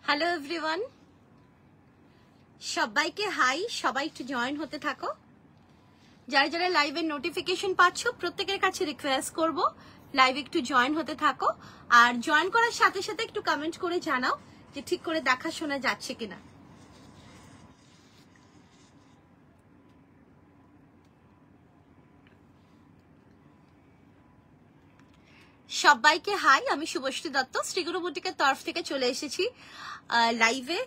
Hello everyone, সবাইকে high. সবাই একটু জয়েন হতে থাকো। যারা যারা লাইভের নোটিফিকেশন পাচ্ছ প্রত্যেকের কাছে রিকোয়েস্ট করব লাইভে একটু জয়েন হতে থাকো, আর জয়েন করার সাথে সাথে একটু কমেন্ট করে জানাও যে ঠিক করে দেখা শোনা যাচ্ছে কিনা। সবাইকে হাই, আমি শুভশ্রী দত্ত শ্রীগুরু বুটিকের তরফ থেকে চলে এসেছি লাইভে।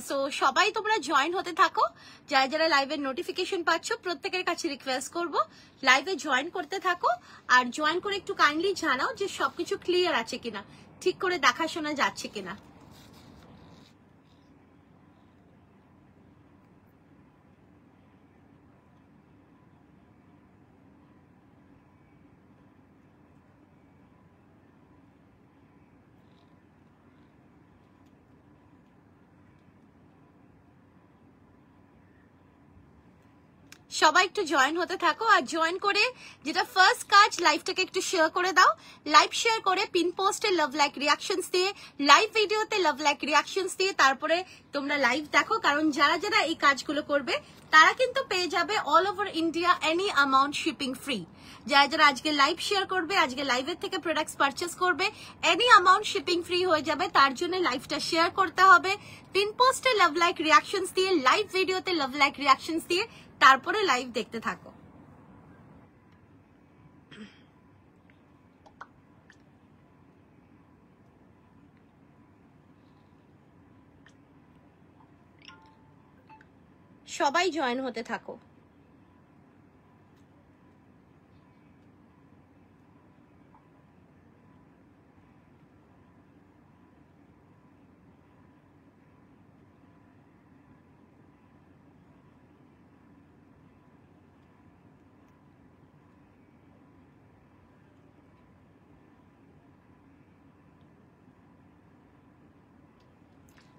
সো সবাই তোমরা জয়েন হতে থাকো। যারা যারা লাইভের নোটিফিকেশন পাচ্ছ প্রত্যেকের কাছে রিকোয়েস্ট করব লাইভে জয়েন করতে থাকো, আর জয়েন করে একটু কাইন্ডলি জানাও যে সবকিছু ক্লিয়ার আছে কিনা, ঠিক করে দেখাশোনা যাচ্ছে কিনা। সবাই একটু জয়েন হতে থাকো, আর জয়েন করে যেটা ফার্স্ট কাজ লাইভটাকে একটু শেয়ার করে দাও। লাইভ শেয়ার করে পিন পোস্টে লাভ লাইক রিয়াকশনস দিয়ে, লাইভ ভিডিওতে লাভ লাইক রিয়াকশনস দিয়ে তারপরে তোমরা লাইভ দেখো। কারণ যারা যারা এই কাজগুলো করবে তারা কিন্তু পেয়ে যাবে all over India any amount shipping free. যারা যারা আজকে লাইভ শেয়ার করবে, আজকে লাইভের থেকে প্রোডাক্টস পারচেস করবে, এনি অ্যামাউন্ট শিপিং ফ্রি হয়ে যাবে। তার জন্য লাইভটা শেয়ার করতে হবে, পিন পোস্টে লাভ লাইক রিয়াকশনস দিয়ে, লাইভ ভিডিওতে লাভ লাইক রিয়াকশনস দিয়ে তারপরে লাইভ দেখতে থাকো। সবাই জয়েন হতে থাকো।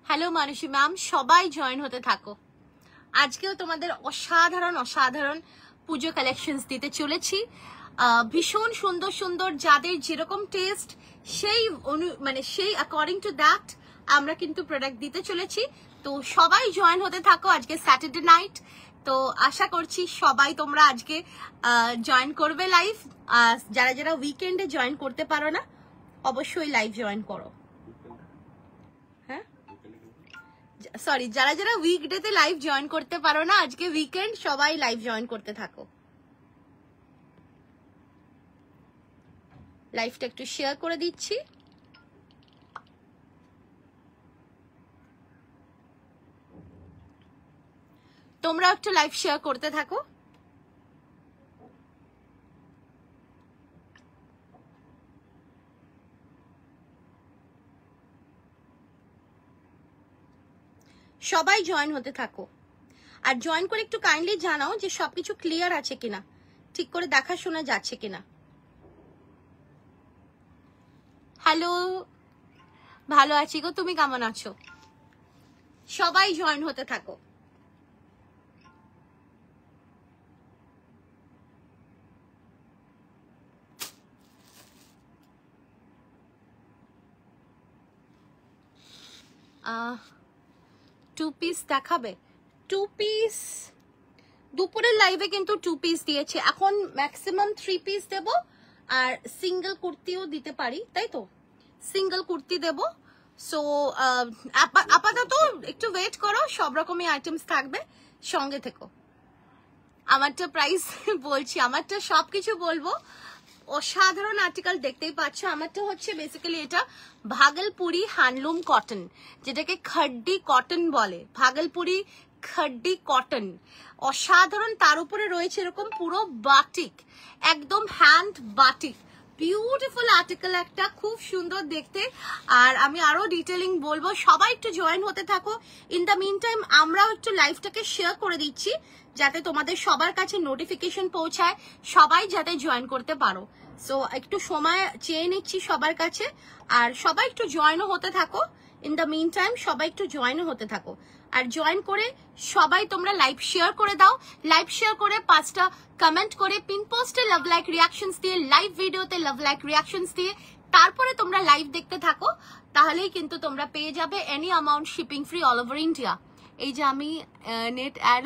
হ্যালো মানসী ম্যাম, সবাই জয়েন হতে থাকো। আজকেও তোমাদের অসাধারণ অসাধারণ পুজো কালেকশনস দিতে চলেছি। ভীষণ সুন্দর সুন্দর, যাদের যেরকম টেস্ট সেই সেই অ্যাকর্ডিং টু দ্যাট আমরা কিন্তু প্রোডাক্ট দিতে চলেছি। তো সবাই জয়েন হতে থাকো। আজকে স্যাটারডে নাইট, তো আশা করছি সবাই তোমরা আজকে জয়েন করবে লাইভ। যারা যারা উইকেন্ডে জয়েন করতে পারো না অবশ্যই লাইভ জয়েন করো। সরি, যারা যারা উইকডেতে লাইভ জয়েন করতে পারো না, আজকে উইকেন্ড সবাই লাইভ জয়েন করতে থাকো। লাইভটা একটু শেয়ার করে দিচ্ছি। তোমরা একটু লাইভ শেয়ার করতে থাকো। সবাই জয়েন হতে থাকো, আর জয়েন করে একটু কাইন্ডলি জানাও যে সবকিছু ক্লিয়ার আছে কিনা, ঠিক করে দেখা শোনা যাচ্ছে কিনা। হ্যালো, ভালো আছি গো, তুমি কেমন আছো? সবাই জয়েন হতে থাকো। টু পিস দেখাবে? টু পিস দুপুরের লাইভে কিন্তু টু পিস দিয়েছে, এখন ম্যাক্সিমাম 3 পিস দেবো, আর সিঙ্গেল কুর্তিও দিতে পারি, তাই তো সিঙ্গেল কুর্তি দেবো। সো আপাতত একটু ওয়েট করো, সব রকমই আইটেমস থাকবে, সঙ্গে থেকো। আমারটা প্রাইস বলছি, আমারটা সবকিছু বলবো। অসাধারণ আর্টিকেল দেখতেই পাচ্ছ। আমারটা হচ্ছে বেসিক্যালি এটা ভাগলপুরি হ্যান্ডলুম কটন, যেটাকে খড্ডি কটন বলে, ভাগলপুরি খড্ডি কটন। অসাধারণ, তার উপরে রয়েছে এরকম পুরো বাটিক, একদম হ্যান্ড বাটিক, বিউটিফুল আর্টিকেল একটা, খুব সুন্দর দেখতে। আর আমি আরো ডিটেলিং বলবো, সবাই একটু জয়েন হতে থাকো। ইন দ্য মিন টাইম আমরাও একটু লাইভটাকে শেয়ার করে দিচ্ছি যাতে তোমাদের সবার কাছে নোটিফিকেশন পৌঁছায়, সবাই যাতে জয়েন করতে পারো। সো একটু সময় চেয়ে নিচ্ছি সবার কাছে, আর সবাই একটু জয়েনও হতে থাকো। ইন দ্য মিন টাইম সবাই একটু জয়েনও হতে থাকো, আর জয়েন করে সবাই তোমরা লাইভ শেয়ার করে দাও। লাইভ শেয়ার করে 5টা কমেন্ট করে পিন পোস্টে লাভ লাইক রিয়াকশনস দিয়ে, লাইভ ভিডিওতে লাভ লাইক রিয়াকশনস দিয়ে তারপরে তোমরা লাইভ দেখতে থাকো, তাহলেই কিন্তু তোমরা পেয়ে যাবে any amount shipping free all over India. এই যে আমি net add,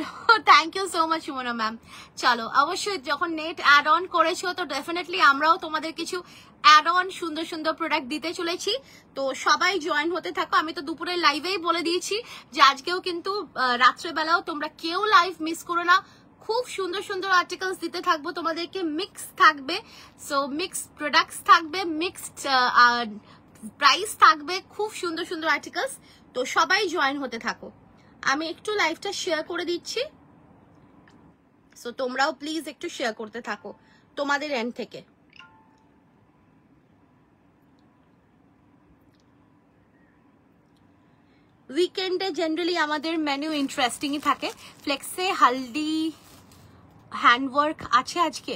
thank you so much Sumana ma'am. চলো, অবশ্যই যখন নেট অ্যাড অন করেছো তো ডেফিনেটলি আমরাও তোমাদের কিছু অ্যাড অন সুন্দর সুন্দর প্রোডাক্ট দিতে চলেছি। তো সবাই জয়েন হতে থাকো। আমি তো দুপুরের লাইভেই বলে দিয়েছি যে আজকেও কিন্তু রাত্রেবেলাও তোমরা কেউ লাইভ মিস করো না। খুব সুন্দর সুন্দর আর্টিকেলস দিতে থাকবো তোমাদেরকে, মিক্স থাকবে, সো মিক্সড প্রোডাক্টস থাকবে, মিক্সড প্রাইস থাকবে, খুব সুন্দর সুন্দর আর্টিকেলস। তো সবাই জয়েন হতে থাকো। আমি একটু লাইভটা শেয়ার করে দিচ্ছি, সো তোমরাও প্লিজ একটু শেয়ার করতে থাকো তোমাদের এন্ড থেকে। উইকেন্ডে জেনারেলি আমাদের মেনু ইন্টারেস্টিংই থাকে। ফ্লেক্সে হালদি হ্যান্ডওয়ার্ক আছে আজকে,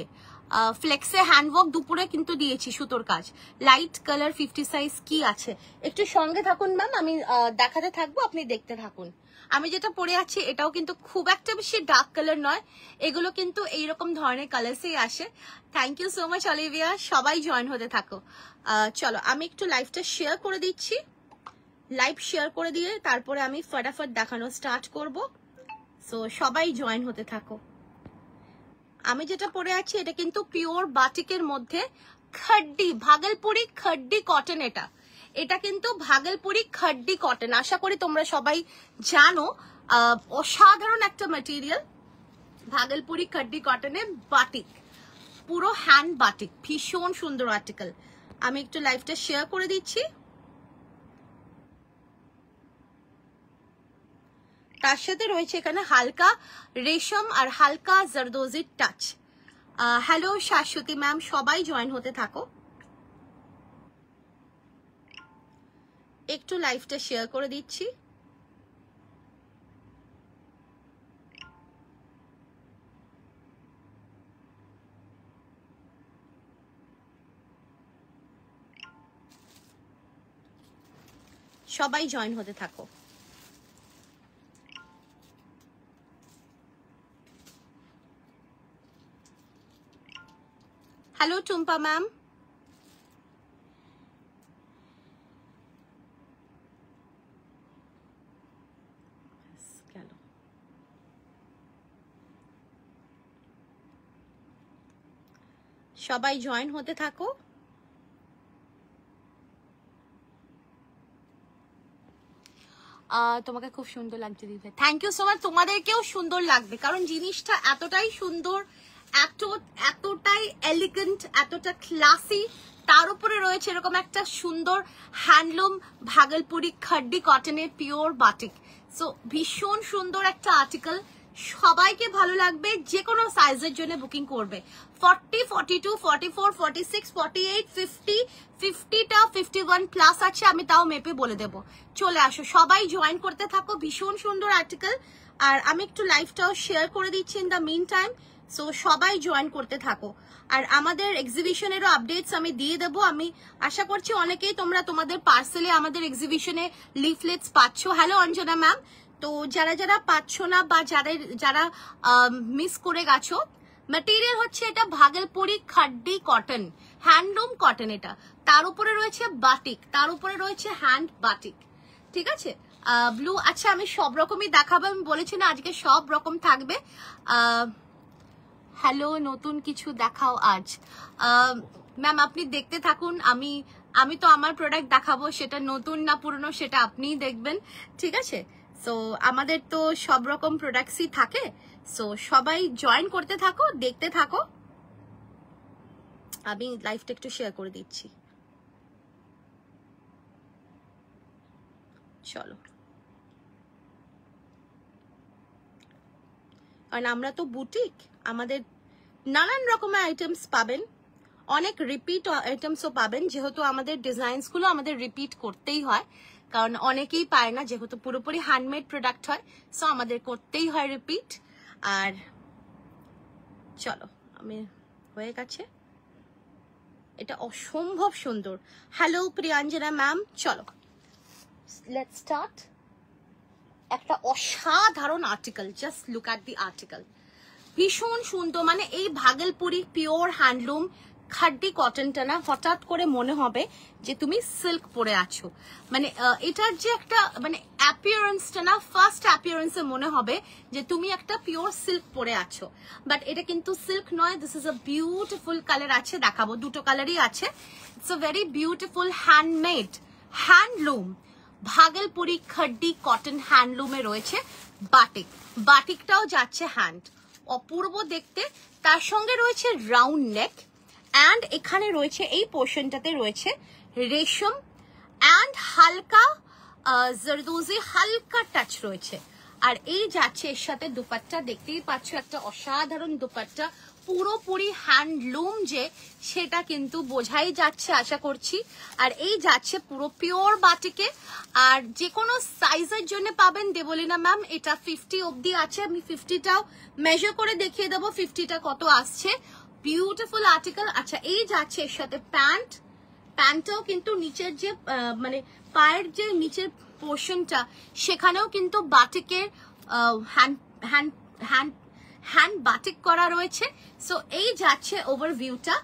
ফ্লেক্সে হ্যান্ডওয়ার্ক দুপুরে কিন্তু দিয়েছি, সুতোর কাজ, লাইট কালার 50 সাইজ কি আছে। একটু সঙ্গে থাকুন ম্যাম, আমি দেখাতে থাকবো, আপনি দেখতে থাকুন। আমি যেটা পরে আছি এটাও কিন্তু খুব একটা বেশি ডার্ক কালার নয়, এগুলো কিন্তু এইরকম ধরনের কালার্সেই আসে। Thank you so much Olivia, সবাই জয়েন হতে থাকো। চলো আমি একটু লাইভটা শেয়ার করে দিচ্ছি, লাইভ শেয়ার করে দিয়ে তারপরে আমি ফটাফট দেখানো স্টার্ট করব। সো সবাই জয়েন হতে থাকো। আমি যেটা পরে আছি এটা কিন্তু পিওর বাটিকের মধ্যে খাড্ডি, ভাগলপুরি খাড্ডি কটন। এটা কিন্তু ভাগলপুরি খাড্ডি কটন, আশা করি তোমরা সবাই জানো। অসাধারণ একটা ম্যাটেরিয়াল, ভাগলপুরি খাড্ডি কটনের বাটিক, পুরো হ্যান্ড বাটিক, ভীষণ সুন্দর আর্টিকেল। আমি একটু লাইভটা শেয়ার করে দিচ্ছি। তার সাথে রয়েছে এখানে হালকা রেশম আর হালকা জরদোজির টাচ। হ্যালো শাশ্বতী ম্যাম, সবাই জয়েন হতে থাকো। একটু লাইভটা শেয়ার করে দিচ্ছি। সবাই জয়েন হতে থাকো। হ্যালো টুম্পা ম্যাম, সবাই জয়েন হতে থাকো। তোমাকে খুব সুন্দর লাগছে দিদি, থ্যাংক ইউ সো মাচ। তোমাদেরকেও সুন্দর লাগবে, কারণ জিনিসটা এতটাই সুন্দর, এতটাই এলিগেন্ট, এতটা ক্লাসি। তার উপরে রয়েছে এরকম একটা সুন্দর হ্যান্ডলুম ভাগলপুরি খাড্ডি কটনের পিওর বাটিক। সো ভীষণ সুন্দর একটা আর্টিকেল, সবাইকে ভালো লাগবে। যে কোনো সাইজের জন্য বুকিং করবে। 40, 42, 44, 46, 48, 50, 50টা 51 প্লাস আছে, আমি তাও মেপে বলে দেব। চলে আসো, সবাই জয়েন করতে থাকো, ভীষণ সুন্দর আর্টিকেল। আর আমি একটু লাইভটাও শেয়ার করে দিচ্ছি in the meantime, so সবাই জয়েন করতে থাকো। আর আমাদের এক্সিবিশনেরও আপডেটস আমি দিয়ে দেবো। আমি আশা করছি অনেকেই তোমরা তোমাদের পার্সেলে আমাদের এক্সিবিশনে লিফলেটস পাচ্ছ। হ্যালো অঞ্জনা ম্যাম, তো যারা যারা পাচ্ছ না বা যারা মিস করে গেছো, ম্যাটেরিয়াল হচ্ছে এটা Bhagalpuri khaddi cotton, handloom cotton. এটা তার উপরে রয়েছে বাটিক, তার উপরে রয়েছে হ্যান্ড বাটিক, ঠিক আছে। ব্লু, আচ্ছা আমি সব রকমই দেখাবো, আমি বলেছি না আজকে সব রকম থাকবে। হ্যালো, নতুন কিছু দেখাও আজ। ম্যাম আপনি দেখতে থাকুন, আমি তো আমার প্রোডাক্ট দেখাবো, সেটা নতুন না পুরনো সেটা আপনিই দেখবেন, ঠিক আছে। সো আমাদের তো সব রকম প্রোডাক্টসই থাকে, সো সবাই জয়েন করতে থাকো, দেখতে থাকো। আমি লাইভটা একটু শেয়ার করে দিচ্ছি, চলো। কারণ আমরা তো বুটিক, আমাদের নানান রকমের আইটেমস পাবেন, অনেক রিপিট আইটেমসও পাবেন, যেহেতু আমাদের ডিজাইনস গুলো আমাদের রিপিট করতেই হয়, কারণ অনেকেই পায় না, যেহেতু পুরোপুরি হ্যান্ডমেড প্রোডাক্ট হয়, সো আমাদের করতেই হয় রিপিট। আর চলো, আমি হয়ে গেছে, এটা অসম্ভব সুন্দর। হ্যালো প্রিয়াঞ্জনা ম্যাম, চলো লেটস স্টার্ট। একটা অসাধারণ article, just look at the article, ভীষণ সুন্দর। মানে এই ভাগলপুরি পিওর হ্যান্ডলুম খাড্ডি কটনটা না হঠাৎ করে মনে হবে যে তুমি সিল্ক পরে আছো, মানে এটার যে একটা মানে অ্যাপিয়ারেন্সটা না, ফার্স্ট অ্যাপিয়ারেন্সে মনে হবে যে তুমি একটা পিওর সিল্ক পরে আছো, বাট এটা কিন্তু সিল্ক নয়। This is a beautiful colour আছে, দেখাবো দুটো কালারই আছে। It's a very beautiful handmade, handloom Bhagalpuri khaddi cotton হ্যান্ডলুমে রয়েছে বাটিক, বাটিকটাও যাচ্ছে হ্যান্ড, অপূর্ব দেখতে। তার সঙ্গে রয়েছে রাউন্ড নেক, অ্যান্ড এখানে রয়েছে এই পোর্শনটাতে রয়েছে রেশম অ্যান্ড হালকা জরদোজি হালকা টাচ রয়েছে। আর এই যাচ্ছে এর সাথে দুপাট্টা, দেখতেই পাচ্ছ একটা অসাধারণ দুপাট্টা, পুরোপুরি হ্যান্ডলুম যে সেটা কিন্তু বোঝাই যাচ্ছে আশা করছি। আর এই যাচ্ছে পুরো পিওর বাটিকে, আর যে কোনো সাইজের জন্য পাবেন দেবলীনা ম্যাম। এটা 50 অবধি আছে, আমি 50টাও মেজার করে দেখিয়ে দেবো 50টা কত আসছে। Beautiful article. আচ্ছা এই যাচ্ছে এর সাথে প্যান্ট, প্যান্টটাও কিন্তু নিচের যে মানে পায়ের যে নিচের পোর্শনটা সেখানেও কিন্তু বাটিকের hand hand hand hand batik করা রয়েছে। সো এই যাচ্ছে ওভারভিউটা,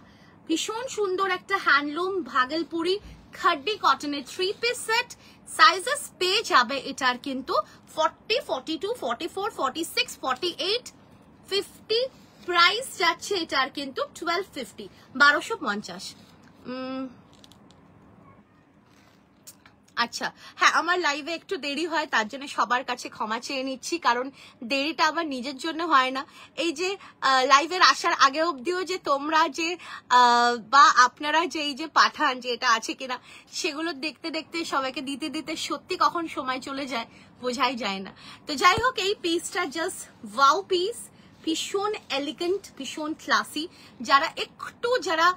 ভীষণ সুন্দর একটা হ্যান্ডলুম ভাগলপুরি খাড্ডি কটনের 3 পিস সেট। সাইজেস পেয়ে যাবে এটার কিন্তু 40, 42, 44, 46, 48, 50। প্রাইস যাচ্ছে এটার কিন্তু 1250, 1250। আচ্ছা হ্যাঁ, আমার লাইভে একটু দেরি হয়, তার জন্য সবার কাছে ক্ষমা চেয়ে নিচ্ছি, কারণ দেরিটা আমার নিজের জন্য হয় না। এই যে লাইভের আসার আগে অবধিও যে তোমরা যে বা আপনারা যে এই যে পাঠান যে এটা আছে কিনা, সেগুলো দেখতে দেখতে সবাইকে দিতে দিতে সত্যি কখন সময় চলে যায় বোঝাই যায় না। তো যাই হোক, এই পিসটা জাস্ট ওয়াও পিস, ভীষণ এলিগেন্ট, ভীষণ ক্লাসি। যারা একটু যারা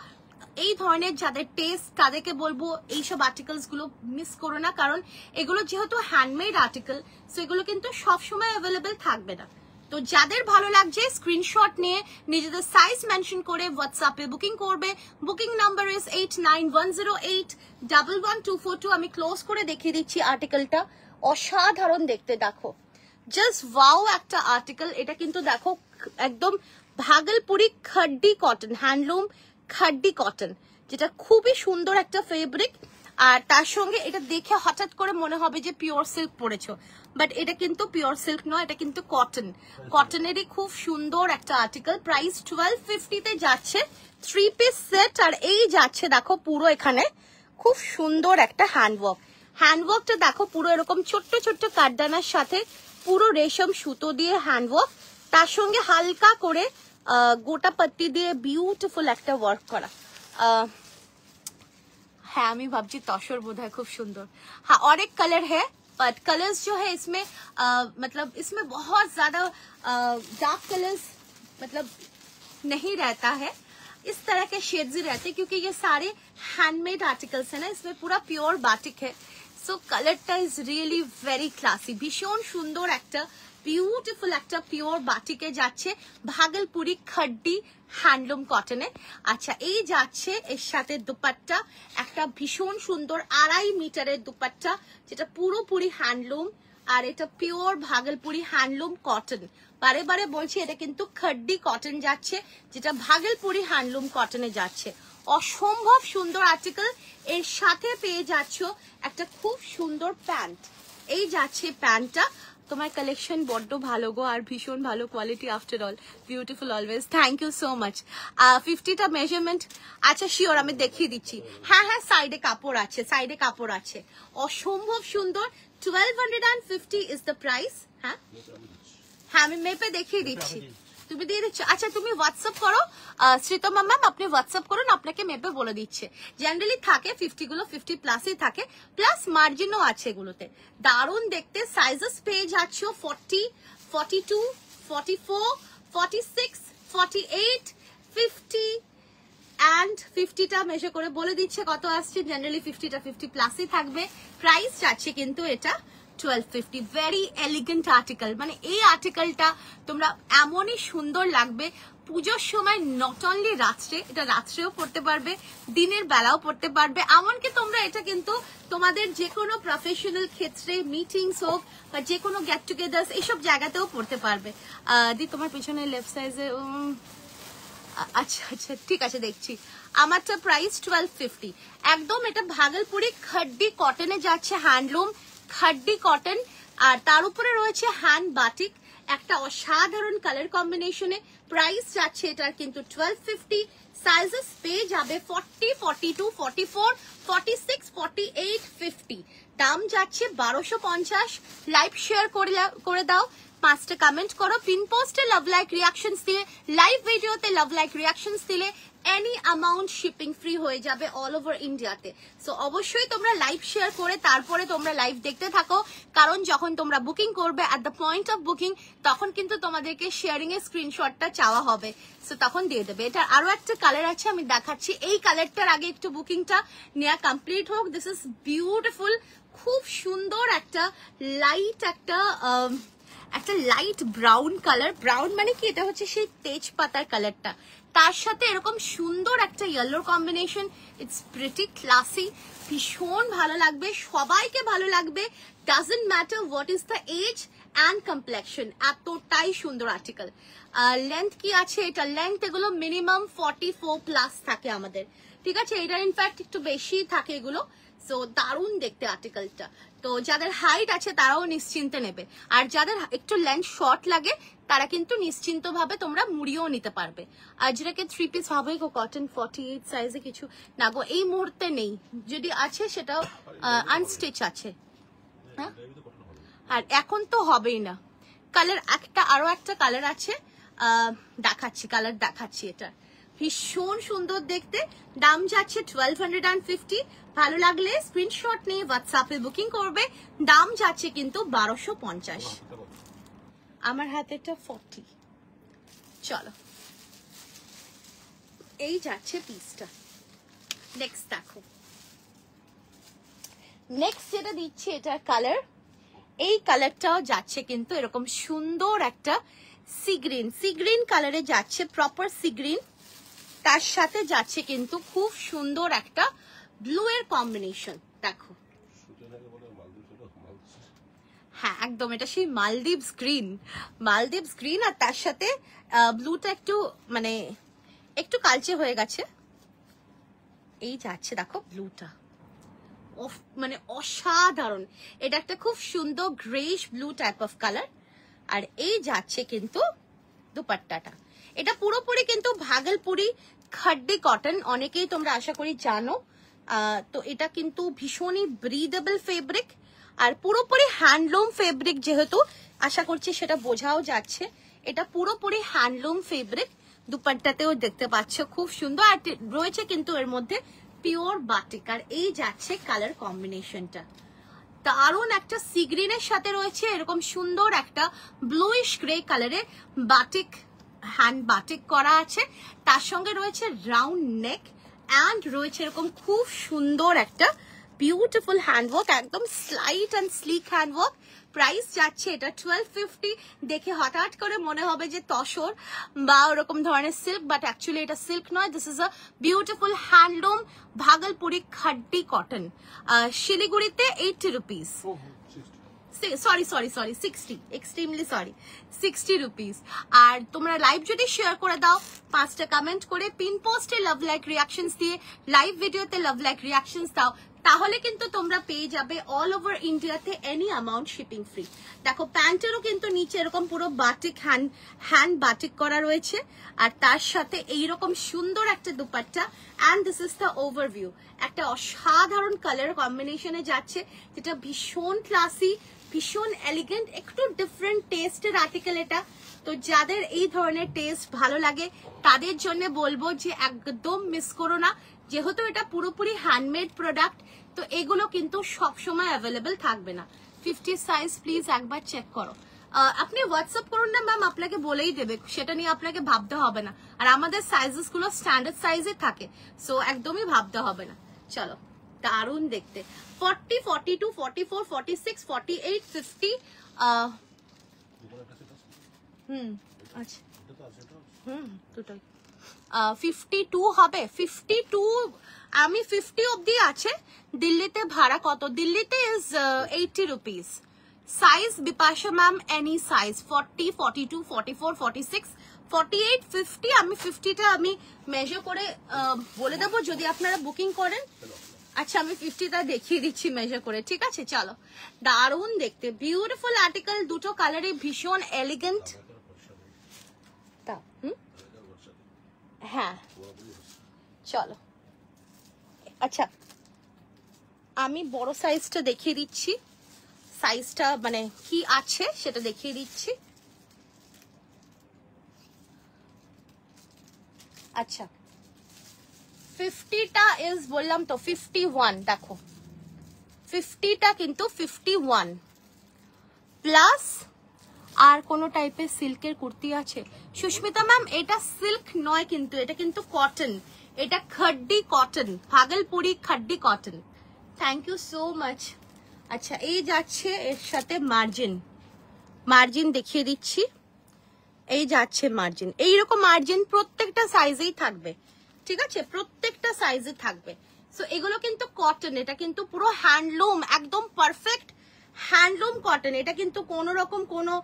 এই ধরনের যাদের টেস্ট, তাদেরকে বলবো এইসব আর্টিকেলস গুলো মিস করো না, কারণ এগুলো যেহেতু হ্যান্ডমেড আর্টিকেল, সো এগুলো কিন্তু সবসময় অ্যাভেলেবেল থাকবে না। তো যাদের ভালো লাগছে স্ক্রিনশট নিয়ে নিজেদের সাইজ মেনশন করে হোয়াটসঅ্যাপে বুকিং করবে। Booking number is 8910811242। আমি ক্লোজ করে দেখিয়ে দিচ্ছি আর্টিকেলটা, অসাধারণ দেখতে, দেখো জাস্ট ওয়াও একটা আর্টিকেল। এটা কিন্তু দেখো একদম Bhagalpuri khaddi cotton, handloom খাড্ডি cotton, যেটা খুবই সুন্দর একটা ফেব্রিক। আর তার সঙ্গে এটা দেখে হঠাৎ করে মনে হবে যে পিওর সিল্ক পরেছো, বাট এটা কিন্তু পিওর সিল্ক নয়, এটা কিন্তু কটন, কটনেরই খুব সুন্দর একটা আর্টিকেল। প্রাইস 1250-তে যাচ্ছে 3 পিস সেট। আর এই যাচ্ছে দেখো পুরো এখানে খুব সুন্দর একটা হ্যান্ডওয়ার্ক, হ্যান্ডওয়ার্কটা দেখো পুরো এরকম ছোট্ট ছোট্ট কাঠদানার সাথে পুরো রেশম সুতো দিয়ে হ্যান্ডওয়ার্ক, তার সঙ্গে হালকা করে গোটা पत्ती দিয়ে বিউটিফুল একটা ওয়ার্ক করা। हाँ আমি ভাবছি তসর বোধহয় খুব সুন্দর। हाँ और एक कलर है, बट कलर्स जो है इसमें मतलब इसमें बहुत ज्यादा डार्क कलर्स मतलब नहीं रहता है, इस तरह के शेड्स ही रहते हैं, क्योंकि ये सारे हैंडमेड आर्टिकल्स है ना, इसमें पूरा प्योर बाटिक है। सो कलरটা इज रियली वेरी क्लासी, भीषण সুন্দর একটা বিউটিফুল একটা পিওর বাটিকে যাচ্ছে ভাগলপুরি খাড্ডি হ্যান্ডলুম কটনে। আচ্ছা এই যাচ্ছে এর সাথে দুপাট্টা, একটা ভীষণ সুন্দর 2.5 মিটারের দুপাট্টা, যেটা পুরোপুরি হ্যান্ডলুম, আর এটা পিওর ভাগলপুরি হ্যান্ডলুম কটন। বারে বারে বলছি এটা কিন্তু খাড্ডি কটন যাচ্ছে, যেটা ভাগলপুরি হ্যান্ডলুম কটনে যাচ্ছে। অসম্ভব সুন্দর আর্টিকেল। এর সাথে পেয়ে যাচ্ছ একটা খুব সুন্দর প্যান্ট। এই যাচ্ছে প্যান্টটা। তোমার কালেকশন বড্ড ভালো গো, আর ভীষণ ভালো quality, after all beautiful always. Thank you so much. 50টা মেজারমেন্ট, আচ্ছা শিওর আমি দেখিয়ে দিচ্ছি। হ্যাঁ হ্যাঁ সাইডে কাপড় আছে, সাইডে কাপড় আছে, অসম্ভব সুন্দর। 1250 ইজ দ্য প্রাইস। হ্যাঁ হ্যাঁ আমি মেপে দেখিয়ে দিচ্ছি, তুমি দিয়ে দিচ্ছ। আচ্ছা তুমি হোয়াটসঅ্যাপ করো শ্রীতমা ম্যাম, আপনি হোয়াটসঅ্যাপ করুন, আপনাকে মেপে বলে দিচ্ছে। জেনারেলি থাকে 50 গুলো 50 প্লাসই থাকে, প্লাস মার্জিনও আছে এগুলোতে। দারুণ দেখতে। সাইজেস পেয়ে যাচ্ছ 40, 42, 44, 46, 48, 50 and 50টা মেজার করে বলে দিচ্ছে কত আসছে। জেনারেলি 50টা 50 প্লাসই থাকবে। প্রাইস যাচ্ছে কিন্তু এটা 1250। ভেরি এলিগেন্ট আর্টিকেল, মানে এই আর্টিকেলটা তোমরা এমনই সুন্দর লাগবে পুজোর সময়, নট অনলি রাত্রে, এটা রাত্রেও পড়তে পারবে, দিনের বেলাও পড়তে পারবে, এমনকি তোমরা এটা কিন্তু তোমাদের যে কোনো প্রফেশনাল ক্ষেত্রে মিটিংস হোক বা যে কোনো গেট টুগেদার্স এইসব জায়গাতেও পড়তে পারবে। দি তোমার পিছনে লেফট সাইজে, আচ্ছা আচ্ছা ঠিক আছে দেখছি। আমারটা প্রাইস 1250। একদম এটা ভাগলপুরি খাড্ডি কটনে যাচ্ছে, হ্যান্ডলুম খাড্ডি কটন, আর তার উপরে রয়েছে হ্যান্ড বাটিক, একটা অসাধারণ কালার কম্বিনেশনে। প্রাইস যাচ্ছে এটার কিন্তু 1250। সাইজেস পেয়ে যাবে 40, 42, 44, 46, 48, 50। দাম যাচ্ছে 1250। লাইভ শেয়ার করে দাও, 5টা কমেন্ট করো, পিন পোস্টে লাভ লাইক রিয়াকশনস দিয়ে, লাইভ ভিডিওতে লাভ লাইক রিয়াকশনস দিলে এনি অ্যামাউন্ট শিপিং ফ্রি হয়ে যাবে অল ওভার ইন্ডিয়াতে। সো অবশ্যই তোমরা লাইভ শেয়ার করে তারপরে তোমরা লাইভ দেখতে থাকো, কারণ যখন তোমরা বুকিং করবে at the point of booking তখন কিন্তু তোমাদেরকে শেয়ারিং এর স্ক্রিনশটটা চাওয়া হবে, সো তখন দিয়ে দেবে। এটা আরো একটা কালার আছে, আমি দেখাচ্ছি। এই কালারটার আগে একটু বুকিংটা নেওয়া কমপ্লিট হোক। দিস ইজ বিউটিফুল, খুব সুন্দর একটা লাইট, একটা লাইট ব্রাউন কালার। ব্রাউন মানে কি, এটা হচ্ছে সেই তেজপাতার কালারটা, তার সাথে এরকম সুন্দর একটা ইয়েলোর কম্বিনেশন। ইটস প্রিটি ক্লাসি, ভীষণ ভালো লাগবে, সবাইকে ভালো লাগবে। Doesn't matter what is the age and complexion, এতটাই সুন্দর আর্টিকেল। লেন্থ কি আছে, এটা লেন্থ এগুলো মিনিমাম 44 প্লাস থাকে আমাদের, ঠিক আছে। এটার ইনফ্যাক্ট একটু বেশি থাকে এগুলো। সো দারুণ দেখতে আর্টিকেলটা। তো যাদের হাইট আছে তারাও নিশ্চিন্তে নেবে, আর যাদের একটু লেন্থ শর্ট লাগে তারা কিন্তু নিশ্চিন্ত ভাবে তোমরা মুড়িয়েও নিতে পারবে। আর যেটাকে 3 পিস ভাবে গো কটন 48 সাইজে কিছু না গো, এই মুহূর্তে নেই, যদি আছে সেটাও আনস্টিচ আছে। হ্যাঁ, আর এখন তো হবেই না। কালার আরো একটা কালার আছে, দেখাচ্ছি, কালার দেখাচ্ছি। এটা ভীষণ সুন্দর দেখতে, দাম যাচ্ছে 1250। ভালো লাগলে স্ক্রিনশট নিয়ে হোয়াটসঅ্যাপে বুকিং করবে। দাম যাচ্ছে কিন্তু 1250। আমার হাতেটা 40। চলো, এই যাচ্ছে পিসটা। নেক্সট দেখো, নেক্সট যেটা দিচ্ছি এটার কালার, এই কালারটাও যাচ্ছে কিন্তু এরকম সুন্দর একটা সি গ্রিন কালারে যাচ্ছে, প্রপার সি গ্রিন। তার সাথে যাচ্ছে কিন্তু খুব সুন্দর একটা ব্লু এর কম্বিনেশন। দেখো, হ্যাঁ একদম এটা সেই মালদ্বীপস গ্রিন, আর তার সাথে ব্লুটা একটু মানে একটু কালচে হয়ে গেছে। এই যাচ্ছে দেখো ব্লুটা, মানে অসাধারণ। এটা একটা খুব সুন্দর greyish blue type of colour. আর এই যাচ্ছে কিন্তু দুপাট্টাটা, এটা পুরোপুরি কিন্তু ভাগলপুরি খাড্ডি কটন, অনেকেই তোমরা আশা করি জানো। তো এটা কিন্তু ভীষণই ব্রিদেবল ফেব্রিক, আর পুরোপুরি হ্যান্ডলুম ফেব্রিক, যেহেতু আশা করছি সেটা বোঝাও যাচ্ছে। এটা পুরোপুরি হ্যান্ডলুম ফেব্রিক, দুপাট্টাতেও দেখতে পাচ্ছ খুব সুন্দর। আর রয়েছে কিন্তু এর মধ্যে পিওর বাটিক। আর এই যাচ্ছে কালার কম্বিনেশনটা, দারুণ একটা সি গ্রিনের সাথে রয়েছে এরকম সুন্দর একটা ব্লুইশ গ্রে কালারের বাটিক, হ্যান্ড বাটিক করা আছে। তার সঙ্গে রয়েছে রাউন্ড নেক, অ্যান্ড রয়েছে এরকম খুব সুন্দর একটা বিউটিফুল হ্যান্ডওয়ার্ক, একদম slight and slick handwork. Price যাচ্ছে এটা 1250। দেখে হঠাৎ করে মনে হবে যে তসর বা ওরকম ধরনের সিল্ক, বাট অ্যাকচুয়ালি এটা সিল্ক নয়। This is a beautiful handloom Bhagalpuri khaddi cotton. শিলিগুড়িতে 80 rupees, sorry 60, extremely sorry, 60 rupees. আর তোমরা লাইভ যদি শেয়ার করে দাও, 5টা কমেন্ট করে পিন পোস্টে লাভ লাইক রিয়াকশনস দিয়ে, লাইভ ভিডিওতে লাভ লাইক রিয়াকশনস দাও, তাহলে কিন্তু তোমরা পেয়ে যাবে অল ওভার ইন্ডিয়াতে এনি অ্যামাউন্ট শিপিং ফ্রি। দেখো প্যান্টেরও কিন্তু নিচে এরকম পুরো বাটিক হ্যান্ড বাটিক করা রয়েছে, আর তার সাথে এইরকম সুন্দর একটা dupatta. And this is the overview, একটা অসাধারণ কালার কম্বিনেশনে যাচ্ছে, যেটা ভীষণ ক্লাসি, ভীষণ এলিগেন্ট, একটু ডিফারেন্ট টেস্টের আর্টিকেল এটা। তো যাদের এই ধরনের টেস্ট ভালো লাগে তাদের জন্য বলবো যে একদম মিস করো না, যেহেতু এটা পুরোপুরি হ্যান্ডমেড প্রোডাক্ট, তো এগুলো কিন্তু সবসময় অ্যাভেলেবেল থাকবে না। 50 সাইজ প্লিজ একবার চেক করো। আপনি হোয়াটসঅ্যাপ করুন না ম্যাম, আপনাকে বলেই দেবে, সেটা নিয়ে আপনাকে ভাবতে হবে না। আর আমাদের সাইজেস গুলো স্ট্যান্ডার্ড সাইজে থাকে, সো একদমই ভাবতে হবে না। চলো, দারুণ দেখতে। 40, 42, 44, 46, 48, 50। আচ্ছা, দুটোই 52 হবে। 52 আমি 50 অব্দি আছে। দিল্লিতে ভাড়া কত? দিল্লিতে is 80 rupees. Size Bipasha ma'am any size 40, 42, 44, 46, 48 50 আমি 50টা আমি মেজার করে বলে দেবো যদি আপনারা বুকিং করেন। আচ্ছা আমি 50টা দেখিয়ে দিচ্ছি মেজার করে, ঠিক আছে? চলো, দারুণ দেখতে, বিউটিফুল আর্টিকেল, দুটো কালারে ভীষণ এলিগেন্ট। তা হ্যাঁ চলো, আচ্ছা আমি বড় সাইজটা দেখিয়ে দিচ্ছি, সাইজটা মানে কি আছে সেটা দেখিয়ে দিচ্ছি। আচ্ছা 50টা ইজ বললাম তো 51, দেখো 50টা কিন্তু 51 প্লাস আর কোন টাইপের সিল্কের কুর্তি আছে সুস্মিতা ম্যাম? এটা সিল্ক নয় কিন্তু, এটা কিন্তু কটন, এটা khaddi cotton, Bhagalpuri khaddi cotton. Thank you so much. আচ্ছা এই যাচ্ছে এর সাথে মার্জিন, মার্জিন দেখিয়ে দিচ্ছি, এই যাচ্ছে মার্জিন, এইরকম মার্জিন প্রত্যেকটা সাইজেই থাকবে, ঠিক আছে? প্রত্যেকটা সাইজে থাকবে। সো এগুলো কিন্তু কটন, এটা কিন্তু পুরো হ্যান্ডলুম, একদম পারফেক্ট হ্যান্ডলুম কটন। এটা কিন্তু কোনো রকম কোনো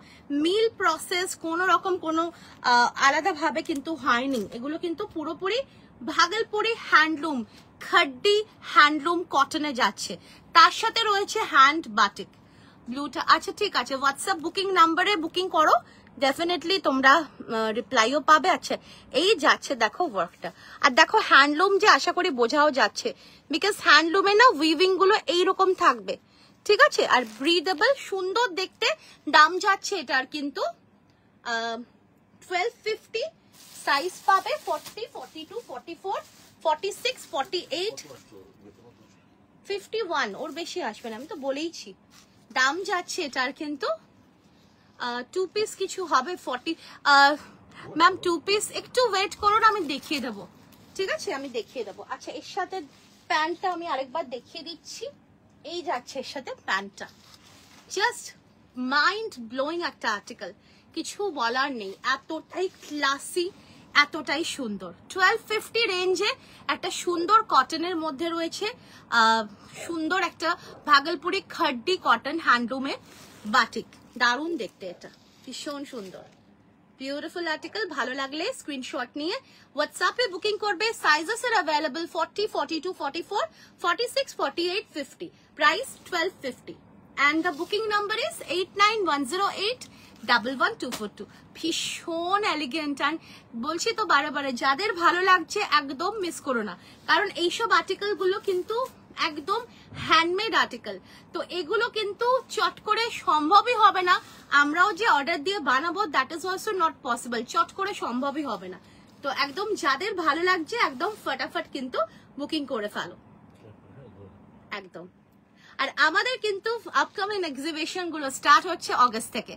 মিল প্রসেস, কোনো রকম কোনো আলাদা ভাবে কিন্তু হয়নি, এগুলো কিন্তু পুরোপুরি ভাগলপুরি হ্যান্ডলুম, খাড্ডি হ্যান্ডলুম কটনে যাচ্ছে, তার সাথে রয়েছে হ্যান্ড বাটিক ব্লুটা। আচ্ছা ঠিক আছে, হোয়াটসঅ্যাপ বুকিং নাম্বারে বুকিং করো, ডেফিনেটলি তোমরা রিপ্লাইও পাবে। আচ্ছা এই যাচ্ছে দেখো ওয়ার্কটা, আর দেখো হ্যান্ডলুম যে আশা করি বোঝাও যাচ্ছে, বিকজ হ্যান্ডলুমে না উইভিং গুলো এইরকম থাকবে, ঠিক আছে? আর ব্রিদেবল, সুন্দর দেখতে। দাম যাচ্ছে এটার কিন্তু 1250, সাইজ পাবে 40 42 44 46 48 51, ওর বেশি আসবে না, আমি তো বলেইছি। দাম যাচ্ছে এটার কিন্তু 2 পিস কিছু হবে 40। ম্যাম 2 পিস একটু ওয়েট করুন, আমি দেখিয়ে দেবো, ঠিক আছে? আমি দেখিয়ে দেবো। আচ্ছা এর সাথে প্যান্টটা আমি আরেকবার দেখিয়ে দিচ্ছি, এই যাচ্ছে এর সাথে প্যান্টটা, জাস্ট মাইন্ড ব্লোয়িং একটা আর্টিকেল, কিছু বলার নেই, এতটাই ক্লাসি, এতটাই সুন্দর। 1250 রেঞ্জে একটা সুন্দর কটনের মধ্যে রয়েছে, সুন্দর একটা ভাগলপুরি খাড্ডি কটন হ্যান্ডলুমে বাটিক, দারুণ দেখতে, এটা ভীষণ সুন্দর, বিউটিফুল আর্টিকেল। ভালো লাগলে স্ক্রিনশট নিয়ে হোয়াটসঅ্যাপে বুকিং করবে। Sizes R available 40 42 44 46 48 50, price 1250 and the booking number is 8910811242। ভীষণ এলিগেন্ট, অ্যান্ড বলছি তো বারে যাদের ভালো লাগছে একদম মিস করো না, কারণ এইসব আর্টিকেল গুলো কিন্তু একদম হ্যান্ডমেড আর্টিকেল, তো এগুলো কিন্তু চট করে সম্ভবই হবে না, আমরাও যে অর্ডার দিয়ে বানাবো that is also not possible, চট করে সম্ভবই হবে না। তো একদম যাদের ভালো লাগছে একদম ফটাফট কিন্তু বুকিং করে ফেলো একদম। আর আমাদের কিন্তু আপকামিং এক্সিবিশন গুলো স্টার্ট হচ্ছে অগস্ট থেকে।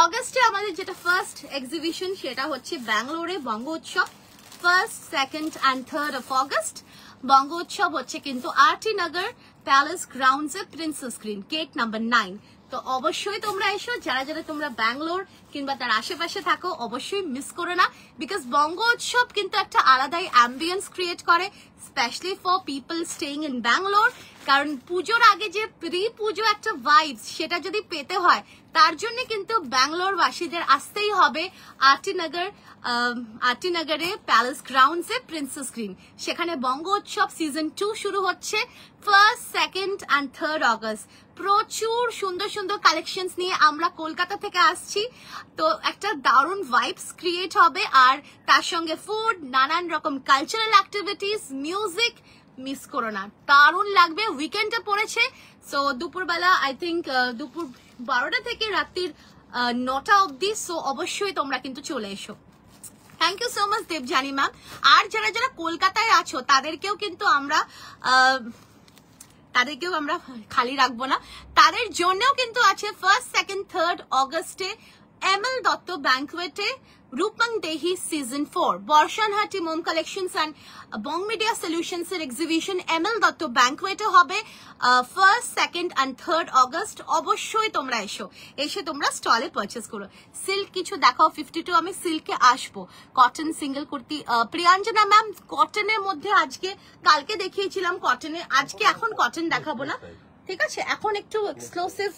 অগস্টে আমাদের যেটা ফার্স্ট এক্সিবিশন সেটা হচ্ছে ব্যাঙ্গালোরে বঙ্গ উৎসব, 1st, 2nd and 3rd of August। বঙ্গ উৎসব হচ্ছে কিন্তু আরটি নগর প্যালেস গ্রাউন্ডস এ প্রিন্সেস গ্রিন, গেট নাম্বার 9। তো অবশ্যই তোমরা এসো, যারা যারা তোমরা ব্যাঙ্গালোর কিংবা তার আশেপাশে থাকো অবশ্যই মিস করো না, বিকজ বঙ্গ উৎসব কিন্তু একটা আলাদাই অ্যাম্বিয়েন্স ক্রিয়েট করে, specially for people staying in Bangalore. কারণ পুজোর আগে যে প্রি পুজো একটা ভাইবস সেটা যদি পেতে হয় তার জন্য কিন্তু ব্যাঙ্গালোর বাসীদের আসতেই হবে আরটি নগরে প্যালেস গ্রাউন্ডস এ প্রিন্সেস গ্রিন। সেখানে বঙ্গ উৎসব সিজন 2 শুরু হচ্ছে 1st, 2nd and 3rd August। প্রচুর সুন্দর সুন্দর কালেকশনস নিয়ে আমরা কলকাতা থেকে আসছি, তো একটা দারুণ ভাইবস ক্রিয়েট হবে, আর তার সঙ্গে ফুড, নানান রকম কালচারাল অ্যাক্টিভিটিস, মিউজিক, মিস করো না, দারুণ লাগবে। উইকেন্ডে পড়েছে, সো দুপুরবেলা আই থিঙ্ক দুপুর 12টা থেকে রাত্রির 9টা অবধি, সো অবশ্যই তোমরা কিন্তু চলে এসো। Thank you so much Debjani ma'am. আর যারা যারা কলকাতায় আছো তাদেরকেও কিন্তু আমরা খালি রাখবো না, তাদের জন্যও কিন্তু আছে 1st, 2nd, 3rd অগস্টে ML Dutta ব্যাংকুয়েটে রূপং দেহি সিজন 4 বর্ষানহাটি মোম collections and Bong media solutions এর এক্সিবিশন এমএল দত্ত ব্যাংকুয়েটে হবে 1st, 2nd and 3rd August. অবশ্যই তোমরা এসে তোমরা স্টলে পারচেস করো। সিল্ক কিছু দেখাও 52, আমি সিল্কে আসবো। কটন সিঙ্গেল কুর্তি প্রিয়াঞ্জনা ম্যাম, কটনের মধ্যে আজকে কালকে দেখিয়েছিলাম কটনে, আজকে এখন কটন দেখাবো না, ঠিক আছে? এখন একটু এক্সক্লুসিভ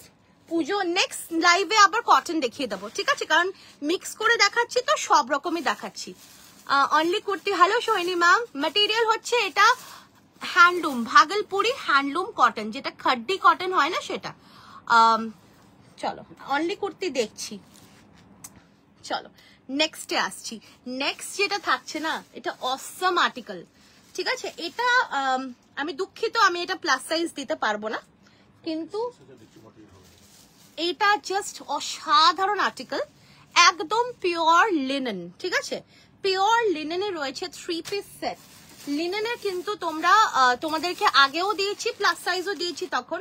পুজো নেক্সট লাইভে আবার কটন দেখিয়ে দেবো, ঠিক আছে, কারণ মিক্স করে দেখাচ্ছি তো সব রকমই দেখাচ্ছি। Only kurti, hello Sohini ma'am, material হচ্ছে এটা হ্যান্ডলুম, ভাগলপুরি হ্যান্ডলুম কটন, যেটা খাড্ডি কটন হয় না সেটা। চলো অনলি কুর্তি দেখছি, চলো নেক্সটে আসছি। নেক্সট যেটা থাকছে না, এটা অসাম আর্টিকেল, ঠিক আছে। এটা আমি দুঃখিত, আমি এটা প্লাস সাইজ দিতে পারবো না, কিন্তু এটা জাস্ট অসাধারণ আর্টিকেল, একদম পিওর লিনেন, ঠিক আছে, পিওর লিনেনে রয়েছে 3 পিস সেট। লিনেনের কিন্তু তোমরা তোমাদেরকে আগেও দিয়েছি, প্লাস সাইজও দিয়েছি তখন,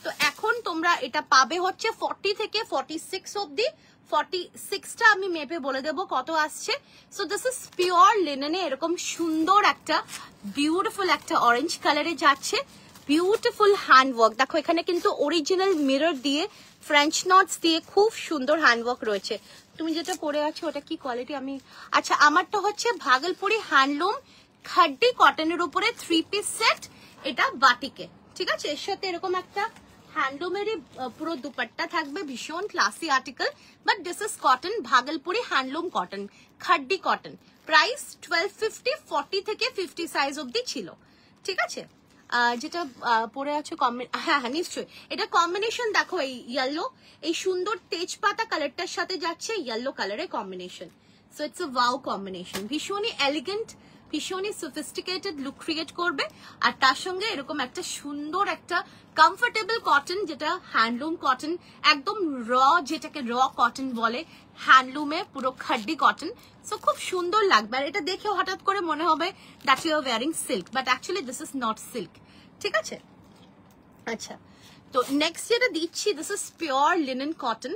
তো এখন তোমরা এটা পাবে হচ্ছে 40 থেকে 46 অব্দি। 46টা আমি মেপে বলে দেবো কত আসছে। সো দিস ইজ পিওর লিনেনে এরকম সুন্দর একটা বিউটিফুল একটা অরেঞ্জ কালারে যাচ্ছে, বিউটিফুল হ্যান্ডওয়ার্ক। দেখো এখানে কিন্তু অরিজিনাল মিরর দিয়ে, ফ্রেঞ্চ নটস দিয়ে খুব সুন্দর হ্যান্ডওয়ার্ক রয়েছে। তুমি যেটা পরে আছো ওটা কি কোয়ালিটি? আমি আচ্ছা, আমারটা হচ্ছে ভাগলপুরি হ্যান্ডলুম খাড্ডি কটনের উপরে 3 পিস সেট, এটা বাটিকে, ঠিক আছে। এর সাথে এরকম একটা হ্যান্ডলুমেরই পুরো দুপাট্টা থাকবে, ভীষণ classy article, but this is cotton, Bhagalpuri handloom cotton, খাড্ডি cotton. Price 1250, 40 থেকে 50 সাইজ অব্দি ছিল, ঠিক আছে। যেটা পরে আছো হ্যাঁ হ্যাঁ নিশ্চয়ই, এটা কম্বিনেশন দেখো, এই ইয়েলো, এই সুন্দর তেজপাতা কালারটার সাথে যাচ্ছে ইয়েলো কালারের combination. So it's a wow combination, ভীষণই এলিগেন্ট, ভীষণই সফিস্টিকেটেড লুক ক্রিয়েট করবে। আর তার সঙ্গে এরকম একটা সুন্দর একটা কমফোর্টেবল কটন, যেটা হ্যান্ডলুম কটন, একদম র, যেটাকে র কটন বলে, হ্যান্ডলুমে পুরো খাড্ডি কটন। সো খুব সুন্দর লাগবে, আর এটা দেখে হঠাৎ করে মনে হবে that you are wearing silk, but actually this is not silk, ঠিক আছে। আচ্ছা, তো নেক্সট যেটা দিচ্ছি, this is pure linen cotton,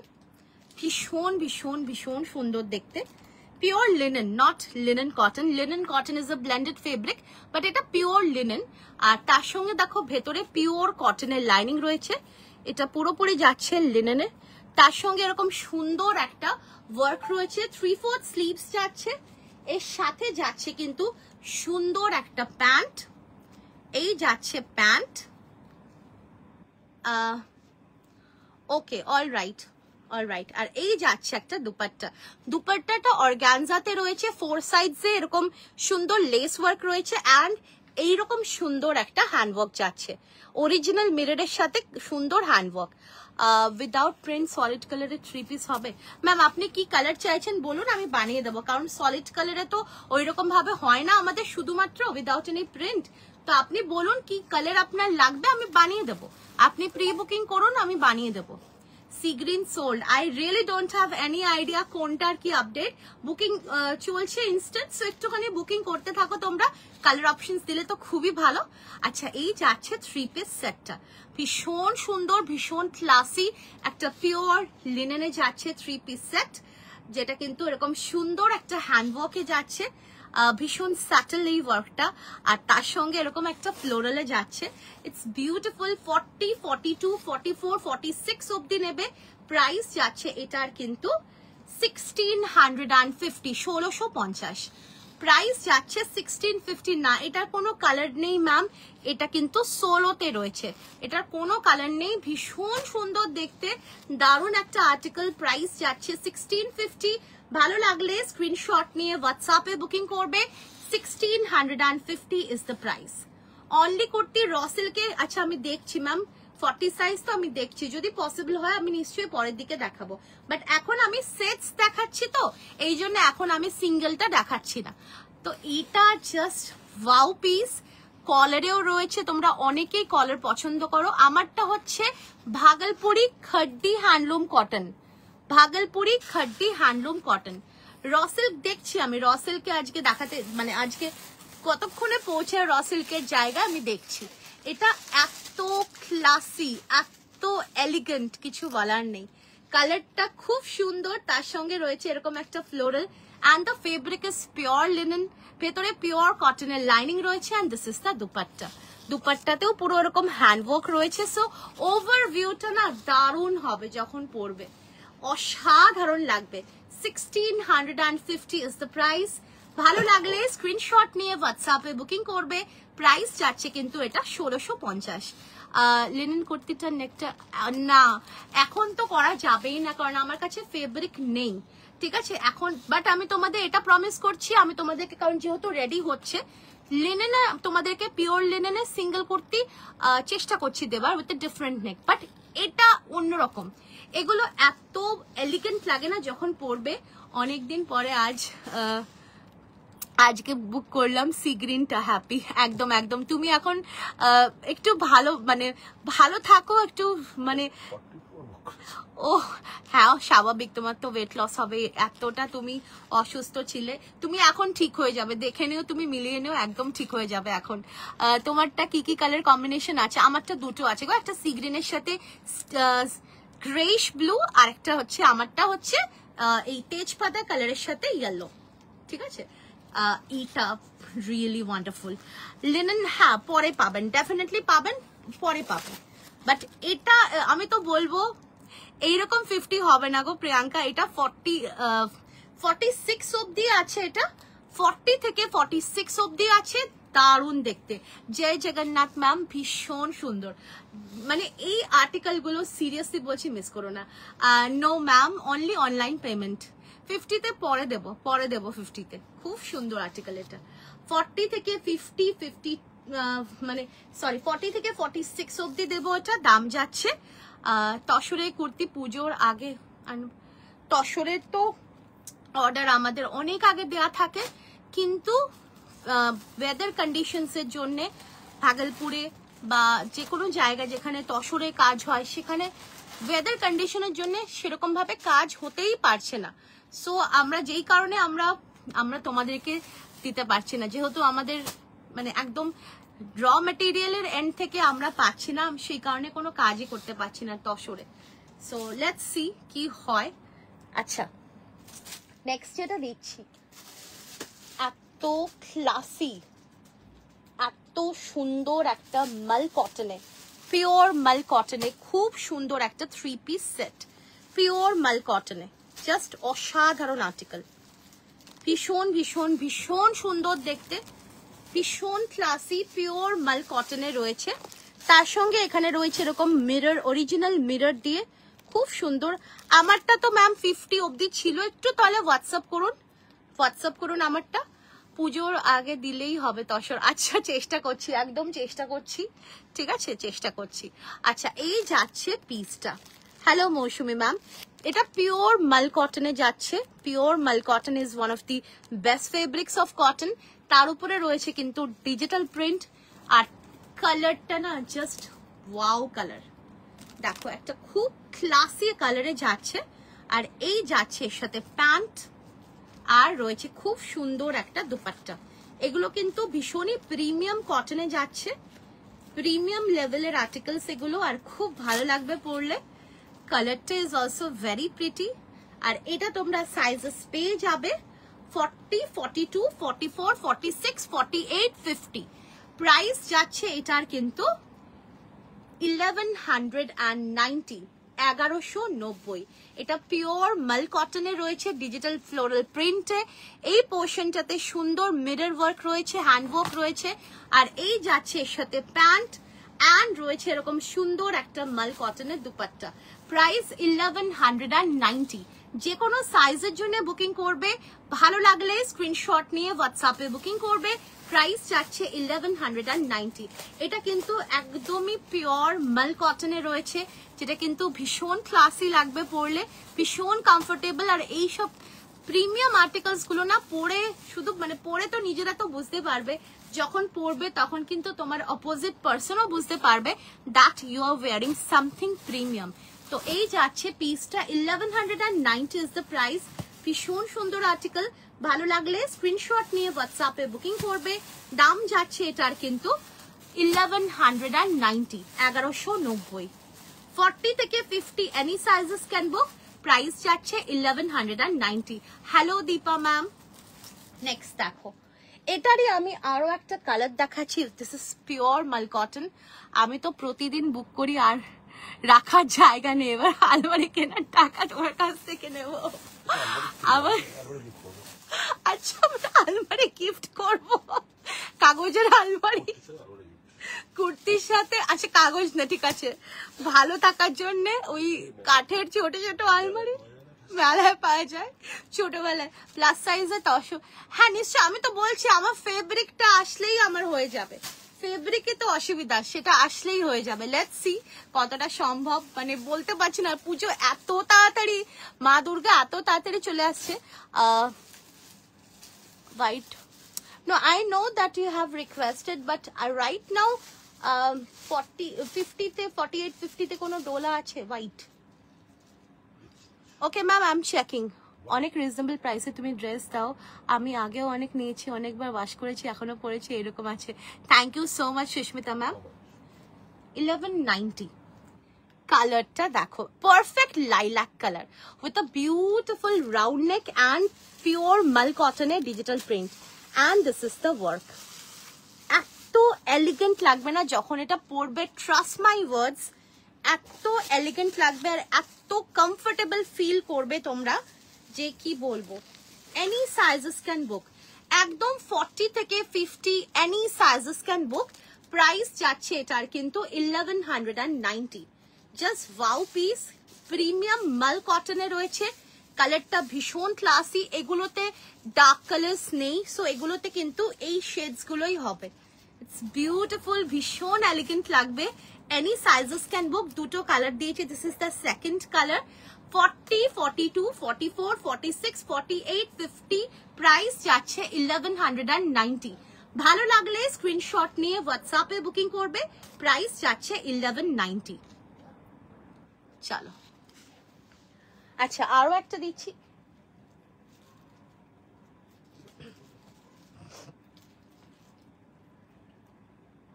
ভীষণ ভীষণ ভীষণ সুন্দর দেখতে, pure linen, not linen cotton. Linen cotton is a blended fabric, but এটা পিওর লিনেন। আর তার সঙ্গে দেখো ভেতরে পিওর কটনের লাইনিং রয়েছে, এটা পুরোপুরি যাচ্ছে লিনেনে। তার সঙ্গে এরকম সুন্দর একটা ওয়ার্ক রয়েছে, 3/4 স্লিভস যাচ্ছে, এর সাথে যাচ্ছে কিন্তু সুন্দর একটা প্যান্ট, এই যাচ্ছে প্যান্ট। ওকে, অলরাইট অলরাইট। আর এই যাচ্ছে একটা দুপাট্টা, দুপাট্টাটা অর্গানজাতে রয়েছে, 4 সাইডসে এরকম সুন্দর লেস ওয়ার্ক রয়েছে, অ্যান্ড এইরকম সুন্দর একটা হ্যান্ডওয়ার্ক যাচ্ছে, অরিজিনাল মিররের সাথে সুন্দর হ্যান্ডওয়ার্ক। উইদাউট প্রিন্ট সলিড কালারের 3 পিস হবে। ম্যাম আপনি কি কালার চাইছেন বলুন, আমি বানিয়ে দেবো, কারণ সলিড কালারে তো ওই রকম ভাবে হয় না আমাদের, শুধুমাত্র উইদাউট এনি প্রিন্ট। তো আপনি বলুন কি কালার আপনার লাগবে, আমি বানিয়ে দেবো। আপনি প্রি বুকিং করুন, আমি বানিয়ে দেবো। Sea green sold, I really don't have any idea কোনটার কি আপডেট। বুকিং চলছে ইনস্ট্যান্ট, সো একটুখানি বুকিং করতে থাকো তোমরা, কালার অপশনস দিলে তো খুবই ভালো। আচ্ছা, এই যাচ্ছে 3 পিস সেটটা, ভীষণ সুন্দর, ভীষণ ক্লাসি, একটা পিওর লিনেনে যাচ্ছে 3 পিস সেট, যেটা কিন্তু এরকম সুন্দর একটা হ্যান্ডওয়ার্কে যাচ্ছে, ভীষণ স্যাটেল এই ওয়ার্কটা, আর তার সঙ্গে এরকম একটা ফ্লোরালে যাচ্ছে। It's beautiful. 40, 42, 44, 46 অব্দি নেবে। প্রাইস যাচ্ছে এটার কিন্তু 1650, 1650 প্রাইস যাচ্ছে। 1650 না, এটার কোনো কালার নেই ম্যাম, এটা কিন্তু 16তে রয়েছে, এটার কোনো কালার নেই, ভীষণ সুন্দর দেখতে, দারুণ একটা আর্টিকেল। প্রাইস যাচ্ছে 1650। ভালো লাগলে স্ক্রিনশট নিয়ে হোয়াটসঅ্যাপে বুকিং করবে। 1650 is the price. Only kurti র সিল্কে, আচ্ছা আমি দেখছি ম্যাম, 40 সাইজ তো আমি দেখছি, যদি পসিবল হয় আমি নিশ্চয়ই পরের দিকে দেখাবো, বাট এখন আমি সেটস দেখাচ্ছি, তো এই জন্য এখন আমি সিঙ্গেলটা দেখাচ্ছি না। তো এটা জাস্ট ওয়াও পিস, কলারেও রয়েছে, তোমরা অনেকেই কলার পছন্দ করো। আমারটা হচ্ছে Bhagalpuri খাড্ডি handloom cotton, Bhagalpuri খাড্ডি handloom cotton. Raw silk দেখছি আমি, র সিল্কে আজকে দেখাতে, মানে আজকে কতক্ষণে পৌঁছে র সিল্কের জায়গা আমি দেখছি। এটা এত ক্লাসি, এত এলিগেন্ট, কিছু বলার নেই। কালারটা খুব সুন্দর, তার সঙ্গে রয়েছে এরকম একটা floral, and the fabric is pure linen, ভেতরে পিওর কটনের লাইনিং রয়েছে, and this is the dupatta. দুপাট্টাতেও পুরো এরকম হ্যান্ডওয়ার্ক রয়েছে। সো ওভারভিউটা না দারুণ হবে যখন পরবে, অসাধারণ লাগবে। 1650 ইজ দ্য প্রাইস। ভালো লাগলে স্ক্রিনশট নিয়ে হোয়াটসঅ্যাপে বুকিং করবে। প্রাইস যাচ্ছে কিন্তু এটা 1650। লিনেন কুর্তিটার নেকটা না এখন তো করা যাবেই না, কারণ আমার কাছে ফেব্রিক নেই, ঠিক আছে এখন। বাট আমি তোমাদের এটা প্রমিস করছি, আমি তোমাদেরকে, কারণ যেহেতু রেডি হচ্ছে লিনেনে, তোমাদেরকে পিওর লিনেনে সিঙ্গেল কুর্তি চেষ্টা করছি দেবার উইথ ডিফারেন্ট নেক, বাট এটা অন্যরকম। এগুলো এত এলিগেন্ট লাগে না যখন পরবে। অনেকদিন পরে আজকে বুক করলাম সি গ্রিনটা, হ্যাপি একদম একদম। তুমি এখন একটু ভালো মানে ভালো থাকো একটু, মানে ও হ্যাঁ স্বাভাবিক, তোমার তো ওয়েট লস হবে, এতটা তুমি অসুস্থ ছিলে, তুমি এখন ঠিক হয়ে যাবে, দেখে নিও, তুমি মিলিয়ে নিও, একদম ঠিক হয়ে যাবে এখন। তোমারটা কি কি কালার কম্বিনেশন আছে? আমারটা দুটো আছে গো, একটা সি গ্রিনের সাথে গ্রেইশ ব্লু, আর একটা হচ্ছে আমারটা হচ্ছে এই তেজপাতা কালারের সাথে ইয়েলো, ঠিক আছে। এটা রিয়েলি ওয়ান্ডারফুল লিনেন। হ্যাঁ পরে পাবেন, ডেফিনেটলি পাবেন, পরে পাবেন, বাট এটা আমি তো বলবো এইরকম 50 হবে না গো প্রিয়াঙ্কা, এটা 46 অব্দি আছে, এটা 40 থেকে 46 অব্দি আছে, দারুণ দেখতে। জয় জগন্নাথ ম্যাম, ভীষণ সুন্দর, মানে এই আর্টিকেল গুলো সিরিয়াসলি বলছি মিস করো না। No ma'am, only online payment, 50-তে পরে দেবো 50-তে, খুব সুন্দর আর্টিকেল এটা। 40 থেকে 50 মানে সরি 40 থেকে 46 অব্দি দেবো, এটা দাম যাচ্ছে। তসরের কুর্তি পুজোর আগে, তসরের তো অর্ডার আমাদের অনেক আগে দেয়া থাকে, কিন্তু ওয়েদার কন্ডিশনসের জন্য ভাগলপুরে বা যে কোনো জায়গায় যেখানে তসরে কাজ হয় সেখানে ওয়েদার কন্ডিশনের জন্য সেরকম ভাবে কাজ হতেই পারছে না। সো আমরা যেই কারণে আমরা তোমাদেরকে দিতে পারছি না, যেহেতু আমাদের মানে একদম র মেটেরিয়ালের এন্ড থেকে আমরা পাচ্ছি না, সেই কারণে কোনো কাজই করতে পারছি না তসরে। সো লেটস সি কি হয়। আচ্ছা নেক্সট যেটা দিচ্ছি, এত ক্লাসি এত সুন্দর একটা মাল কটনে, পিওর মাল কটনে, খুব সুন্দর একটা 3 পিস সেট, পিওর মাল কটনে, জাস্ট অসাধারণ আর্টিকেল, ভীষণ ভীষণ ভীষণ সুন্দর দেখতে, ভীষণ ক্লাসি, পিওর মাল কটনে রয়েছে। তার সঙ্গে এখানে রয়েছে এরকম মিরর, অরিজিনাল মিরর দিয়ে, খুব সুন্দর। আমারটা তো ম্যাম 50 অব্দি ছিল, একটু তাহলে হোয়াটসঅ্যাপ করুন আমারটা, পুজোর আগে দিলেই হবে তসর। আচ্ছা চেষ্টা করছি, একদম চেষ্টা করছি, ঠিক আছে চেষ্টা করছি। আচ্ছা এই যাচ্ছে পিসটা, হ্যালো মৌসুমি ম্যাম, এটা পিওর মাল কটনে যাচ্ছে। পিওর মাল cotton is one of the best fabrics of cotton. তার উপরে রয়েছে কিন্তু ডিজিটাল প্রিন্ট, আর কালারটা না জাস্ট ওয়াও কালার, দেখো একটা খুব ক্লাসি কালারে যাচ্ছে। আর এই যাচ্ছে এর সাথে প্যান্ট, আর রয়েছে খুব সুন্দর একটা দুপাট্টা। এগুলো কিন্তু ভীষণই প্রিমিয়াম কটনে যাচ্ছে, প্রিমিয়াম লেভেলের আর্টিকেলস এগুলো, আর খুব ভালো লাগবে পরলে। কালারটা ইজ অলসো ভেরি প্রিটি। আর এটা তোমরা সাইজেস পেয়ে যাবে 40, 42, 44, 46, 48, 50। প্রাইস যাচ্ছে এটার কিন্তু 1190, 1190। এটা পিওর মাল কটনে রয়েছে, ডিজিটাল ফ্লোরাল প্রিন্টে। এই পোর্শনটাতে সুন্দর মিরর ওয়ার্ক রয়েছে, হ্যান্ড ওয়ার্ক রয়েছে, আর এই যাচ্ছে এর সাথে প্যান্ট, অ্যান্ড রয়েছে এরকম সুন্দর একটা মাল কটনের দুপাট্টা। প্রাইস 1190। যে কোনো সাইজের জন্য বুকিং করবে, ভালো লাগলে স্ক্রিনশট নিয়ে হোয়াটসঅ্যাপে বুকিং করবে। প্রাইস যাচ্ছে 1190। এটা কিন্তু একদমই পিওর মাল কটনে রয়েছে, যেটা কিন্তু ভীষণ ক্লাসি লাগবে পরলে, ভীষণ কমফোর্টেবল। আর এইসব প্রিমিয়াম আর্টিকেলস গুলো না পরে, শুধু মানে পরে তো নিজেরা তো বুঝতে পারবে, যখন পরবে তখন কিন্তু তোমার অপোজিট পার্সনও বুঝতে পারবে that you are wearing something premium. তো এই যাচ্ছে পিসটা 1190 ইজ দ্য প্রাইস। ভীষণ সুন্দর আর্টিকেল, ভালো লাগলে স্ক্রিনশট নিয়ে হোয়াটসঅ্যাপে বুকিং করবে। দাম যাচ্ছে এটার কিন্তু 1190, 1190। 40 থেকে 50 any sizes can book. Price যাচ্ছে 1190। হ্যালো দীপা ম্যাম, নেক্সট দেখো, এটারই আমি আরো একটা কালার দেখাচ্ছি। দিস ইজ পিওর মাল কটন। আমি তো প্রতিদিন বুক করি, আর রাখার জায়গা নেই, এবার আলমারি কেনার টাকা তোমার কাছ থেকে নেব। আবার আচ্ছা আলমারি গিফট করব, কাগজের আলমারি। কুর্তির সাথে আচ্ছা কাগজ না, ঠিক আছে, ভালো থাকার জন্য ওই কাঠের ছোট ছোট আলমারি মেলায় পাওয়া যায় ছোটবেলায়, প্লাস সাইজে 10। হ্যাঁ নিশ্চয়, আমি তো বলছি আমার ফেব্রিকটা আসলেই আমার হয়ে যাবে, ফেব্রিকে তো অসুবিধা, সেটা আসলেই হয়ে যাবে। লেটস সি কতটা সম্ভব, মানে বলতে পারছি না। পুজো এত তাড়াতাড়ি, মা দুর্গা এত তাড়াতাড়ি চলে আসছে। White, no, I know that you have requested, but right now 50 তে 48 50 তে কোনো ডোলা আছে white. Okay ma'am, I am checking. অনেক রিজনেবল প্রাইসে তুমি ড্রেস দাও, আমি আগেও অনেক নিয়েছি, অনেকবার ওয়াশ করেছি, এখনো পরেছি, এরকম আছে। Thank you so much Susmita ma'am. 1190 কালারটা দেখো, perfect lilac colour with a beautiful round neck and pure mul কটনের digital print, and this is the work. এত এলিগেন্ট লাগবে না যখন এটা পরবে, ট্রাস্ট মাই ওয়ার্ডস, এত এলিগেন্ট লাগবে আর এত কমফোর্টেবল ফিল করবে তোমরা যে কি বলবো। এনি সাইজেস ক্যান বুক, একদম 40 থেকে 50 any sizes can book. Price যাচ্ছে এটার কিন্তু 1190। জাস্ট ওয়াও পিস, প্রিমিয়াম মাল কটনে রয়েছে, কালারটা ভীষণ ক্লাসি, এগুলোতে ডার্ক কালার্স নেই, সো এগুলোতে কিন্তু এই শেডস গুলোই হবে। ইটস বিউটিফুল, ভীষণ এলিগেন্ট লাগবে। এনি সাইজেস ক্যান বুক, দুটো কালার দিয়েছে, this is the second colour. 40, 42, 44, 46, 48, 50, price যাচ্ছে 1190। ভালো লাগলে স্ক্রিনশট নিয়ে হোয়াটসঅ্যাপে বুকিং করবে, প্রাইস যাচ্ছে 1190। চলো আচ্ছা আরো একটা দিচ্ছি,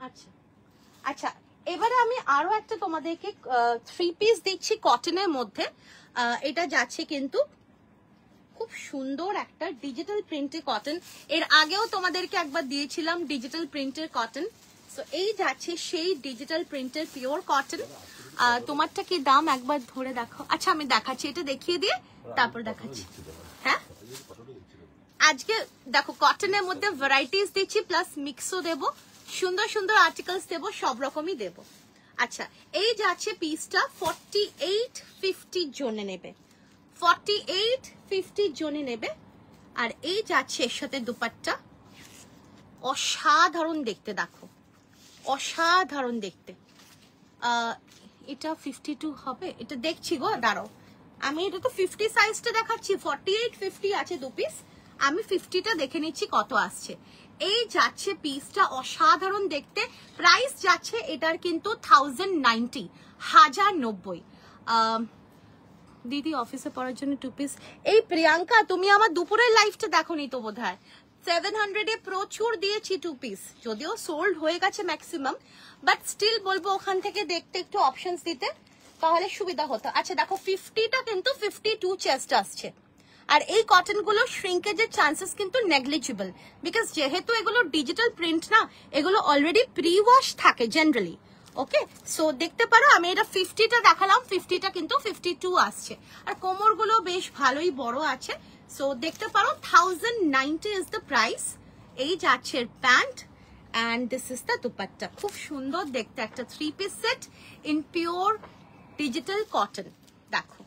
আচ্ছা আচ্ছা এবারে আমি আরো একটা তোমাদেরকে 3 পিস দিচ্ছি কটনের মধ্যে। এটা যাচ্ছে কিন্তু খুব সুন্দর একটা ডিজিটাল প্রিন্টের কটন, এর আগেও তোমাদেরকে একবার দিয়েছিলাম ডিজিটাল প্রিন্টের কটন, সো এই যাচ্ছে সেই ডিজিটাল প্রিন্টের পিওর কটন। তোমারটা কি দাম একবার ধরে দেখো। আচ্ছা আমি দেখাচ্ছি, এটা দেখিয়ে দিয়ে তারপর দেখাচ্ছি। হ্যাঁ আজকে দেখো কটনের মধ্যে ভ্যারাইটিস দিচ্ছি, প্লাস মিক্সও দেবো, সুন্দর সুন্দর আর্টিকেলস দেবো, সব রকমই দেবো। আচ্ছা এই যাচ্ছে পিসটা 48-50 জন্য নেবে, 48-50 জনে নেবে। আর এই যাচ্ছে এর সাথে দুপাট্টা, অসাধারণ দেখতে, দেখো অসাধারণ দেখতে। এটা 52 হবে, এটা দেখছি গো, দাঁড়াও আমি এটা তো 50 সাইজটা দেখাচ্ছি, 48-50 আছে দু পিস, আমি 50টা দেখে নিচ্ছি কত আসছে। এই যাচ্ছে পিসটা অসাধারণ দেখতে, প্রাইস যাচ্ছে এটার কিন্তু 1090, 1090। দিদি অফিসে পড়ার জন্য 2 পিস। এই প্রিয়াঙ্কা তুমি আমার দুপুরের লাইফটা দেখোনি তো বোধহয়, 700-এ প্রচুর দিয়েছি 2 পিস, যদিও সোল্ড হয়ে গেছে ম্যাক্সিমাম, বাট স্টিল বলবো ওখান থেকে দেখতে একটু অপশনস দিতে, তাহলে সুবিধা হতো। আচ্ছা দেখো 50টা কিন্তু 52 চেস্ট আসছে, আর এই কটন গুলো শ্রিঙ্কেজের চান্সেস কিন্তু নেগলিজিবল, বিকজ যেহেতু এগুলো ডিজিটাল প্রিন্ট না, এগুলো অলরেডি প্রি ওয়াশ থাকে জেনারেলি। ওকে, সো দেখতে পারো আমি এটা 50টা দেখালাম, 50টা কিন্তু 52 আসছে, আর কোমর গুলো বেশ ভালোই বড় আছে, সো দেখতে পারো 1090 ইজ দ্য প্রাইস। এই যাচ্ছে pant and this is the dupatta, খুব সুন্দর দেখতে একটা 3 piece set in pure digital cotton, দেখো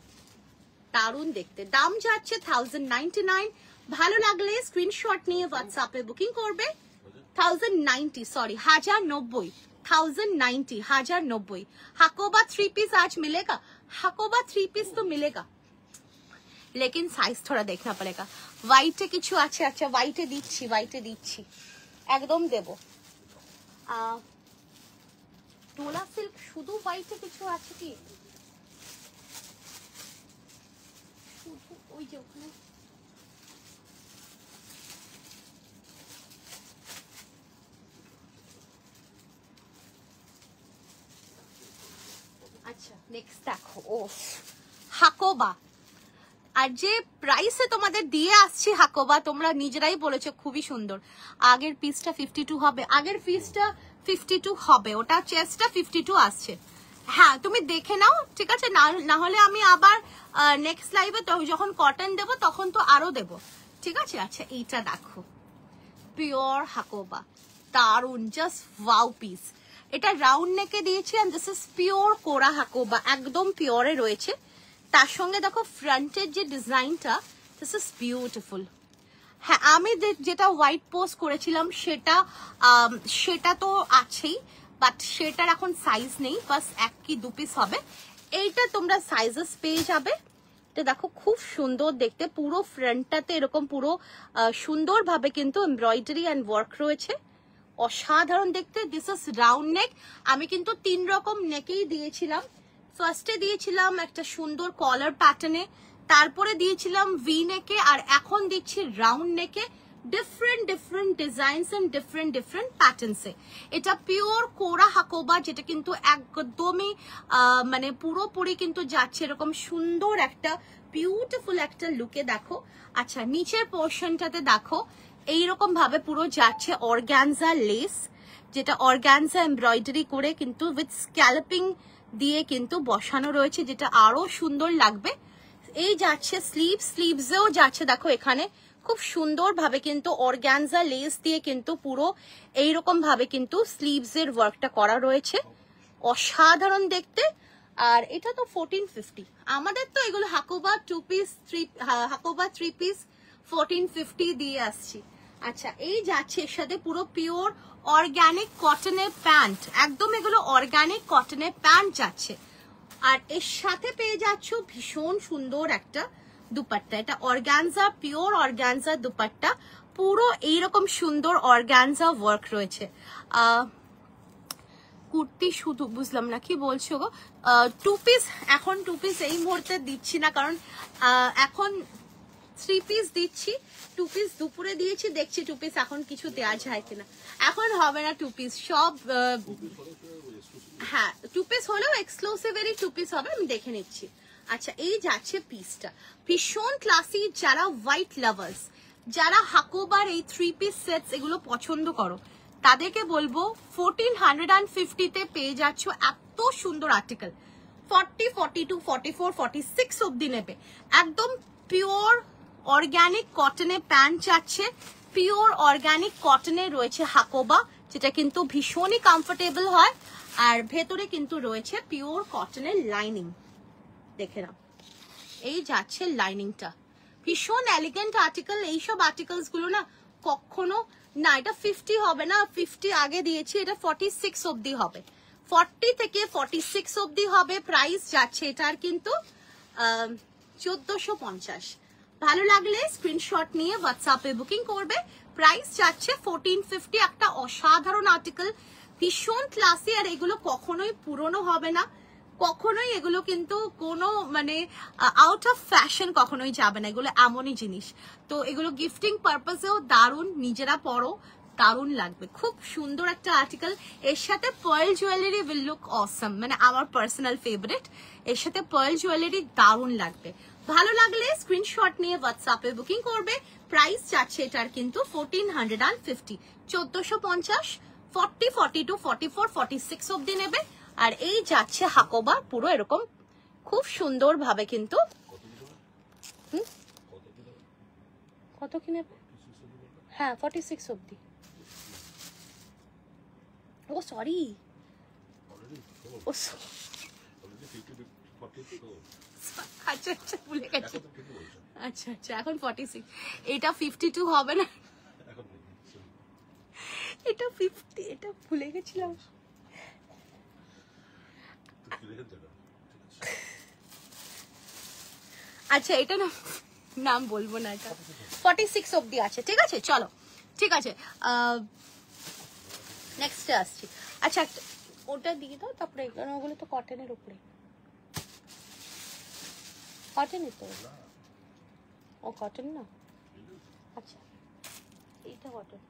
দারুণ দেখতে। দাম যাচ্ছে 1099, ভালো লাগলে স্ক্রিনশট নিয়ে হোয়াটসঅ্যাপে বুকিং করবে। 1090, সরি 1090, 1090, 1090। हाकोबा 3 पीस आज मिलेगा, हाकोबा 3 पीस तो मिलेगा, लेकिन साइज थोड़ा देखना पड़ेगा। व्हाइटे কিছু আছে, আচ্ছা হোয়াইটে দিচ্ছি, হোয়াইটে দিচ্ছি, একদম দেব। টোলা সিল্ক শুধু হোয়াইটে কিছু আছে কি, শুধু ওই যে ওখানে আচ্ছা নেক্সট দেখো, ও হাকোবা, আর যে প্রাইসে তোমাদের দিয়ে আসছি হাকোবা, তোমরা নিজেরাই বলেছো খুবই সুন্দর। আগের পিসটা 52 হবে, আগের পিসটা 52 হবে, ওটা চেস্টটা 52 আসছে। হ্যাঁ তুমি দেখে নাও, ঠিক আছে, না হলে আমি আবার নেক্সট লাইভে যখন কটন দেবো তখন তো আরো দেবো, ঠিক আছে। আচ্ছা এইটা দেখো পিওর হাকোবা, দারুন, জাস্ট ওয়াও পিস। এটা রাউন্ড নেকে দিয়েছি এন্ড দিস ইজ পিওর কোরা হাকোবা, একদম পিওরে রয়েছে। তার সঙ্গে দেখো ফ্রন্টের যে ডিজাইনটা, দিস ইজ বিউটিফুল। হ্যাঁ, আমি যেটা হোয়াইট পোস্ট করেছিলাম সেটা তো আছেই, বাট সেটার এখন সাইজ নেই, বাস 1 কি 2 পিস হবে। এইটা তোমরা সাইজেস পেয়ে যাবে। এটা দেখো খুব সুন্দর দেখতে, পুরো ফ্রন্টটাতে এরকম পুরো সুন্দরভাবে কিন্তু এমব্রয়ডারি অ্যান্ড ওয়ার্ক রয়েছে, অসাধারণ দেখতে। This is round neck. আমি কিন্তু 3 রকম নেকেই দিয়েছিলাম। ফার্স্টে দিয়েছিলাম একটা সুন্দর কলার প্যাটার্নে, তারপরে দিয়েছিলাম ভি নেকে, আর এখন দিচ্ছি রাউন্ড নেকে। ডিফারেন্ট ডিজাইনস এন্ড ডিফারেন্ট প্যাটার্নসে। এটা পিওর কোরা হাকোবা, যেটা কিন্তু একদমই মানে পুরোপুরি কিন্তু যাচ্ছে এরকম সুন্দর একটা বিউটিফুল একটা লুকে। দেখো আচ্ছা, নিচের পোর্শনটাতে দেখো এইরকম ভাবে পুরো যাচ্ছে অর্গানজা লেস, যেটা অর্গানজা এমব্রয়ডারি করে কিন্তু উইথ স্ক্যালপিং দিয়ে কিন্তু বসানো রয়েছে, যেটা আরো সুন্দর লাগবে। এই যাচ্ছে স্লিভসেও যাচ্ছে দেখো এখানে খুব সুন্দর ভাবে কিন্তু অর্গানজা লেস দিয়ে কিন্তু পুরো এইরকম ভাবে কিন্তু স্লিভস এর ওয়ার্কটা করা রয়েছে, অসাধারণ দেখতে। আর এটা তো 1450, আমাদের তো এগুলো হাকোবা 2 পিস হাকোবা 3 পিস 1450 দিয়ে আসছি। আচ্ছা, এই যাচ্ছে এর সাথে পুরো পিওর অর্গানিক কটনের প্যান্ট, একদম এগুলো অর্গানিক কটনের প্যান্ট যাচ্ছে। আর এর সাথে পেয়ে যাচ্ছ ভীষণ সুন্দর একটা দুপাট্টা। এটা অর্গানজা, পিওর অর্গানজা দুপাট্টা, পুরো এইরকম সুন্দর অর্গানজা ওয়ার্ক রয়েছে। কুর্তি শুধু, বুঝলাম না কি বলছো গো। 2 পিস, এখন 2 পিস এই মুহূর্তে দিচ্ছি না, কারণ এখন 3 পিস দিচ্ছি। 2 পিস দুপুরে দিয়েছি, দেখছি 2 পিস এখন কিছু দেওয়া যায় কিনা। এখন হবে না 2 পিস, সব হ্যাঁ 2 পিস হলেও এক্সক্লুসিভলি 2 পিস হবে, আমি দেখে নিচ্ছি। আচ্ছা, এই যাচ্ছে পিসটা ভীষণ ক্লাসি। যারা হোয়াইট লাভার্স, যারা হাকোবার এই 3 পিস সেটস এগুলো পছন্দ করো, তাদেরকে বলবো 1450 তে পেয়ে যাচ্ছ এত সুন্দর আর্টিকেল। 40, 42, 44, 46 অব্দি নেবে। একদম পিওর অর্গানিক কটনের প্যান্ট যাচ্ছে, পিওর অর্গানিক কটনে রয়েছে হাকোবা, যেটা কিন্তু ভীষণই কমফোর্টেবল হয়। আর ভেতরে কিন্তু রয়েছে পিওর কটনের লাইনিং, দেখে নাও। এই যাচ্ছে লাইনিংটা, ভীষণ এলিগেন্ট আর্টিকেল। এইসব আর্টিকেলস গুলো না কখনো না, এটা 50 হবে না, 50 আগে দিয়েছি, এটা 46 অব্দি হবে, 40 থেকে 46 অব্দি হবে। প্রাইস যাচ্ছে এটার কিন্তু 1450। ভালো লাগলে স্ক্রিনশট নিয়ে হোয়াটসঅ্যাপে বুকিং করবে। প্রাইস যাচ্ছে 1450। একটা অসাধারণ আর্টিকেল, ভীষণ ক্লাসি, আর এগুলো কখনোই পুরনো হবে না, কখনোই এগুলো কিন্তু কোনো মানে আউট অফ ফ্যাশন কখনোই যাবে না, এগুলো এমনই জিনিস। তো এগুলো গিফটিং পারপাসেও দারুণ, নিজেরা পরো দারুণ লাগবে, খুব সুন্দর একটা আর্টিকেল। এর সাথে পার্ল জুয়েলারি উইল লুক অসম, মানে আমার পার্সোনাল ফেভারিট। এর সাথে পার্ল জুয়েলারি দারুণ লাগবে। ভালো লাগলে স্ক্রিনশট নিয়ে হোয়াটসঅ্যাপে বুকিং করবে। প্রাইস যাচ্ছে এটার কিন্তু 1450, 1450, 40, 42, 44, 46 অব্দি নেবে। আর এই যাচ্ছে হাকোবা পুরো এরকম খুব সুন্দর ভাবে কিন্তু। কত কি নেবে? হ্যাঁ 46 অব্দি। ও সরি, ও আচ্ছা আচ্ছা ভুলে গেছি। আচ্ছা আচ্ছা, এখন 46। এটা 52 হবে না, এটা 50, এটা ভুলে গেছিলাম। আচ্ছা, এটা না নাম বলবো না, এটা 46 অব্দি আছে, ঠিক আছে চলো, ঠিক আছে নেক্সটে আসছি। আচ্ছা, ওটা দিয়ে দাও, তারপরে ওগুলো তো কটনের উপরে, কটনই তো, ও কটন না, আচ্ছা এইটা কটন।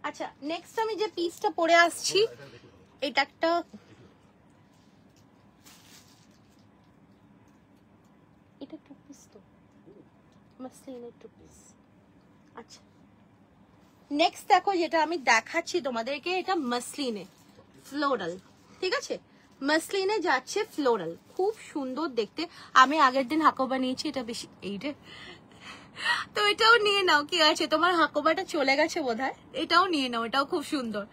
আচ্ছা, নেক্সট আমি যে পিসটা পরে আসছি, এটা একটা এটা 2 পিস তো, মাসলিনের 2 পিস। আচ্ছা, নেক্সট দেখো যেটা আমি দেখাচ্ছি তোমাদেরকে, এটা মাসলিনে ফ্লোরাল, ঠিক আছে, মাসলিনে যাচ্ছে ফ্লোরাল, খুব সুন্দর দেখতে। আমি আগের দিন হাকোবা নিয়েছি, এটা বেশি এইটা তো এটাও নিয়ে নাও, কি আছে, তোমার হাকোবাটা চলে গেছে বোধহয়, এটাও নিয়ে নাও, এটাও খুব সুন্দর।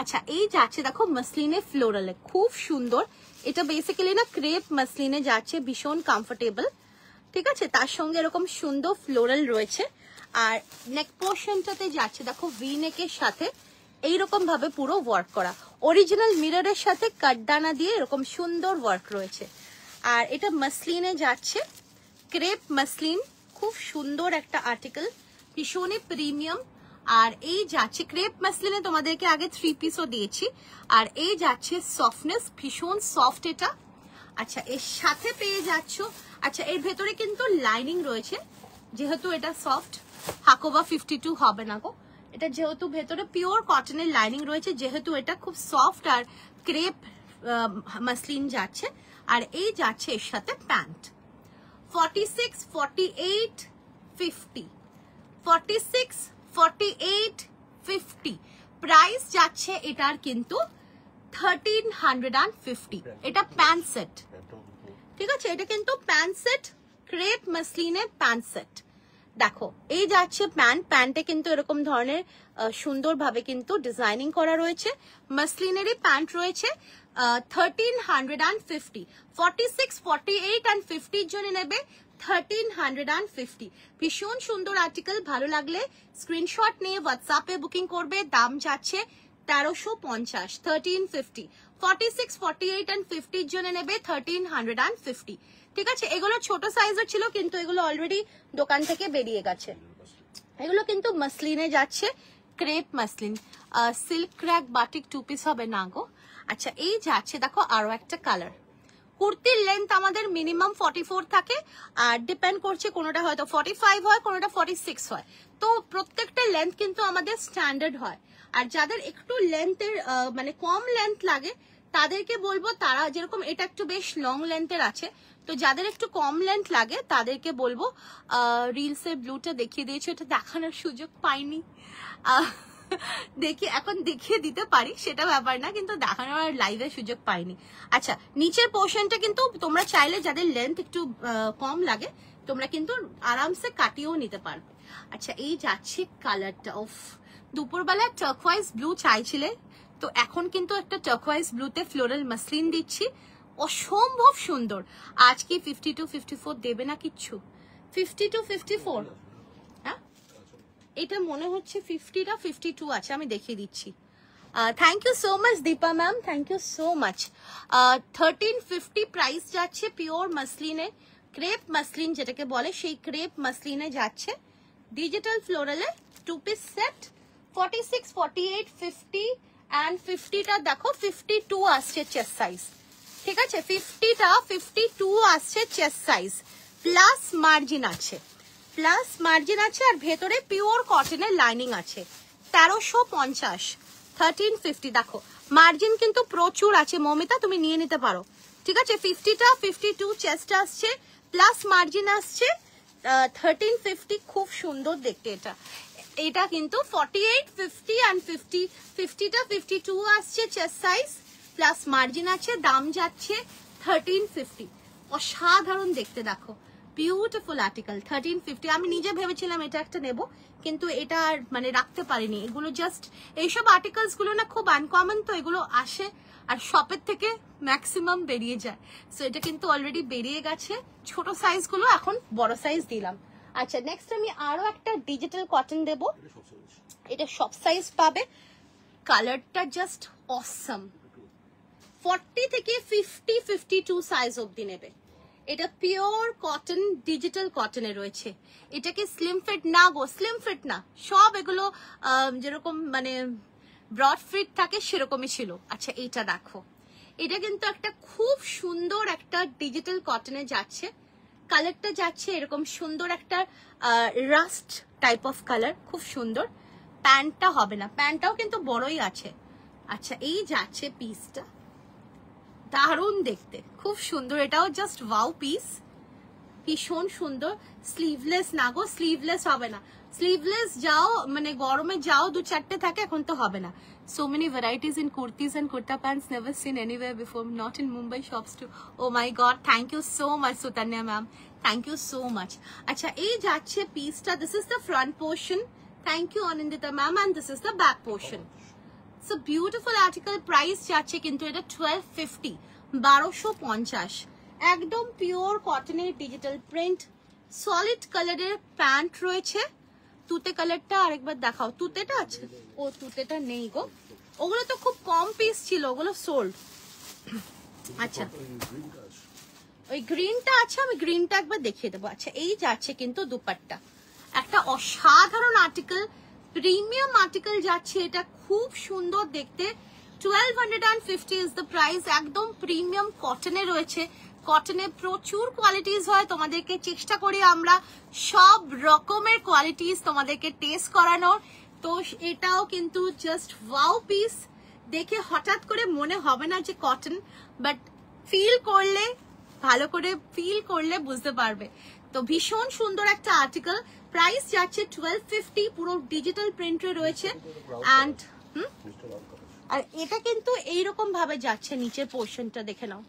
আচ্ছা এই যাচ্ছে দেখো মাসলিনে ফ্লোরালে, খুব সুন্দর। এটা বেসিক্যালি না ক্রেপ মাসলিনে যাচ্ছে, ভীষণ কমফোর্টেবল, ঠিক আছে। তার সঙ্গে এরকম সুন্দর ফ্লোরাল রয়েছে। আর নেক পোর্শনটাতে যাচ্ছে দেখো ভি নেকের সাথে এইরকম ভাবে পুরো ওয়ার্ক করা, অরিজিনাল মিররের সাথে কাটদানা দিয়ে এরকম সুন্দর ওয়ার্ক রয়েছে। আর এটা মাসলিনে যাচ্ছে, ক্রেপ মাসলিন, খুব সুন্দর একটা আর্টিকেল, ভীষণই প্রিমিয়াম। আর এই যাচ্ছে ক্রেপ মাসলিনে তোমাদেরকে আগে 3 পিসও দিয়েছি। আর এই যাচ্ছে সফটনেস, ভীষণ সফট এটা। আচ্ছা এর সাথে পেয়ে যাচ্ছ, আচ্ছা এর ভেতরে কিন্তু লাইনিং রয়েছে, যেহেতু এটা সফট, হাকোবা 52 হবে না গো, এটা যেহেতু ভেতরে পিওর কটনের লাইনিং রয়েছে, যেহেতু এটা খুব সফট আর ক্রেপ মাসলিন যাচ্ছে। আর এই যাচ্ছে এর সাথে প্যান্ট, 46, 48, 50, 46, 48, 50 প্রাইস যাচ্ছে এটার কিন্তু 1350। এটা প্যান্ট সেট, ঠিক আছে, এটা কিন্তু প্যান্ট সেট, ক্রেপ মাসলিনের প্যান্ট সেট। দেখো এই যাচ্ছে প্যান্ট, প্যান্টে কিন্তু এরকম ধরনের সুন্দরভাবে কিন্তু ডিজাইনিং করা রয়েছে, মাসলিনেরই প্যান্ট রয়েছে। 1350, 46, 48 and 50 জন্য নেবে 1350। ভীষণ সুন্দর আর্টিকেল, ভালো লাগলে স্ক্রিনশট নিয়ে হোয়াটসঅ্যাপে বুকিং করবে। দাম যাচ্ছে 1350, 1350, 46, 48 and 50 জন্য নেবে 1350, ঠিক আছে। এগুলো ছোট সাইজের ছিল, কিন্তু এগুলো অলরেডি দোকান থেকে বেরিয়ে গেছে। এগুলো কিন্তু মাসলিনে যাচ্ছে, crepe muslin, silk crack batik 2 piece হবে না গো। আচ্ছা এই যাচ্ছে দেখো আরো একটা কালার। কুর্তির লেন্থ আমাদের মিনিমাম 44 থাকে, আর ডিপেন্ড করছে কোনোটা হয়তো 45 হয়, কোনোটা 46 হয়। তো প্রত্যেকটা লেন্থ কিন্তু আমাদের স্ট্যান্ডার্ড হয়। আর যাদের একটু লেন্থের মানে কম লেন্থ লাগে তাদেরকে বলবো, তারা যেরকম এটা একটু বেশ লং লেন্থের আছে, তো যাদের একটু কম লেন্থ লাগে তাদেরকে বলবো, রিলসের ব্লুটা দেখিয়ে দিয়েছে, এটা দেখানোর সুযোগ পাইনি, দেখি এখন দেখিয়ে দিতে পারি, সেটা ব্যাপার না, কিন্তু দেখানোর আর লাইভের সুযোগ পাইনি। আচ্ছা নিচের পোর্শনটা কিন্তু তোমরা চাইলে যাদের লেন্থ একটু কম লাগে তোমরা কিন্তু আরামসে কাটিয়েও নিতে পারবে। আচ্ছা এই যাচ্ছে কালারটা, অফ দুপুরবেলা টার্কোয়াইজ ব্লু চাইছিলে, তো এখন কিন্তু একটা টার্কোয়াইজ ব্লুতে ফ্লোরাল মাসলিন দিচ্ছি, অসম্ভব সুন্দর। আজকে 52, 54 দেবে না কিচ্ছু, 52, 54, হ্যাঁ এটা মনে হচ্ছে 50টা 52 আছে, আমি দেখিয়ে দিচ্ছি। Thank you so much Deepa ma'am, thank you so much. 1350 price যাচ্ছে, পিওর মাসলিনে, ক্রেপ মাসলিন যেটাকে বলে সেই ক্রেপ মাসলিনে যাচ্ছে, ডিজিটাল ফ্লোরালে 2 পিস সেট, 46, 48, 50 and 50টা দেখো 52 আসছে চেস্ট সাইজ, ঠিক আছে, 50টা 52 আসছে চেস্ট সাইজ, প্লাস মার্জিন আছে, প্লাস মার্জিন আছে, আর ভেতরে পিওর কটনের লাইনিং আছে। 1350, 1350 দেখো মার্জিন কিন্তু প্রচুর আছে, মমিতা তুমি নিয়ে নিতে পারো, ঠিক আছে। 50টা 52 চেস্ট আসছে, প্লাস মার্জিন আসছে, 1350, খুব সুন্দর দেখতে এটা। এটা কিন্তু 48, 50 and 50, 50টা 52 আসছে চেস্ট সাইজ, প্লাস মার্জিন আছে, দাম যাচ্ছে 1350, অসাধারণ দেখতে দেখো, বিউটিফুল আর্টিকেল, 1350। আমি নিজে ভেবেছিলাম এটা একটা নেব, কিন্তু এটা আর মানে রাখতে পারিনি, এগুলো জাস্ট এইসব আর্টিকেলস গুলো না খুব আনকমন, তো এগুলো আসে আর শপের থেকে ম্যাক্সিমাম বেরিয়ে যায়, সো এটা কিন্তু অলরেডি বেরিয়ে গেছে, ছোট সাইজ গুলো এখন বড় সাইজ দিলাম। আচ্ছা নেক্সট আমি আরো একটা ডিজিটাল কটন দেব, এটা সব সাইজ পাবে, কালারটা জাস্ট অসম, 40 থেকে 50, 52 সাইজ অবধি নেবে। এটা পিওর কটন, ডিজিটাল কটনে রয়েছে, এটাকে স্লিম ফিট না গো, স্লিম ফিট না, সব এগুলো যেরকম মানে ব্রড ফিট থাকে সেরকমই ছিল। আচ্ছা এইটা দেখো, এটা কিন্তু একটা খুব সুন্দর একটা ডিজিটাল কটনে যাচ্ছে, কালারটা যাচ্ছে এরকম সুন্দর একটা রাস্ট টাইপ অফ কালার, খুব সুন্দর। প্যান্টটা হবে না, প্যান্টটাও কিন্তু বড়ই আছে। আচ্ছা এই যাচ্ছে পিসটা, দারুণ দেখতে, খুব সুন্দর, এটাও জাস্ট ওয়াও পিস, ভীষণ সুন্দর। স্লিভলেস না গো, স্লিভলেস হবে না, স্লিভলেস যাও মানে গরমে যাও 2-4টে থাকে, এখন তো হবে না। So many varieties in kurtis and kurta pants, never seen anywhere before, not in Mumbai shops too. Oh my god, thank you so much Sutanya ma'am, thank you so much. আচ্ছা এই যাচ্ছে পিসটা, this is the front portion, thank you Anindita ma'am, and this is the back portion. So beautiful article, price যাচ্ছে কিন্তু এটা 1250, 1250, একদম pure কটনের digital print, solid কালারের প্যান্ট রয়েছে। তুতে কালারটা আরেকবার দেখাও, তুতেটা আছে? ও তুতেটা নেই গো, ওগুলো তো খুব কম পিস ছিল, ওগুলো সোল্ড। আচ্ছা ওই গ্রিনটা আছে, আমি গ্রিনটা একবার দেখিয়ে দেবো। আচ্ছা এই যাচ্ছে কিন্তু দুপাট্টা, একটা অসাধারণ আর্টিকেল, প্রিমিয়াম আর্টিকেল যাচ্ছে এটা, খুব সুন্দর দেখতে। 1250 ইজ দ্য প্রাইস, একদম প্রিমিয়াম কটনে রয়েছে। কটনে প্রচুর কোয়ালিটিস হয়, তোমাদেরকে চেষ্টা করি আমরা সব রকমের কোয়ালিটিস তোমাদেরকে টেস্ট করানোর। তো এটাও কিন্তু জাস্ট ওয়াও পিস, দেখে হঠাৎ করে মনে হবে না যে কটন, বাট ফিল করলে, ভালো করে ফিল করলে বুঝতে পারবে। তো ভীষণ সুন্দর একটা আর্টিকেল, প্রাইস যাচ্ছে 1250, পুরো ডিজিটাল প্রিন্টে রয়েছে। অ্যান্ড আর এটা কিন্তু এইরকম ভাবে যাচ্ছে, নিচের পোর্শনটা দেখে নাও,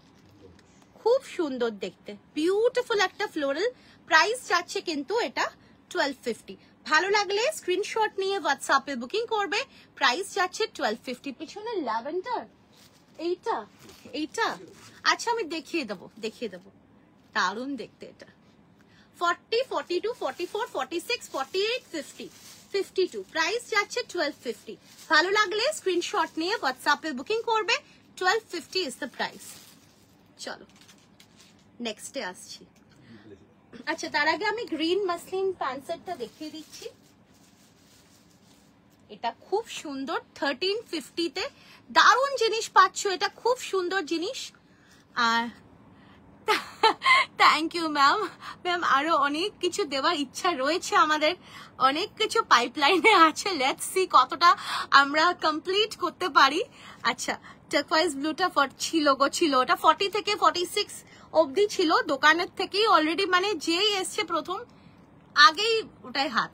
খুব সুন্দর দেখতে, বিউটিফুল একটা ফ্লোরাল। প্রাইস যাচ্ছে কিন্তু এটা 1250। ভালো লাগলে স্ক্রিনশট নিয়ে হোয়াটসঅ্যাপে বুকিং করবে, প্রাইস যাচ্ছে 1250। পিছনে ল্যাভেন্ডার, এইটা এইটা আচ্ছা আমি দেখিয়ে দেবো, দারুণ দেখতে এটা। 40, 42, 44, 46, 48, 50, 52, প্রাইস যাচ্ছে 1250। ভালো লাগলে স্ক্রিনশট নিয়ে হোয়াটসঅ্যাপে বুকিং করবে, 1250 ইজ দ্য প্রাইস। চলো নেক্সটে আসছি। আচ্ছা তার আগে আমি গ্রিন মাসলিন প্যান্ট সেটটা দেখিয়ে দিচ্ছি, এটা খুব সুন্দর, 1350-তে দারুণ জিনিস পাচ্ছ, এটা খুব সুন্দর জিনিস। আর থ্যাংক ইউ ম্যাম, আরো অনেক কিছু দেওয়ার ইচ্ছা রয়েছে আমাদের, অনেক কিছু পাইপলাইনে আছে, লেটস সি কতটা আমরা কমপ্লিট করতে পারি। আচ্ছা টার্কোয়াইজ ব্লুটা ছিল, ওটা 40 থেকে 46 অবধি ছিল, দোকানের থেকেই অলরেডি, মানে যেই এসছে প্রথম আগেই ওটাই হাত।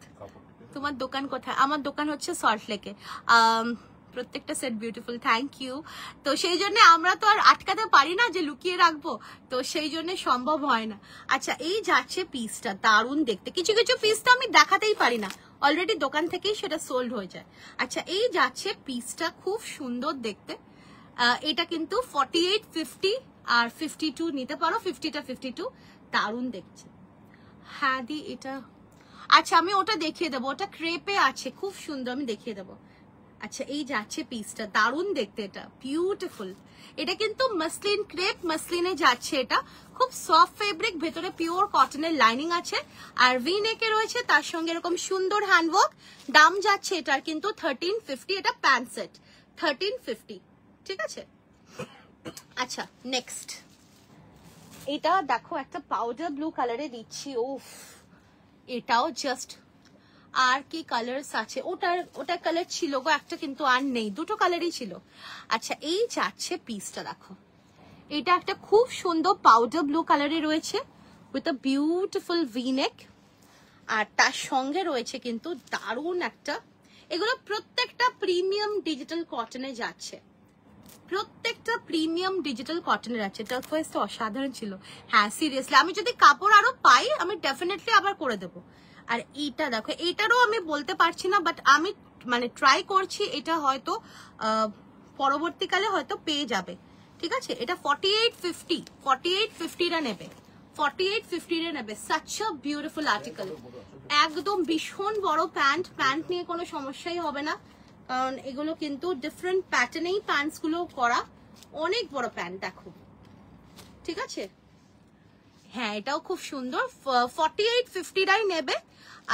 তোমার দোকান কোথায়? আমার দোকান হচ্ছে সল্টলেকে। প্রত্যেকটা সেট বিউটিফুল, থ্যাংক ইউ। তো সেই জন্য আমরা তো আর আটকাতে পারি না যে লুকিয়ে রাখবো, তো সেই জন্য সম্ভব হয় না। আচ্ছা এই যাচ্ছে পিসটা, দারুণ দেখতে, কিছু কিছু পিস তো আমি দেখাতেই পারি না, অলরেডি দোকান থেকেই সেটা সোল্ড হয়ে যায়। আচ্ছা এই যাচ্ছে পিসটা, খুব সুন্দর দেখতে, এটা কিন্তু 4850 আর 52 নিতে পারো, 50টা 52, দারুণ দেখছে। হ্যাঁ দি এটা, আচ্ছা আমি ওটা দেখিয়ে দেবো, ওটা ক্রেপে আছে, খুব সুন্দর, আমি দেখিয়ে দেবো। আচ্ছা এই যাচ্ছে পিসটা, দারুণ দেখতে, এটা বিউটিফুল, এটা কিন্তু মাসলিন, ক্রেপ মাসলিনে যাচ্ছে, এটা খুব সফট ফেব্রিক, ভেতরে পিওর কটনের লাইনিং আছে, আর ভি নেকে রয়েছে, তার সঙ্গে এরকম সুন্দর হ্যান্ডওয়ার্ক। দাম যাচ্ছে এটার কিন্তু 1350, এটা প্যান্ট সেট 1350, ঠিক আছে। আচ্ছা নেক্সট এটা দেখো, একটা পাউডার ব্লু কালারে দিচ্ছি, ওফ এটাও জাস্ট, আর কি কালার্স আছে, ওটার কালার ছিল গো একটা, কিন্তু আর নেই, দুটো কালারই ছিল। আচ্ছা এই যাচ্ছে পিসটা দেখো, এটা একটা খুব সুন্দর পাউডার ব্লু কালারে রয়েছে with a beautiful V neck, আর তার সঙ্গে রয়েছে কিন্তু দারুণ একটা, এগুলো প্রত্যেকটা প্রিমিয়াম ডিজিটাল কটনে যাচ্ছে, প্রত্যেকটা প্রিমিয়াম ডিজিটাল কটনের আছে। টার্কোয়েজটা অসাধারণ ছিল, হ্যাঁ সিরিয়াসলি, আমি যদি কাপড় আরো পাই আমি ডেফিনেটলি আবার করে দেবো। আর এইটা দেখো, এইটারও আমি বলতে পারছি না, বাট আমি মানে ট্রাই করছি, এটা হয়তো পরবর্তীকালে হয়তো পেয়ে যাবে, ঠিক আছে। এটা 4850 নেবে, 4850 নেবে, সাচ আ বিউটিফুল আর্টিকেল, একদম ভীষণ বড় প্যান্ট নিয়ে কোনো সমস্যাই হবে না, কারণ এগুলো কিন্তু ডিফারেন্ট প্যাটার্নেই প্যান্টস গুলো করা, অনেক বড় প্যান্ট দেখো, ঠিক আছে। হ্যাঁ এটাও খুব সুন্দর, 4850 নেবে,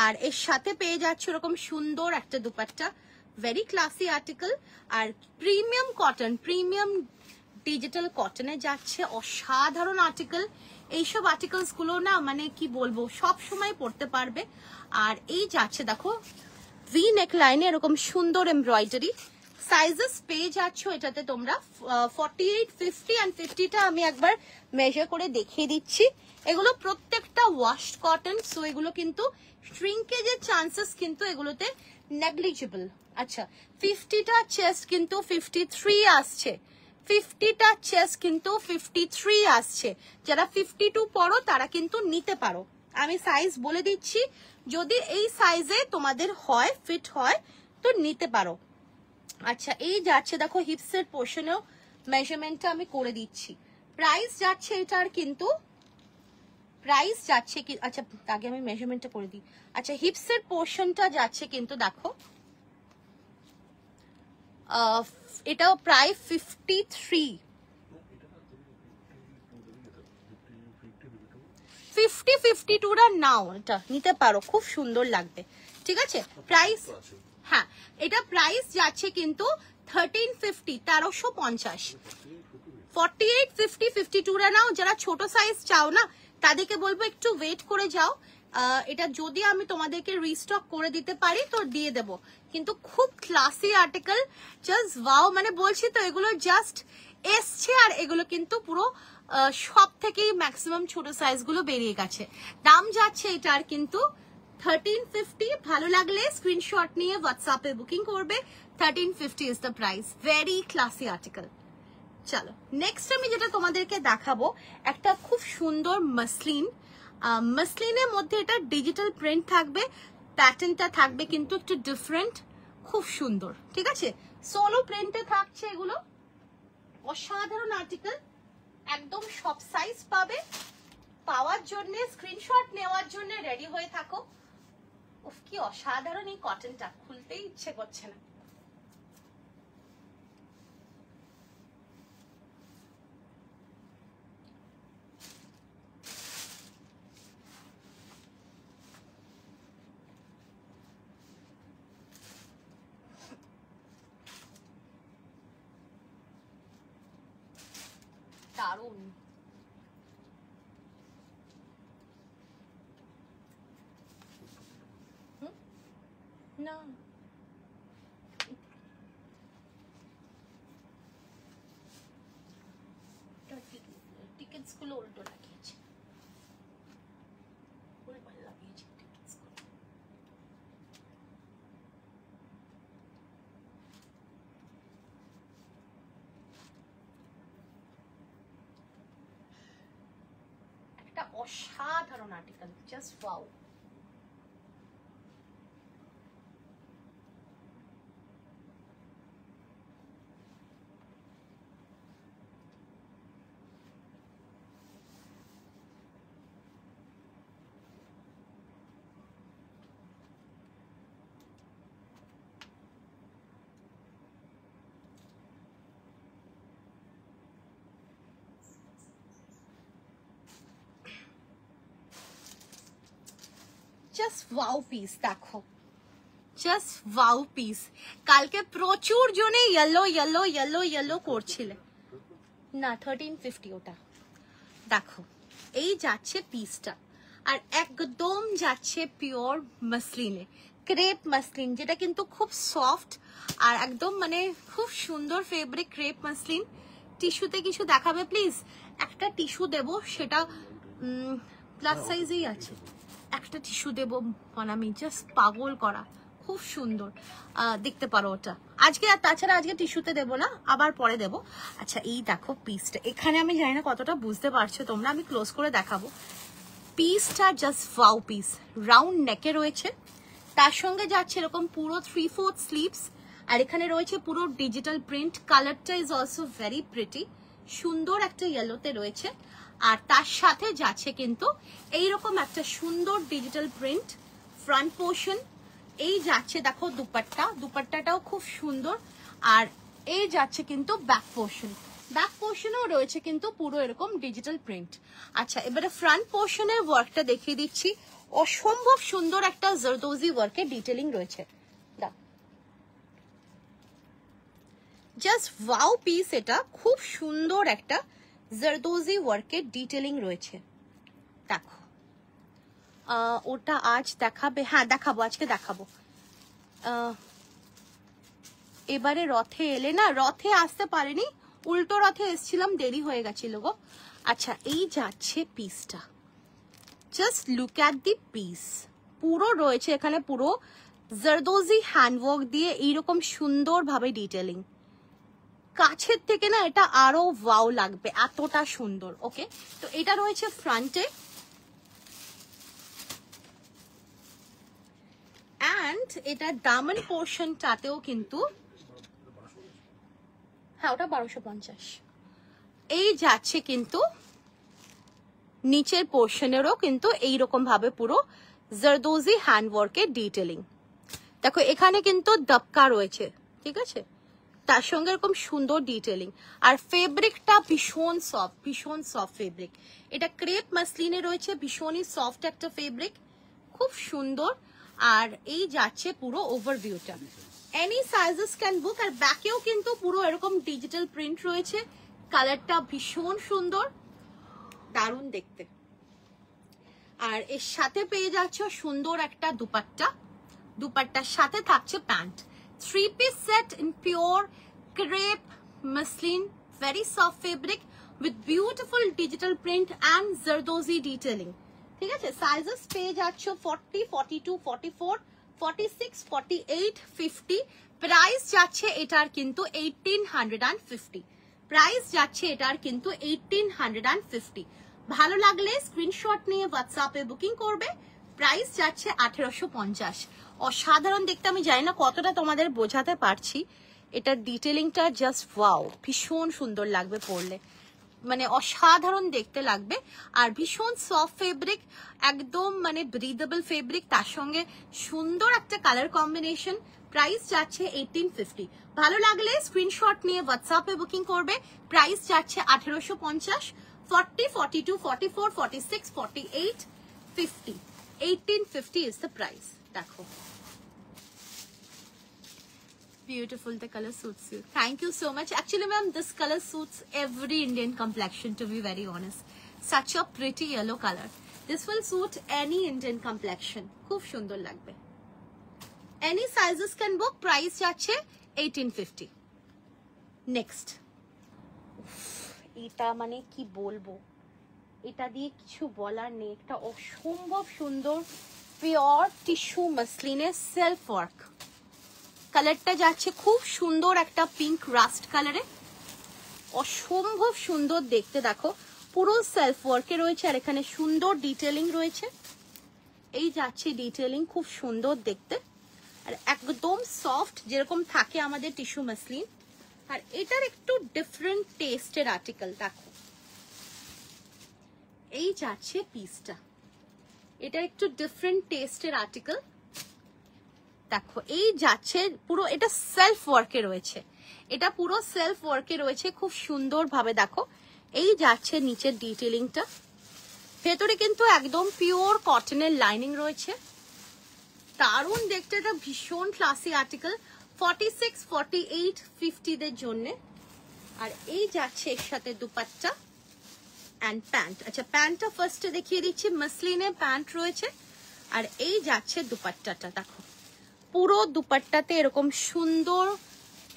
আর এর সাথে পেয়ে যাচ্ছে এরকম সুন্দর একটা দুপাট্টা, ভেরি ক্লাসি আর্টিকেল, আর প্রিমিয়াম কটন, প্রিমিয়াম ডিজিটাল কটনে যাচ্ছে, অসাধারণ আর্টিকেল। এইসব আর্টিকেলস গুলো না মানে কি বলবো, সব সময় পড়তে পারবে। আর এই যাচ্ছে দেখো ভি নেক লাইনে এরকম সুন্দর এমব্রয়ডারি, সাইজেস পেয়ে যাচ্ছ এটাতে তোমরা 48, 50 and 50টা আমি একবার মেজার করে দেখিয়ে দিচ্ছি। এগুলো প্রত্যেকটা ওয়াশ কটন, সো এগুলো কিন্তু শ্রিঙ্কেজের চান্সেস কিন্তু এগুলোতে নেগলিজিবল। আচ্ছা 50টা চেস্ট কিন্তু 53 আসছে, 50টা চেস্ট কিন্তু 53 আসছে, যারা 52 পরো তারা কিন্তু নিতে পারো। আমি সাইজ বলে দিচ্ছি, যদি এই সাইজে তোমাদের হয়, ফিট হয় তো নিতে পারো। আচ্ছা, এই যাচ্ছে দেখো হিপসের পোর্শনেও মেজারমেন্টটা আমি করে দিচ্ছি। প্রাইস যাচ্ছে এটার কিন্তু, প্রাইস যাচ্ছে কি, আচ্ছা আগে আমি মেজারমেন্টটা করে দিই। আচ্ছা, হিপসের পোর্শনটা যাচ্ছে কিন্তু দেখো এটাও প্রায় 53, 52টা নাও, এটা নিতে পারো, খুব সুন্দর লাগবে। ঠিক আছে, প্রাইস, হ্যাঁ এটা প্রাইস যাচ্ছে কিন্তু 1350, 1350। 48, 50, 52টা নাও। যারা ছোট সাইজ চাও না তাদেরকে বলবো একটু ওয়েট করে যাও। এটা যদি আমি তোমাদেরকে রিস্টক করে দিতে পারি তো দিয়ে দেব, কিন্তু খুব ক্লাসি আর্টিকেল, জাস্ট ওয়াও। মানে বলছি তো এগুলো জাস্ট এসছে, আর এগুলো কিন্তু পুরো সব থেকেই ম্যাক্সিমাম ছোট সাইজ গুলো বেরিয়ে গেছে। দাম যাচ্ছে এটার কিন্তু 1350। ভালো লাগলে স্ক্রিনশট নিয়ে হোয়াটসঅ্যাপে বুকিং করবে। 1350 is the price. Very classy article. চলো নেক্সট আমি যেটা তোমাদেরকে দেখাবো, একটা খুব সুন্দর মাসলিন। মাসলিনের মধ্যে এটা ডিজিটাল প্রিন্ট থাকবে, প্যাটার্নটা থাকবে কিন্তু একটু ডিফারেন্ট, খুব সুন্দর। ঠিক আছে, সোলো প্রিন্টে থাকছে এগুলো, অসাধারণ আর্টিকেল। একদম সব সাইজ পাবে। পাওয়ার জন্য, স্ক্রিনশট নেওয়ার জন্য রেডি হয়ে থাকো। উফ কি অসাধারণ এই কটনটা, খুলতেই ইচ্ছে করছে না। দারুণ। না টিকেটস গুলো উল্টো লাগিয়েছে, উল্টো লাগিয়েছে টিকেটস গুলো। একটা অসাধারণ article, just wow. Just wow piece দেখো, জাস্ট ওয়াও পিস। কালকে প্রচুর জনে ইয়েলো ইয়েলো ইয়েলো ইয়েলো করছিলে না, 1350 ওটা। দেখো এই যাচ্ছে পিসটা, আর একদম যাচ্ছে পিওর মাসলিনে, ক্রেপ মাসলিন, যেটা কিন্তু খুব সফট আর একদম মানে খুব সুন্দর ফেব্রিক ক্রেপ মাসলিন। টিস্যুতে কিছু দেখাবে প্লিজ? একটা টিস্যু দেব, সেটা প্লাস সাইজেই আছে। একটা টিস্যু দেব আমি, জাস্ট পাগল করা, খুব সুন্দর। দেখতে পারো ওটা আজকে, আর তাছাড়া আজকে টিস্যুতে দেবো না, আবার পরে দেবো। আচ্ছা এই দেখো পিসটা, এখানে আমি জানি না কতটা বুঝতে পারছো তোমরা, আমি ক্লোজ করে দেখাবো। পিসটা জাস্ট ওয়াও পিস, রাউন্ড নেকে রয়েছে, তার সঙ্গে যাচ্ছে এরকম পুরো 3/4 স্লিভস, আর এখানে রয়েছে পুরো ডিজিটাল প্রিন্ট। কালারটা ইজ অলসো ভেরি প্রিটি, সুন্দর একটা ইয়েলোতে রয়েছে, আর তার সাথে যাচ্ছে কিন্তু এইরকম একটা সুন্দর ডিজিটাল প্রিন্ট ফ্রন্ট পোর্শন। এই যাচ্ছে দেখো দুপাট্টা, দুপাট্টাটাও খুব সুন্দর, আর এই যাচ্ছে কিন্তু ব্যাক পোর্শন, ব্যাক পোর্শনেও রয়েছে কিন্তু পুরো এরকম ডিজিটাল প্রিন্ট। আচ্ছা এবারে ফ্রন্ট পোর্শনের ওয়ার্কটা দেখিয়ে দিচ্ছি, অসম্ভব সুন্দর একটা জারদোজি ওয়ার্কের ডিটেলিং রয়েছে। জাস্ট ওয়াও পিস, এটা খুব সুন্দর একটা জারদোজি ওয়ার্কের ডিটেলিং রয়েছে। দেখো ওটা আজ দেখাবে, হ্যাঁ দেখাবো, আজকে দেখাবো। এবারে রথে এলে না, রথে আসতে পারেনি, উল্টো রথে এসছিলাম, দেরি হয়ে গেছিল গো। আচ্ছা এই যাচ্ছে পিসটা, just look at the piece, পুরো রয়েছে এখানে পুরো জারদোজি হ্যান্ডওয়ার্ক দিয়ে এইরকম সুন্দরভাবে ডিটেলিং। কাছের থেকে না এটা আরো ওয়াও লাগবে, এতটা সুন্দর। ওকে, তো এটা রয়েছে ফ্রন্টে, অ্যান্ড এটা দামন পোর্শনটাতেও কিন্তু, হ্যাঁ ওটা 1250। এই যাচ্ছে কিন্তু নিচের পোর্শনেরও কিন্তু এইরকম ভাবে পুরো জারদোজি হ্যান্ডওয়ার্কের ডিটেলিং। দেখো এখানে কিন্তু দপকা রয়েছে, ঠিক আছে, তার সঙ্গে এরকম সুন্দর ডিটেলিং। আর ফেব্রিকটা ভীষণ সফট ফেব্রিক। এটা ক্রেপ মাসলিনে রয়েছে, ভীষণই সফট একটা ফেব্রিক, খুব সুন্দর। আর এই যাচ্ছে পুরো ওভারভিউটা। Any sizes can book. আর ব্যাকেও কিন্তু পুরো এরকম ডিজিটাল প্রিন্ট রয়েছে, কালারটা ভীষণ সুন্দর, দারুণ দেখতে। আর এর সাথে পেয়ে যাচ্ছ সুন্দর একটা দুপাট্টা, দুপাট্টার সাথে থাকছে pant. 3 piece set in pure crepe muslin, very soft fabric with beautiful digital print and zardozi detailing, ঠিক আছে। সাইজেস পেয়ে যাচ্ছ 40, 42, 44, 46, 48, 50। প্রাইস যাচ্ছে এটার কিন্তু 1850। প্রাইস যাচ্ছে এটার কিন্তু 1850। ভালো লাগলে স্ক্রিনশট নিয়ে হোয়াটসঅ্যাপে বুকিং করবে। প্রাইস যাচ্ছে 1850। অসাধারণ দেখতে। আমি জানি না কতটা তোমাদের বোঝাতে পারছি, এটার ডিটেলিংটা জাস্ট ওয়াও, ভীষণ সুন্দর লাগবে পরলে, মানে অসাধারণ দেখতে লাগবে। আর ভীষণ সফট ফেব্রিক, একদম মানে ব্রিদেবল ফেব্রিক, তার সঙ্গে সুন্দর একটা কালার কম্বিনেশন। প্রাইস যাচ্ছে 1850। ভালো লাগলে স্ক্রিনশট নিয়ে হোয়াটসঅ্যাপে বুকিং করবে। প্রাইস যাচ্ছে 1850। 40, 42, 44, 46, 48, 50, 1850 is the price. দেখো, beautiful, the color suits you. Thank you so much. Actually ma'am, this color suits every Indian complexion, to be very honest. Such a pretty yellow color. This will suit any Indian complexion. খুব সুন্দর লাগবে। Any sizes can book. Price যাচ্ছে 1850. Next, এটা মানে কি বলবো, এটা দিয়ে কিছু বলার নেই। একটা অসম্ভব সুন্দর পিওর টিস্যু মাসলিনের সেলফ ওয়ার্ক। কালারটা যাচ্ছে খুব সুন্দর একটা পিঙ্ক রাস্ট কালারে, অসম্ভব সুন্দর দেখতে। দেখো পুরো সেলফ ওয়ার্কে রয়েছে, আর এখানে সুন্দর ডিটেলিং রয়েছে। এই যাচ্ছে ডিটেলিং, খুব সুন্দর দেখতে, আর একদম সফট যেরকম থাকে আমাদের টিস্যু মাসলিন। আর এটার একটু ডিফারেন্ট টেস্টের আর্টিকেল। দেখো এই যাচ্ছে পিসটা, এটা একটু ডিফারেন্ট টেস্টের আর্টিকেল। দেখো এই যাচ্ছে পুরো, এটা সেলফ ওয়ার্কে রয়েছে, এটা পুরো সেলফ ওয়ার্কে রয়েছে খুব সুন্দর ভাবে। দেখো এই যাচ্ছে নিচের ডিটেলিংটা, ভেতরে কিন্তু একদম পিওর কটনের লাইনিং রয়েছে, দারুণ দেখতে। এটা ভীষণ ক্লাসি আর্টিকেল। 46, 48, 50 দের জন্য। আর এই যাচ্ছে এর সাথে দুপাট্টা এন্ড প্যান্ট। আচ্ছা প্যান্টটা ফার্স্টে দেখিয়ে দিচ্ছি, মাসলিনের প্যান্ট রয়েছে। আর এই যাচ্ছে দুপাট্টাটা, দেখো পুরো দুপাট্টাতে এরকম সুন্দর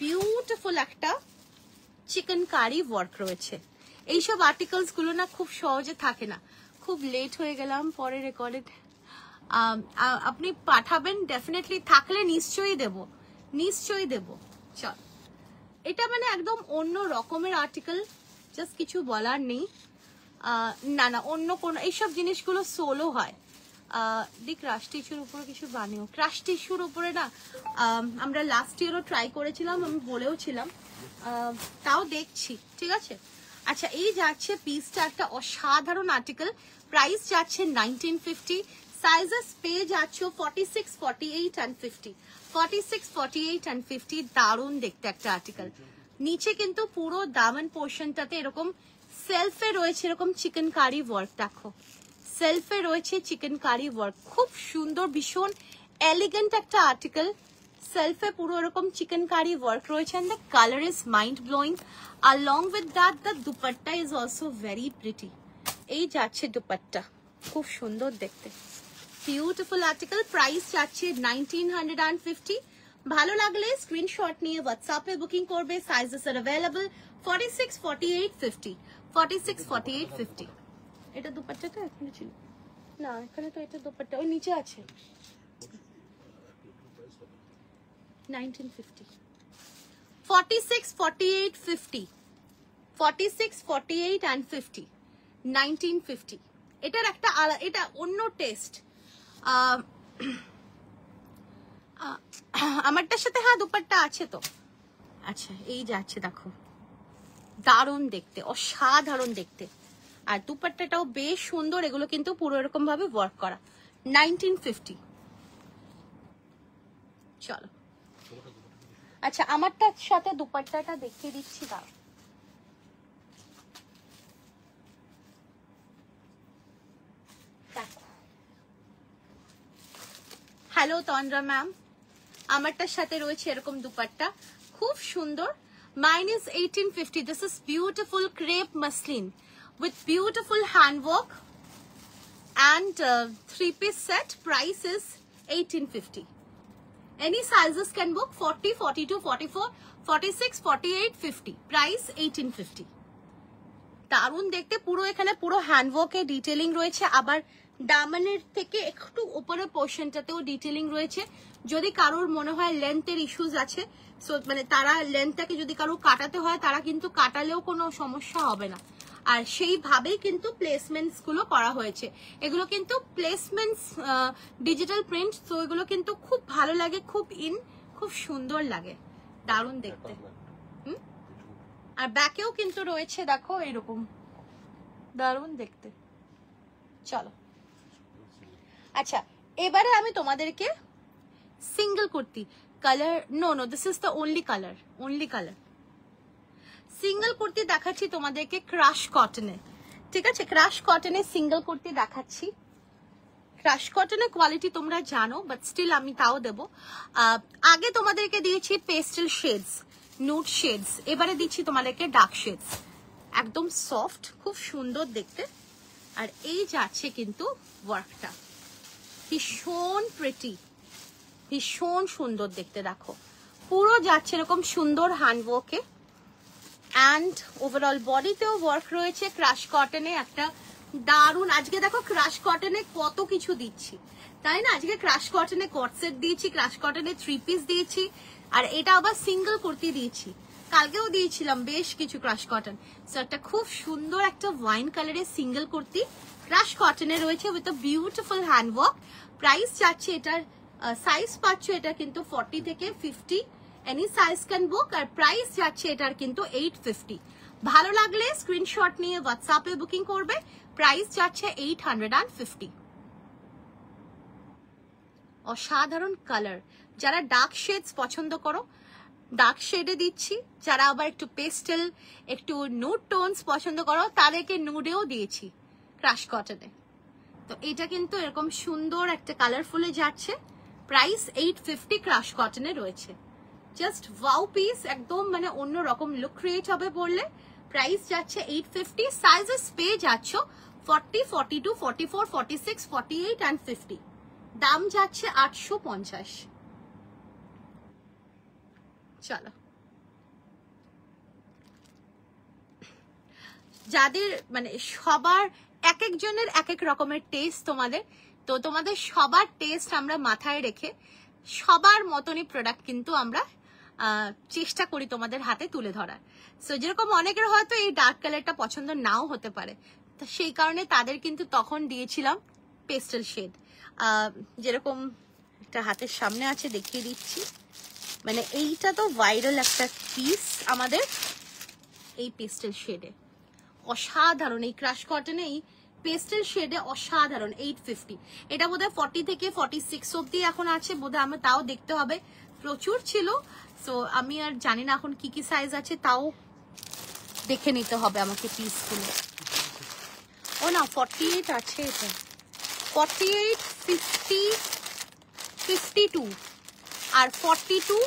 বিউটিফুল একটা চিকেন কারি ওয়ার্ক রয়েছে। এইসব আর্টিকেলস গুলো না খুব সহজে থাকে না। খুব লেট হয়ে গেলাম, পরে রেকর্ডেড আপনি পাঠাবেন, ডেফিনেটলি থাকলে নিশ্চয়ই দেব, নিশ্চয়ই দেব। চল, এটা মানে একদম অন্য রকমের আর্টিকেল, জাস্ট কিছু বলার নেই। না না, অন্য কোন এইসব জিনিসগুলো সোলো হয়। দিক ক্রাশ টিস্যুর উপরে কিছু বানিও, ক্রাশ টিস্যুর উপরে না আমরা লাস্ট ইয়ারও ট্রাই করেছিলাম, আমি বলেও ছিলাম, তাও দেখছি, ঠিক আছে। আচ্ছা এই যাচ্ছে পিসটা, একটা অসাধারণ আর্টিকেল। প্রাইস যাচ্ছে 1950। সাইজেস পেয়ে যাচ্ছ 46, 48 and 50, 46, 48 and 50। দারুণ দেখতে একটা আর্টিকেল। নিচে কিন্তু পুরো দামন পোর্শনটাতে এরকম সেলফে রয়েছে এরকম চিকেন কারি ওয়ার্ক। দেখো সেলফে রয়েছে চিকেন কারি ওয়ার্ক, খুব সুন্দর, ভীষণ এলিগেন্ট একটা আর্টিকেল। সেলফে পুরো এরকম চিকেন কারি ওয়ার্ক রয়েছে, and the color is mind blowing. Along with that, the dupatta is also very pretty. এই যাচ্ছে দুপাট্টা, খুব সুন্দর দেখতে, বিউটিফুল আর্টিকেল। প্রাইস যাচ্ছে 1950। ভালো লাগলে স্ক্রিনশট নিয়ে হোয়াটসঅ্যাপে বুকিং করবে। সাইজেস আর अवेलेबल 46, 48, 50, 46, 48, 50। এটা দুপাট্টাটা এখানে ছিল না, এখানে তো এটা দুপাট্টা ওই নিচে আছে। 1950, 46, 48, 50, 46, 48 and 50, 1950. এটার একটা এটা অন্য টেস্ট। আমারটার সাথে হ্যাঁ দুপাট্টা আছে তো। আচ্ছা এই যাচ্ছে দেখো, দারুণ দেখতে, অসাধারণ দেখতে, আর দুপাট্টাটাও বেশ সুন্দর। এগুলো কিন্তু পুরো এরকম ভাবে ওয়ার্ক করা। 1950। চলো আচ্ছা আমারটার সাথে দুপাট্টাটা দেখিয়ে দিচ্ছি। দাও হ্যালো তন্দ্রা ম্যাম, আমারটার সাথে রয়েছে এরকম দুপাট্টা, খুব সুন্দর। Mine is 1850. This is beautiful crepe muslin with beautiful handwork and 3-piece set. Price is 1850. Any sizes can book 40, 42, 44, 46, 48, 50. Price 1850. দারুণ দেখতে, পুরো এখানে পুরো হ্যান্ডওয়ার্কে ডিটেইলিং রয়েছে, আবার দামানের থেকে একটু উপরের পোর্শনটাতেও ডিটেইলিং রয়েছে। যদি কারোর মনে হয় লেন্থের ইস্যুস আছে, সো মানে তারা লেন্থটাকে যদি কারো কাটাতে হয় তারা কিন্তু কাটালেও কোনো সমস্যা হবে না। আর সেইভাবেই কিন্তু প্লেসমেন্টস গুলো করা হয়েছে। এগুলো কিন্তু প্লেসমেন্টস ডিজিটাল প্রিন্ট, তো এগুলো কিন্তু খুব ভালো লাগে, খুব সুন্দর লাগে, দারুণ দেখতে। আর ব্যাকেও কিন্তু রয়েছে দেখো এরকম, দারুণ দেখতে। চলো আচ্ছা এবারে আমি তোমাদেরকে single kurti colour, no this is the only colour single kurti দেখাচ্ছি তোমাদেরকে ক্রাশ কটনে। ঠিক আছে, ক্রাশ কটনে সিঙ্গেল কুর্তি দেখাচ্ছি। ক্রাশ কটনের কোয়ালিটি তোমরা জানো, বাট স্টিল আমি তাও দেবো। আগে তোমাদেরকে দিয়েছি পেস্টেল শেডস, নুড শেডস, এবারে দিচ্ছি তোমাদেরকে ডার্ক শেডস, একদম সফট, খুব সুন্দর দেখতে। আর এই যাচ্ছে কিন্তু ওয়ার্কটা ভীষণ প্রিটি, ভীষণ সুন্দর দেখতে। দেখো পুরো যাচ্ছে এরকম সুন্দর হ্যান্ডওয়ার্কে, অ্যান্ড ওভারঅল বডিতেও ওয়ার্ক রয়েছে ক্রাশ কটনে। একটা দারুণ, আজকে দেখো ক্রাশ কটনে কত কিছু দিচ্ছি, তাই না? আজকে ক্রাশ কটনে কটসেট দিয়েছি, ক্রাশ কটনে 3 পিস দিয়েছি, আর এটা আবার সিঙ্গেল কুর্তি দিয়েছি। কালকেও দিয়েছিলাম বেশ কিছু ক্রাশ কটন। সো একটা খুব সুন্দর একটা ওয়াইন কালারের সিঙ্গেল কুর্তি ক্রাশ কটনে রয়েছে with a beautiful handwork. Price যাচ্ছে এটার, সাইজ পাচ্ছ এটা কিন্তু 40 থেকে 50, এনি সাইজ ক্যান বুক। আর প্রাইস যাচ্ছে এটার কিন্তু 850। ভালো লাগলে স্ক্রিনশট নিয়ে হোয়াটসঅ্যাপে বুকিং করবে। প্রাইস যাচ্ছে 850। অসাধারণ কালার, যারা ডার্ক শেডস পছন্দ করো ডার্ক শেডে দিচ্ছি, যারা আবার একটু পেস্টেল একটু নুড টোনস পছন্দ করো তাদেরকে নুডেও দিয়েছি ক্রাশ কটনে। তো এটা কিন্তু এরকম সুন্দর একটা কালারফুলে যাচ্ছে। প্রাইস 850 ক্রাশ কটনে রয়েছে। জাস্ট ওয়াও পিস, একদম মানে অন্য রকম লুক ক্রিয়েট হবে পরলে। প্রাইস যাচ্ছে 850। সাইজেস পেয়ে যাচ্ছ 40, 42, 44, 46, 48 and 50। দাম যাচ্ছে 850। চলো যাদের মানে সবার এক একজনের এক এক রকমের টেস্ট তোমাদের, তো তোমাদের সবার টেস্ট আমরা মাথায় রেখে সবার মতনই প্রোডাক্ট কিন্তু আমরা চেষ্টা করি তোমাদের হাতে তুলে ধরার। সো যেরকম অনেকের হয়তো এই ডার্ক কালারটা পছন্দ নাও হতে পারে, তো সেই কারণে তাদের কিন্তু তখন দিয়েছিলাম পেস্টেল শেড। যেরকম একটা হাতের সামনে আছে দেখিয়ে দিচ্ছি, মানে এইটা তো ভাইরাল একটা পিস আমাদের, এই পেস্টেল শেডে অসাধারণ, এই ক্রাশ কটনে এই পেস্টেল শেডে অসাধারণ। 850। এটা বোধহয় 40 থেকে 46 অব্দি এখন আছে বোধহয়, আমার তাও দেখতে হবে, প্রচুর ছিল। সো আমি আর জানি না এখন কি কি সাইজ আছে, তাও দেখে নিতে হবে আমাকে পিসগুলো। ও না 48 আছে, এটা 48, 50, 52 আর 42।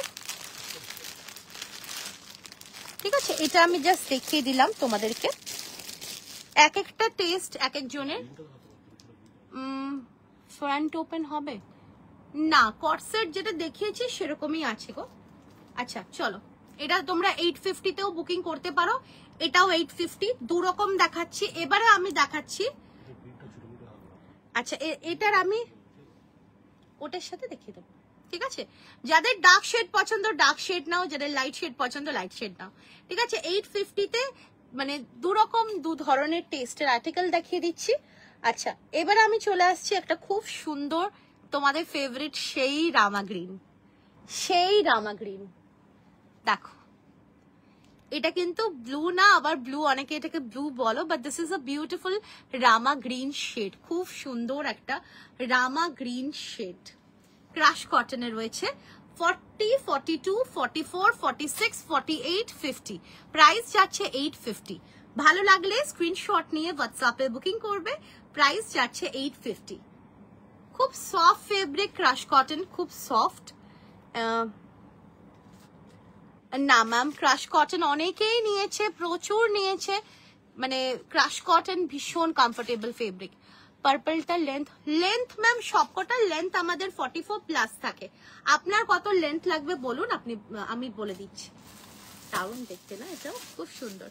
ঠিক আছে, এটা আমি জাস্ট দেখিয়ে দিলাম তোমাদেরকে, এক একটা টেস্ট এক একজনের। ফ্রন্ট ওপেন হবে না, কটসেট যেটা দেখিয়েছি সেরকমই আছে গো। আচ্ছা চলো, এটা তোমরা 850তেও বুকিং করতে পারো, এটাও 850, দু রকম দেখাচ্ছি। এবারে আমি দেখাচ্ছি, আচ্ছা এটার আমি ওটার সাথে দেখিয়ে দেবো। ঠিক আছে, যাদের ডার্ক শেড পছন্দ ডার্ক শেড নাও, যাদের লাইট শেড পছন্দ লাইট শেড নাও, ঠিক আছে। 850-তে মানে দু ধরনের টেস্টের আর্টিকেল দেখিয়ে দিচ্ছি। আচ্ছা, এবার আমি চলে আসছি একটা খুব সুন্দর তোমাদের ফেভারিট সেই রামা গ্রিন, দেখো এটা কিন্তু ব্লু না, আবার ব্লু অনেকে এটাকে ব্লু বলো, but this is a beautiful rama green shade, খুব সুন্দর একটা রামা গ্রিন শেড, ক্রাশ কটনে রয়েছে। 40, 42, 44, 46, 48, 50, প্রাইস যাচ্ছে 850। ভালো লাগলে স্ক্রিনশট নিয়ে হোয়াটসঅ্যাপে বুকিং করবে, প্রাইস যাচ্ছে 850। খুব সফট ফেব্রিক, ক্রাশ কটন, খুব সফট। না ম্যাম, ক্রাশ কটন অনেকেই নিয়েছে, প্রচুর নিয়েছে, মানে ক্রাশ কটন ভীষণ কমফোর্টেবল ফেব্রিক। পার্পলটা লেন্থ ম্যাম সবকটা লেন্থ আমাদের 44 প্লাস থাকে। আপনার কত লেন্থ লাগবে বলুন, আমি বলে দিচ্ছি। দারুণ দেখতে না, এটাও খুব সুন্দর।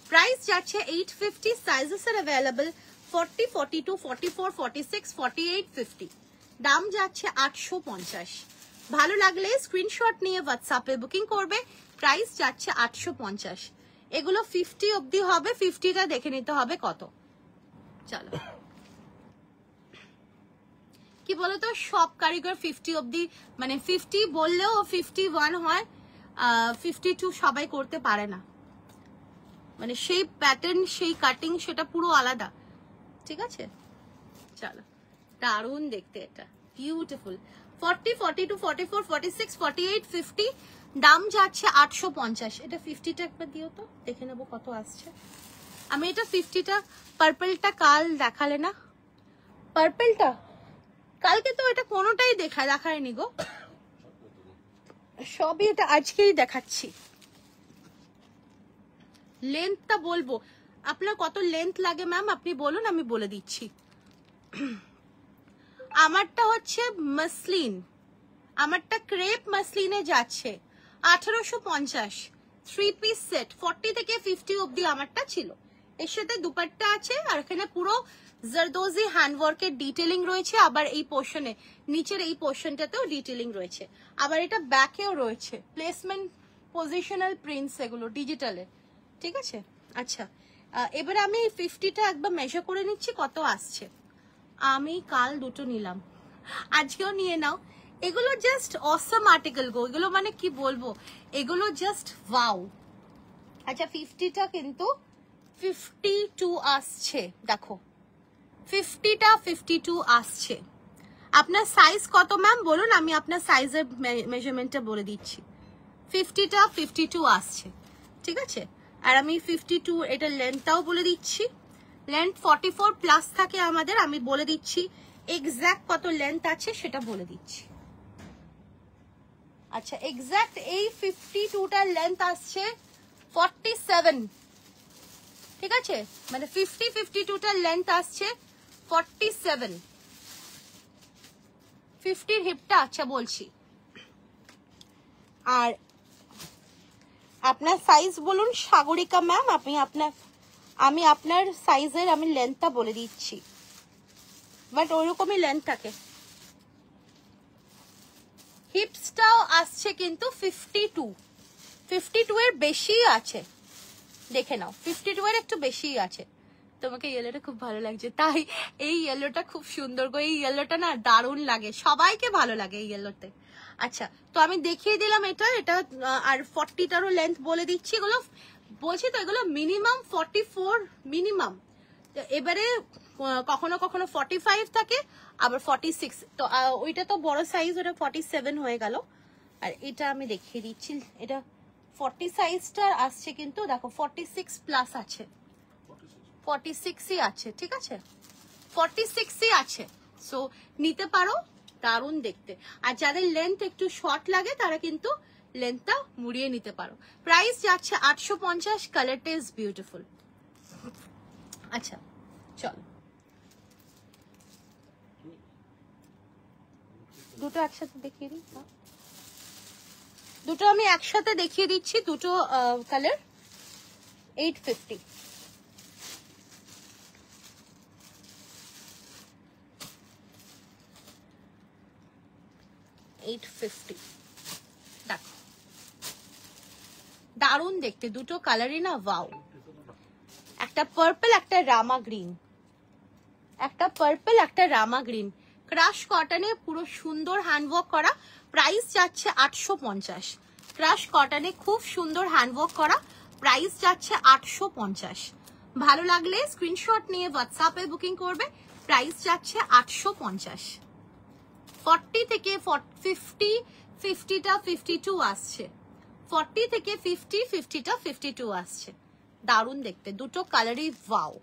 প্রাইস যাচ্ছে 850, সাইজেস আর অ্যাভেলেবল 40, 42, 44, 46, 48, 50, দাম যাচ্ছে 850। ভালো লাগলে স্ক্রিনশট নিয়ে হোয়াটসঅ্যাপে বুকিং করবে, প্রাইস যাচ্ছে 850। এগুলো 50 অবধি হবে, 50টা দেখে নিতে হবে কত। চলো, কি বলতো সব কারিগর 50 অবধি, মানে 50 বললেও 51 হয়, 52 সবাই করতে পারে না, মানে সেই প্যাটার্ন সেই কাটিং সেটা পুরো আলাদা, ঠিক আছে। চলো, দারুণ দেখতে এটা, বিউটিফুল। 40, 42, 44, 46, 48, 50, দাম যাচ্ছে 850। এটা 50টা একবার দিও তো, দেখে নেবো কত আসছে। আমি এটা 50টা, পার্পলটা কাল দেখালে না, পার্পলটা কালকে তো এটা কোনোটাই দেখায়নি গো, সবই এটা আজকেই দেখাচ্ছি। লেন্থটা বলবো, আপনার কত লেন্থ লাগে ম্যাম আপনি বলুন, আমি বলে দিচ্ছি। আমারটা হচ্ছে মাসলিন, আমারটা ক্রেপ মাসলিনে যাচ্ছে 1850, 3 পিস সেট, 40 থেকে 50 অবধি আমারটা ছিল। এর সাথে দুপাট্টা আছে, আর এখানে পুরো জারদোজি হ্যান্ডওয়ার্কের ডিটেলিং রয়েছে, আবার এই পোর্শনে নিচের এই পোর্শনটাতেও ডিটেলিং রয়েছে, আবার এটা ব্যাকেও রয়েছে প্লেসমেন্ট, পজিশনাল প্রিন্টস এগুলো ডিজিটালে, ঠিক আছে। আচ্ছা, এবারে আমি 50টা একবার মেজার করে নিচ্ছি কত আসছে। আমি কাল দুটো নিলাম, আজকেও নিয়ে নাও। এগুলো জাস্ট অসম আর্টিকেল গো, এগুলো মানে কি বলবো, এগুলো জাস্ট ওয়াও। আচ্ছা, 50টা কিন্তু 52 আসছে, দেখো 50টা 52 আসছে। আপনার সাইজ কত ম্যাম বলুন, আমি আপনার সাইজের মেজারমেন্টটা বলে দিচ্ছি। 50টা 52 আসছে, ঠিক আছে। আর আমি 52 এটা লেন্থটাও বলে দিচ্ছি, লেন্থ 44 প্লাস থাকে আমাদের, আমি বলে দিচ্ছি এক্স্যাক্ট কত লেন্থ আছে সেটা বলে দিচ্ছি। আচ্ছা, এক্স্যাক্ট এই 52টার লেন্থ আসছে 47, ঠিক আছে, মানে 52টার লেন্থ আসছে 47, 50 হিপটা। আচ্ছা বলছি, আর আপনার সাইজ বলুন সাগরিকা ম্যাম, আমি আপনার সাইজের আমি লেন্থটা বলে দিচ্ছি, বাট ওইরকমই লেন্থ থাকে। হিপসটাও আসছে কিন্তু 52 এর বেশি আছে, দেখে নাও 52 এর একটু বেশি আছে। তোমাকে ইয়েলোটা খুব ভালো লাগছে, তাই এই ইয়েলোটা খুব সুন্দর গো, এই ইয়েলোটা না দারুণ লাগে, সবাইকে ভালো লাগে এই ইয়েলোতে। আচ্ছা, তো আমি দেখিয়ে দিলাম এটা, আর 40টারও লেন্থ বলে দিচ্ছি। এগুলো বলছি তো, এগুলো মিনিমাম 44 মিনিমাম, এবারে কখনো কখনো 45 থাকে, আবার 46, তো ওইটা তো বড় সাইজ, ওটা 47 হয়ে গেল। আর এটা আমি দেখিয়ে দিচ্ছি, এটা 40 সাইজটা আসছে কিন্তু দেখো 46 প্লাস আছে, 46ই আছে, ঠিক আছে, 46ই আছে, সো নিতে পারো, দারুণ দেখতে। আর যাদের লেন্থ একটু শর্ট লাগে তারা কিন্তু লেন্থটা মুড়িয়ে নিতে পারো। প্রাইস যাচ্ছে 850, কালারটা ইজ বিউটিফুল। আচ্ছা চলো, দুটো একসাথে দেখিয়ে দিই, দুটো আমি একসাথে দেখিয়ে দিচ্ছি, দুটো কালার 850। 850 দেখো দারুণ দেখতে, দুটো কালারই না ওয়াও। একটা পার্পল একটা রামা গ্রিন, একটা পার্পল একটা রামা গ্রিন, ক্রাশ কটনে পুরো সুন্দর হ্যান্ডওয়ার্ক করা, প্রাইস যাচ্ছে 850। ক্রাশ কটনে খুব সুন্দর হ্যান্ডওয়ার্ক করা, প্রাইস যাচ্ছে 850। ভালো লাগলে স্ক্রিনশট নিয়ে হোয়াটসঅ্যাপে বুকিং করবে, প্রাইস যাচ্ছে 850। 40 থেকে 50, 50টা 52 আসছে, 40 থেকে 50, 50টা 52 আসছে। দারুণ দেখতে, দুটো কালারই ওয়াও।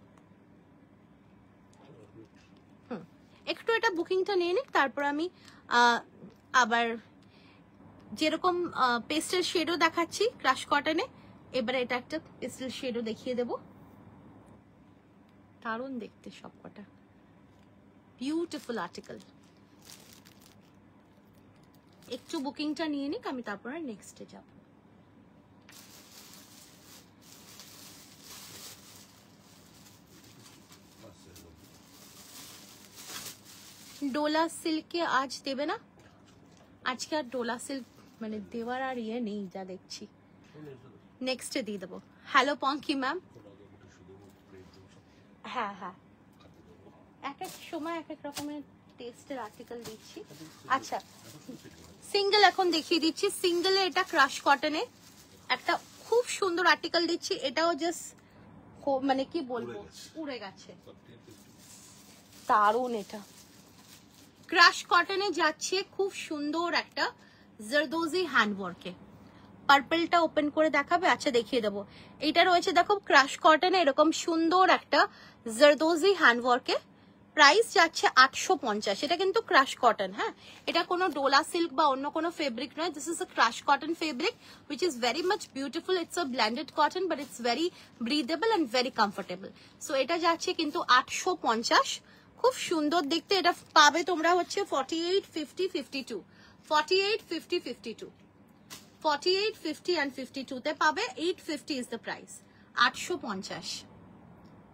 একটু এটা বুকিংটা নিয়ে নিক, তারপর আমি আবার যেরকম পেস্টেল শেডও দেখাচ্ছি ক্রাশ কটনে, এবারে এটা একটা পেস্টেল শেডও দেখিয়ে দেব। দারুণ দেখতে সবকটা, বিউটিফুল আর্টিকেল। একটু বুকিংটা নিয়ে নিক, আমি তারপরে নেক্সটে যাব। ডোলা সিল্কে আজ দেবে না, আজকে আর ডোলা সিল্ক মানে দেওয়ার আর ইয়ে নেই যা দেখছি, নেক্সটে দিয়ে দেবো। Hello Ponki ma'am. হ্যাঁ হ্যাঁ, এক এক সময় এক এক রকমের টেস্টের আর্টিকেল দিচ্ছি। আচ্ছা সিঙ্গেল এখন দেখিয়ে দিচ্ছি, সিঙ্গেলে এটা ক্রাশ কটনে একটা খুব সুন্দর আর্টিকেল দিচ্ছি, এটাও জাস্ট মানে কি বলবো উড়ে গেছে, দারুণ। এটা ক্রাশ কটনে যাচ্ছে খুব সুন্দর একটা জারদোজি হ্যান্ডওয়ার্কে, পার্পলটা ওপেন করে দেখাবে? আচ্ছা দেখিয়ে দেবো। এটা রয়েছে দেখো ক্রাশ কটনে এরকম সুন্দর একটা জারদোজি হ্যান্ডওয়ার্কে, প্রাইস যাচ্ছে 850। এটা কিন্তু ক্রাশ কটন, হ্যাঁ, এটা কোনো ডোলা সিল্ক বা অন্য কোনো ফেব্রিক নয়, this is a crush cotton fabric which is very much beautiful. It's a blended cotton but it's very breathable and very comfortable. So এটা যাচ্ছে কিন্তু 850, খুব সুন্দর দেখতে। এটা পাবে তোমরা হচ্ছে 48, 50, 52, 48, 50, 52, 48, 50 and 52 তে পাবে। 850 is the price, 850।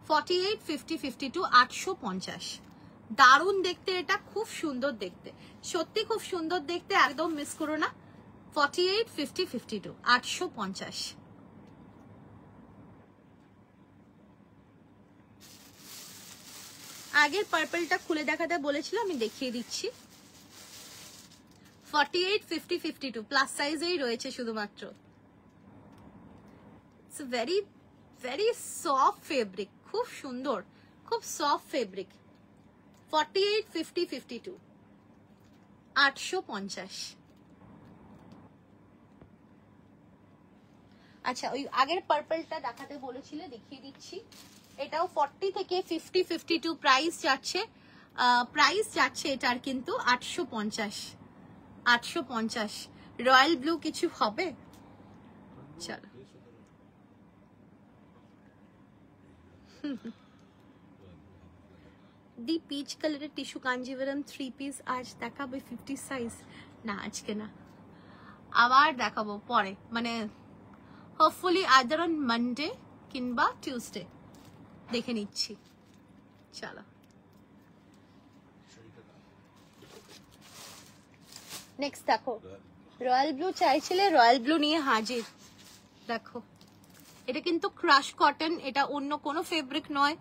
48, 50, 52, 850। দারুণ দেখতে, এটা খুব সুন্দর দেখতে, সত্যি খুব সুন্দর দেখতে, একদম মিস করো না। 48, 50, 52, 850। আগের পার্পলটা খুলে দেখাতে বলেছিলাম, আমি দেখিয়ে দিচ্ছি। 48, 50, 52 প্লাস সাইজেই রয়েছে শুধুমাত্র। It's very very soft fabric, খুব সুন্দর, খুব সফট ফেব্রিক। 48, 50, 52, 850। আচ্ছা ওই আগের পার্পলটা দেখাতে বলেছিলে, দেখিয়ে দিচ্ছি। এটাও 40 থেকে 50, 52 প্রাইস যাচ্ছে, প্রাইস যাচ্ছে এটার কিন্তু 850, 850। রয়্যাল ব্লু কিছু হবে? চলো দি পিচ কালারের টিস্যু কাঞ্জিভারাম 3 পিস আজ দেখাবে 50 সাইজ? না আজকে না, আবার দেখাবো পরে, মানে হোপফুলি আইদার অন মানডে কিংবা টিউসডে দেখে নিচ্ছি। চলো নেক্সট দেখো, রয়্যাল ব্লু চাইছিলে, রয়্যাল ব্লু নিয়ে হাজির। দেখো এটা কিন্তু ক্রাশ কটন, এটা অন্য কোনো ফেব্রিক নয়,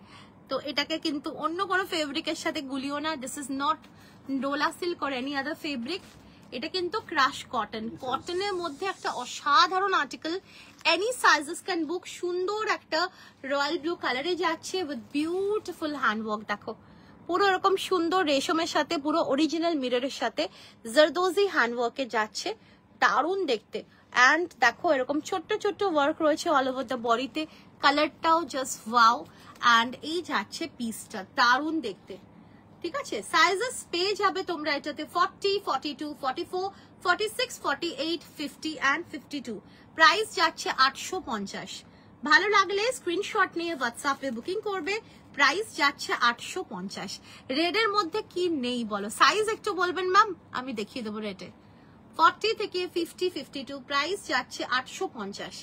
তো এটাকে কিন্তু অন্য কোনো ফেব্রিকের সাথে গুলিও না। This is not dola silk or any other fabric, এটা কিন্তু ক্রাশ কটন। কটনের মধ্যে একটা অসাধারণ article, any sizes can book. সুন্দর একটা রয়্যাল ব্লু কালারে যাচ্ছে উইথ বিউটিফুল হ্যান্ডওয়ার্ক। দেখো পুরো এরকম সুন্দর রেশমের সাথে, পুরো অরিজিনাল মিররের সাথে জারদোজি হ্যান্ডওয়ার্কে যাচ্ছে, দারুণ দেখতে। অ্যান্ড দেখো এরকম ছোট্ট ছোট্ট ওয়ার্ক রয়েছে অল ওভার দ্য বডিতে, কালারটাও জাস্ট ওয়াও। অ্যান্ড এই যাচ্ছে পিসটা, দারুণ দেখতে, ঠিক আছে। সাইজেস পেয়ে যাবে তোমরা এটাতে 40, 42, 44, 46, 48, 50 অ্যান্ড 52। প্রাইস যাচ্ছে 850। ভালো লাগলে স্ক্রিনশট নিয়ে হোয়াটসঅ্যাপে বুকিং করবে, প্রাইস যাচ্ছে 850। রেডের মধ্যে কি নেই বলো, সাইজ একটু বলবেন ম্যাম, আমি দেখিয়ে দেবো। রেডে 40 থেকে 50, 52 প্রাইস যাচ্ছে 850।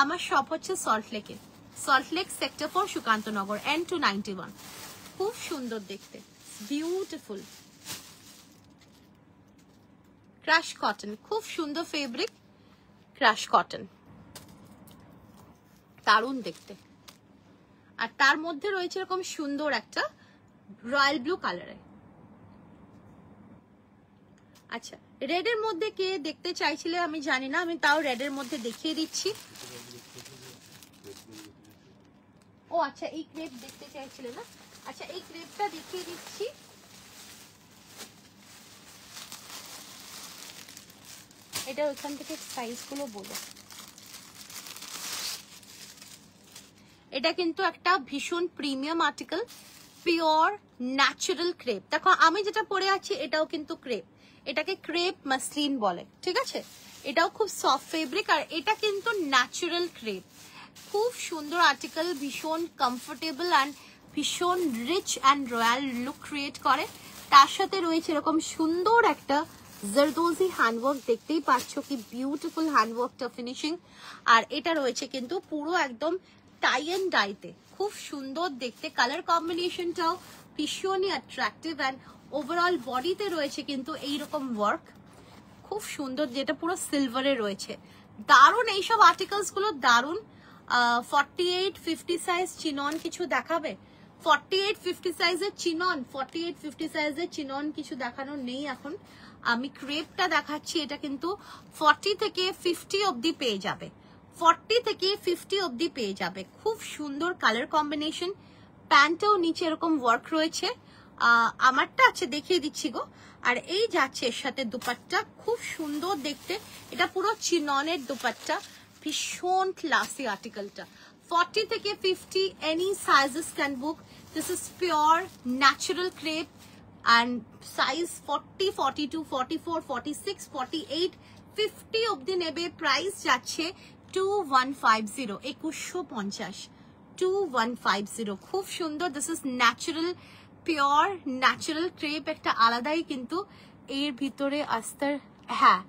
আমার শপ হচ্ছে সল্টলেকে, সল্টলেক সেক্টর 4 সুকান্তনগর, N291। খুব সুন্দর দেখতে, বিউটিফুল। ক্রাশ কটন, খুব সুন্দর ফেব্রিক, ক্রাশ কটন, দারুণ দেখতে। আর তার মধ্যে রয়েছে এরকম সুন্দর একটা রয়্যাল ব্লু কালারে। আচ্ছা, রেড এর মধ্যে কে দেখতে চাইছিলে আমি জানি না, আমি তাও রেড এর মধ্যে দেখিয়ে দিচ্ছি। ও আচ্ছা, এই ক্রেপ দেখতে চাইছিলে না? আচ্ছা, এই ক্রেপটা দেখিয়ে দিচ্ছি। এটা ওখান থেকে সাইজ গুলো বলো। এটা কিন্তু একটা ভীষণ premium article, pure natural crepe. দেখো আমি যেটা পরে আছি এটাও কিন্তু ক্রেপ, এটাকে ক্রেপ মাসলিন বলে, ঠিক আছে? এটাও খুব সফট ফেব্রিক, আর এটা কিন্তু ন্যাচারাল ক্রেপ। খুব সুন্দর আর্টিকেল, ভীষণ কমফোর্টেবল অ্যান্ড ভীষণ rich and royal look create করে। তার সাথে রয়েছে এরকম সুন্দর একটা জারদোজি হ্যান্ডওয়ার্ক, দেখতেই পাচ্ছ কি বিউটিফুল হ্যান্ডওয়ার্কটা ফিনিশিং। আর এটা রয়েছে কিন্তু পুরো একদম টাই এন্ড ডাইতে, খুব সুন্দর দেখতে। কালার কম্বিনেশনটাও ভীষণই অ্যাট্রাকটিভ অ্যান্ড ওভারঅল বডিতে রয়েছে কিন্তু এইরকম ওয়ার্ক, খুব সুন্দর, যেটা পুরো সিলভারে রয়েছে। দারুণ এইসব আর্টিকেলস গুলো, দারুণ। 48-50 সাইজ চিনন কিছু দেখাবে? 48-50 সাইজের চিনন, 48-50 সাইজের চিনন কিছু দেখানো নেই এখন। আমি ক্রেপটা দেখাচ্ছি, এটা কিন্তু 40 থেকে 50 অবধি পেয়ে যাবে, 40 থেকে 50 অবধি পেয়ে যাবে। খুব সুন্দর কালার কম্বিনেশন, প্যান্টটাও নিচে এরকম ওয়ার্ক রয়েছে। আমারটা আছে, দেখিয়ে দিচ্ছি গো। আর এই যাচ্ছে এর সাথে দুপাট্টা, খুব সুন্দর দেখতে। এটা পুরো চিননের দুপাট্টা, ভীষণ ক্লাসি আর্টিকেলটা। 40 থেকে 50 any sizes can book. This is pure natural crepe and size 40, 42, 44, 46, 48, 50 অবধি নেবে। প্রাইস যাচ্ছে 2150, 2150, 2150। খুব সুন্দর, this is natural, pure natural crepe, একটা আলাদাই কিন্তু এর ভিতরে আস্তর, হ্যাঁ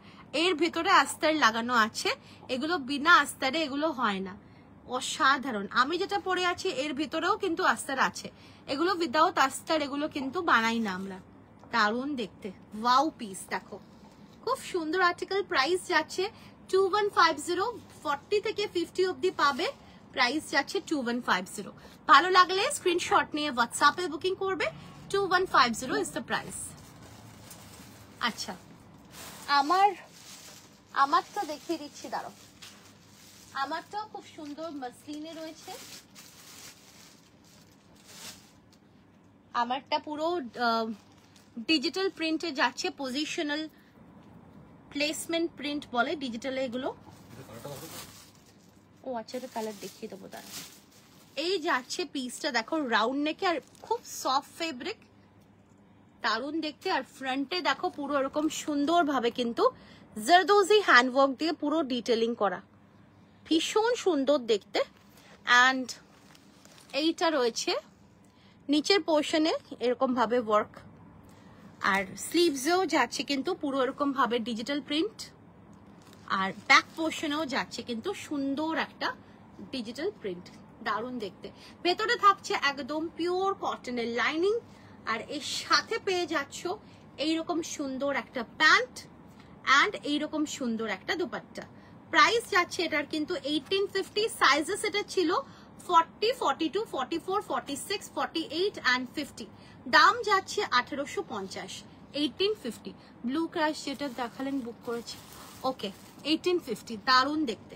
এর ভিতরে আস্তর লাগানো আছে। এগুলো বিনা আস্তরে এগুলো হয় না, অসাধারণ। আমি যেটা পরে আছি এর ভিতরেও কিন্তু আস্তর আছে, এগুলো উইদাউট আস্তর এগুলো কিন্তু বানাই না আমরা। দারুণ দেখতে, ওয়াও পিস দেখো, খুব সুন্দর আর্টিকেল। প্রাইস যাচ্ছে 2150, 40 থেকে 50 অবধি পাবে। প্রাইস যাচ্ছে 2150। ভালো লাগলে স্ক্রিনশট নিয়ে হোয়াটসঅ্যাপে বুকিং করবে। 2150 ইজ দ্য প্রাইস। আচ্ছা, আমারটা দেখিয়ে দিচ্ছি, দাঁড়াও। আমারটাও খুব সুন্দর মাসলিনে রয়েছে। আমারটা পুরো ডিজিটাল প্রিন্টে যাচ্ছে, পজিশনাল প্লেসমেন্ট প্রিন্ট বলে ডিজিটালে এগুলো। ও আচ্ছা, এটা কালার দেখিয়ে দেবো, দাঁড়া। এই যাচ্ছে পিসটা দেখো, রাউন্ড নেকে আর খুব সফট ফেব্রিক, দারুণ দেখতে। আর ফ্রন্টে দেখো পুরো এরকম সুন্দর ভাবে কিন্তু জারদোজি হ্যান্ডওয়ার্ক দিয়ে পুরো ডিটেলিং করা, ভীষণ সুন্দর দেখতে। অ্যান্ড এইটা রয়েছে নিচের পোর্শনে এরকম ভাবে ওয়ার্ক, আর স্লিভসেও যাচ্ছে কিন্তু পুরো এরকম ভাবে ডিজিটাল প্রিন্ট, আর ব্যাক পোর্শনেও যাচ্ছে কিন্তু সুন্দর একটা ডিজিটাল প্রিন্ট, দারুণ দেখতে। ভেতরে থাকছে একদম পিওর কটনের লাইনিং, আর এর সাথে পেয়ে যাচ্ছ এইরকম সুন্দর একটা প্যান্ট অ্যান্ড এইরকম সুন্দর একটা দুপাট্টা। প্রাইস যাচ্ছে এটার কিন্তু 1850। সাইজেস এটা ছিল 40, 42, 44, 46, 48 and 50। দাম যাচ্ছে 1850, 1850। ব্লু ক্রাশ যেটা দেখালেন বুক করেছি, ওকে 1850। দারুণ দেখতে,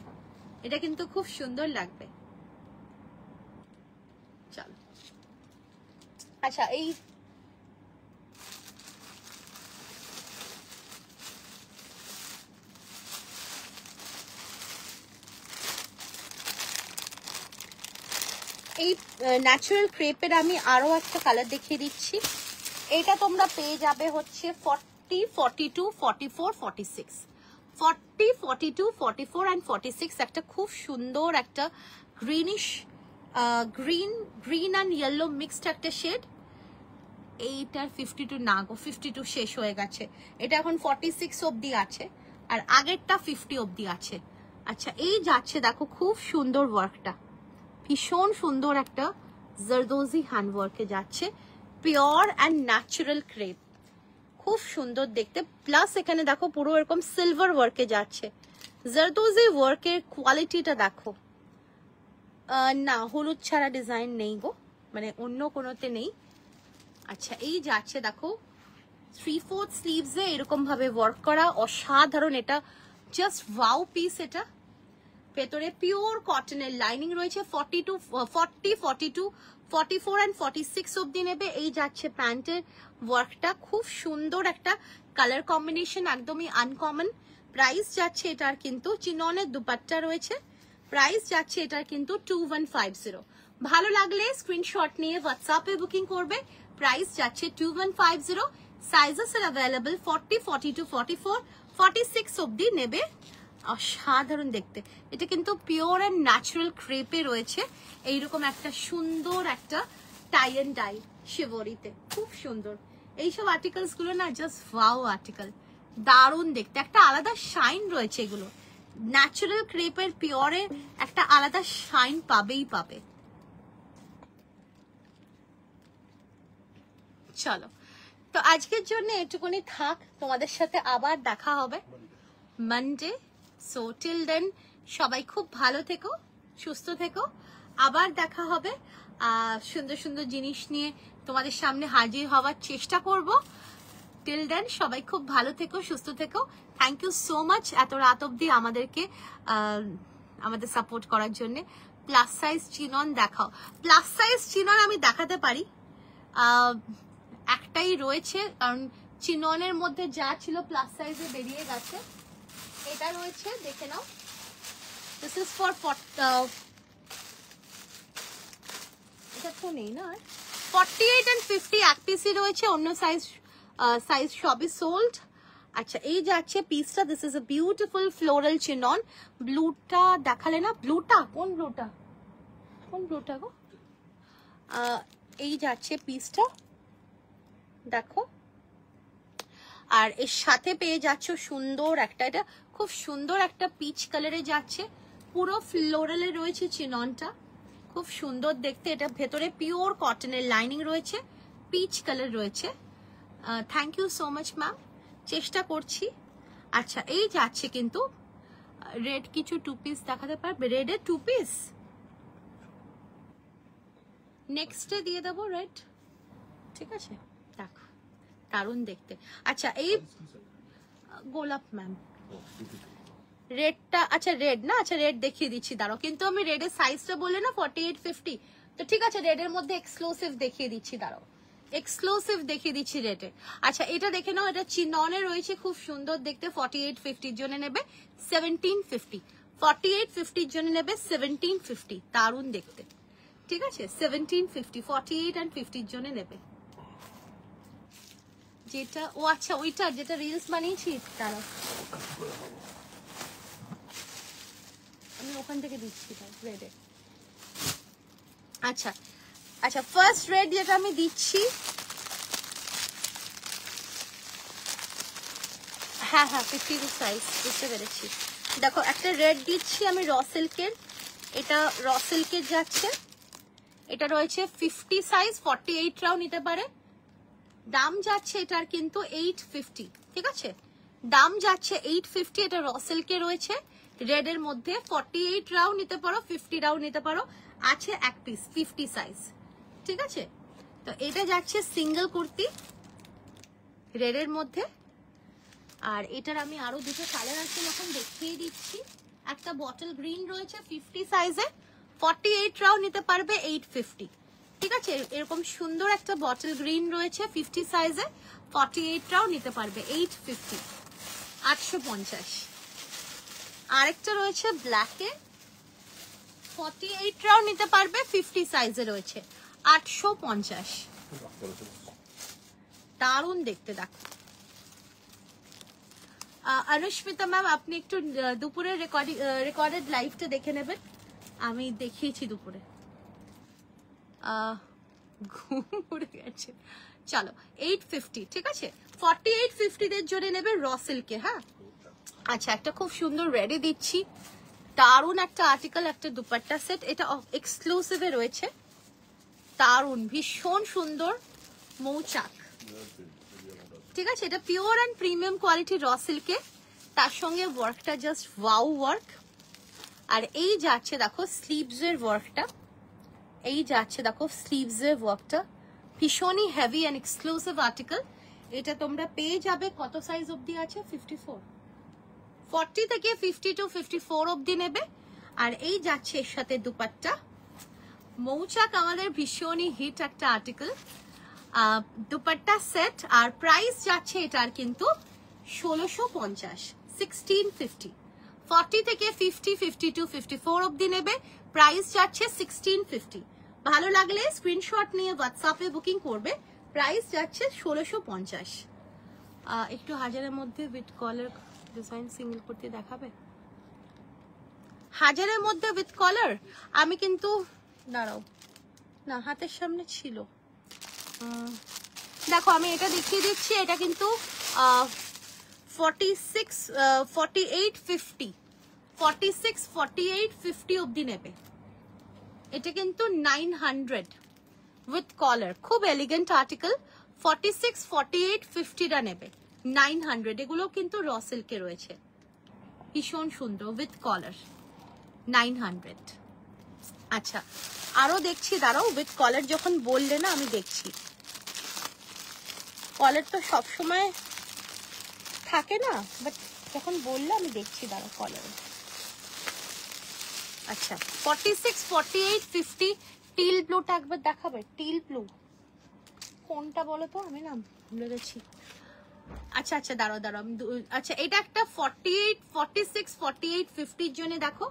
এটা কিন্তু খুব সুন্দর লাগবে। চলো, আচ্ছা এই ন্যাচারাল ক্রেপের আমি আরো একটা কালার দেখিয়ে দিচ্ছি। এটা তোমরা পেয়ে যাবে হচ্ছে 40, 42, 44, 46, 40, 42, 44 and 46। একটা খুব সুন্দর একটা greenish, green and yellow mixed একটা শেড। এইটার 52 না গো, 52 শেষ হয়ে গেছে, এটা এখন 46 অবধি আছে, আর আগেরটা 50 অবধি আছে। আচ্ছা, এই যাচ্ছে দেখো খুব সুন্দর ওয়ার্কটা, ভীষণ সুন্দর একটা জারদোজি হ্যান্ডওয়ার্কে যাচ্ছে, পিওর অ্যান্ড ন্যাচারাল ক্রেপ, খুব সুন্দর দেখতে। প্লাস এখানে দেখো পুরো এরকম সিলভার ওয়ার্কে যাচ্ছে। জারদোজি ওয়ার্কের কোয়ালিটিটা দেখো। না, হলুদ ছাড়া ডিজাইন নেই গো, মানে অন্য কোনোতে নেই। আচ্ছা, এই যাচ্ছে দেখো 3/4 স্লিভসে এরকম ভাবে ওয়ার্ক করা, অসাধারণ। এটা জাস্ট ওয়াও পিস। এটা ভেতরে পিওর কটনের লাইনিং রয়েছে। 42, 42, 44 and 46 অব্দি নেবে। এই যাচ্ছে প্যান্টের ওয়ার্কটা, খুব সুন্দর একটা কালার কম্বিনেশন, একদমই আনকমন। প্রাইস যাচ্ছে এটার কিন্তু, চিননের দুপাট্টা রয়েছে। প্রাইস যাচ্ছে এটার কিন্তু 2150। ভালো লাগলে স্ক্রিনশট নিয়ে হোয়াটসঅ্যাপে বুকিং করবে। প্রাইস যাচ্ছে 2150। সাইজেস আর অ্যাভেলেবল 40, 42, 44, 46 অব্দি নেবে। অসাধারণ দেখতে। এটা কিন্তু পিওর অ্যান্ড ন্যাচারাল ক্রেপে রয়েছে। এইরকম একটা সুন্দর একটা টাই এন্ড ডাই শিবরিতে, খুব সুন্দর। এইসব আর্টিকেলস গুলো না জাস্ট ওয়াও আর্টিকেল, দারুণ দেখতে। একটা আলাদা শাইন রয়েছে এগুলো। ন্যাচারাল ক্রেপের পিওরে একটা আলাদা শাইন পাবেই পাবে। চলো, তো আজকের জন্য এটুকুনি থাক। তোমাদের সাথে আবার দেখা হবে মানডে। সো টিল দেন সবাই খুব ভালো থেকো, সুস্থ থেকো। আবার দেখা হবে। সুন্দর সুন্দর জিনিস নিয়ে তোমাদের সামনে হাজির হওয়ার চেষ্টা করব। টিল দেন সবাই খুব ভালো থেকো, সুস্থ থেকো। থ্যাংক ইউ সো মাচ এত রাত অব্দি আমাদের সাপোর্ট করার জন্য। প্লাস সাইজ চিনন দেখাও। প্লাস সাইজ চিনন আমি দেখাতে পারি, একটাই রয়েছে, কারণ চিননের মধ্যে যা ছিল প্লাস সাইজে বেরিয়ে গেছে। এটা রয়েছে, দেখে নাও। দিস ইজ ফর এটা তো নেই না। 48 and 50 এক পিসই রয়েছে, অন্য সাইজ সবই সোল্ড। আচ্ছা, এই যাচ্ছে পিসটা। This is a beautiful floral chinon. ব্লুটা দেখালে না? ব্লুটা কোন ব্লুটা? কোন ব্লুটা গো? এই যাচ্ছে পিসটা, দেখো। আর এর সাথে পেয়ে যাচ্ছ সুন্দর একটা, এটা খুব সুন্দর একটা পিচ কালারে যাচ্ছে, পুরো ফ্লোরালে রয়েছে চিননটা, খুব সুন্দর দেখতে। এটা ভেতরে পিওর কটনের লাইনিং রয়েছে, পিচ কালার রয়েছে। Thank you so much ma'am, চেষ্টা করছি। আচ্ছা, এই যাচ্ছে কিন্তু রেড কিছু 2 পিস দেখাতে পারবে? রেডের 2 পিস নেক্সটে দিয়ে দেবো রেড, ঠিক আছে? দেখো দারুণ দেখতে। আচ্ছা, এই গোলাপ ম্যাম রেডটা, আচ্ছা রেড না, আচ্ছা রেড দেখিয়ে দিচ্ছি, দাঁড়াও। কিন্তু আমি রেডের সাইজটা বললে না 48, 50, তো ঠিক আছে রেডের মধ্যে এক্সক্লুসিভ দেখিয়ে দিচ্ছি, দাঁড়াও এক্সক্লুসিভ দেখিয়ে দিচ্ছি রেডে। আচ্ছা, এটা দেখে নাও, এটা চিননে রয়েছে, খুব সুন্দর দেখতে। 48, 50 জন্য নেবে 1750। 48, 50 জন্য নেবে 1750, দারুণ দেখতে, ঠিক আছে? 1750, 48 and 50 জন্য নেবে। যেটা, ও আচ্ছা ওইটা যেটা রিলস বানিয়েছি, দাঁড়াও আমি ওখান থেকে দিচ্ছি রেডে। আচ্ছা আচ্ছা, ফার্স্ট রেড যেটা আমি দিচ্ছি, হ্যাঁ 52 সাইজ, বুঝতে পেরেছি। দেখো একটা রেড দিচ্ছি আমি র সিল্কের, এটা র সিল্কের যাচ্ছে, এটা রয়েছে 50 সাইজ, 48 রাও নিতে পারে। দাম যাচ্ছে এটার কিন্তু 850, ঠিক আছে? দাম যাচ্ছে 850, এটা র সিল্কে রয়েছে রেড এর মধ্যে। 48 রাও নিতে পারো, 50 রাও নিতে পারো, আছে এক পিস 50 সাইজ, ঠিক আছে? তো এটা যাচ্ছে সিঙ্গেল কুর্তি রেড এর মধ্যে। আর এটার আমি আরো দুটো কালার আছে, এখন দেখিয়ে দিচ্ছি। একটা বটল গ্রিন রয়েছে 50 সাইজে, 48 রাও নিতে পারবে 850, ঠিক আছে? এরকম সুন্দর একটা বটল গ্রিন রয়েছে 50 সাইজে, 48 রাও নিতে পারবে 850, 850। আরেকটা রয়েছে ব্ল্যাকে, 48 রাও নিতে পারবে, 50 সাইজে রয়েছে 850, দারুণ দেখতে। দেখো অনুষ্মিতা ম্যাম, আপনি একটু দুপুরের রেকর্ডেড লাইভটা দেখে নেবেন, আমি দেখিয়েছি দুপুরে, ঘুম উড়ে গেছে। চলো 850, ঠিক আছে? 48, 50 দের জন্য নেবে র সিল্কে। হ্যাঁ, আচ্ছা, একটা খুব সুন্দর রেডি দিচ্ছি, দারুণ একটা আর্টিকেল, একটা দুপাট্টা সেট, এটা এক্সক্লুসিভে রয়েছে, দারুণ ভীষণ সুন্দর মৌচাক। ঠিক আছে, এটা পিওর অ্যান্ড প্রিমিয়াম কোয়ালিটি র সিল্কে, তার সঙ্গে ওয়ার্কটা জাস্ট ওয়াও ওয়ার্ক। আর এই যাচ্ছে দেখো স্লিভস এর ওয়ার্কটা, এই যাচ্ছে দেখো স্লিভস এর ওয়ার্কটা, ভীষণই হেভি অ্যান্ড এক্সক্লুসিভ আর্টিকেল। এটা তোমরা পেয়ে যাবে কত সাইজ অবধি আছে? 54, 40 থেকে 50 to 54 অবধি নেবে। আর এই যাচ্ছে এর সাথে দুপাট্টা, মৌচাক আমাদের ভীষণই হিট একটা আর্টিকেল, দুপাট্টা সেট। আর প্রাইস যাচ্ছে এটার কিন্তু 1650, 1650। 40 থেকে 50, 50 to 54 অবধি নেবে, প্রাইস যাচ্ছে 1650। ভালো লাগলে স্ক্রিনশট নিয়ে হোয়াটসঅ্যাপে বুকিং করবে, প্রাইস যাচ্ছে 1650। একটু হাজারের মধ্যে উইথ কলার ডিজাইন সিঙ্গেল করতে দেখাবে? হাজারের মধ্যে উইথ কলার আমি কিন্তু, দাঁড়াও না, হাতের সামনে ছিল, দেখো আমি এটা দেখিয়ে দিচ্ছি। এটা কিন্তু 46, 48, 50, 46, 48, 50 অবধি নেবে। এটা কিন্তু 900 উইথ কলার, খুব এলিগেন্ট আর্টিকেল। 46, 48, 50টা নেবে 900। এগুলো কিন্তু র সিল্কে রয়েছে, ভীষণ সুন্দর উইথ কলার, 900। আচ্ছা আরো দেখছি, দাঁড়াও, উইথ কলার যখন বললে না আমি দেখছি, কলার তো সবসময় থাকে না, বাট যখন বললে আমি দেখছি, দাঁড়াও কলার। আচ্ছা 46, 48, 50 টিল ব্লুটা একবার দেখাবে? টিল ব্লু কোনটা বলো তো, আমি না ভুলে গেছি। আচ্ছা আচ্ছা দাঁড়াও দাঁড়াও, আচ্ছা এটা একটা 48, 46, 48, 50 জন্য দেখো।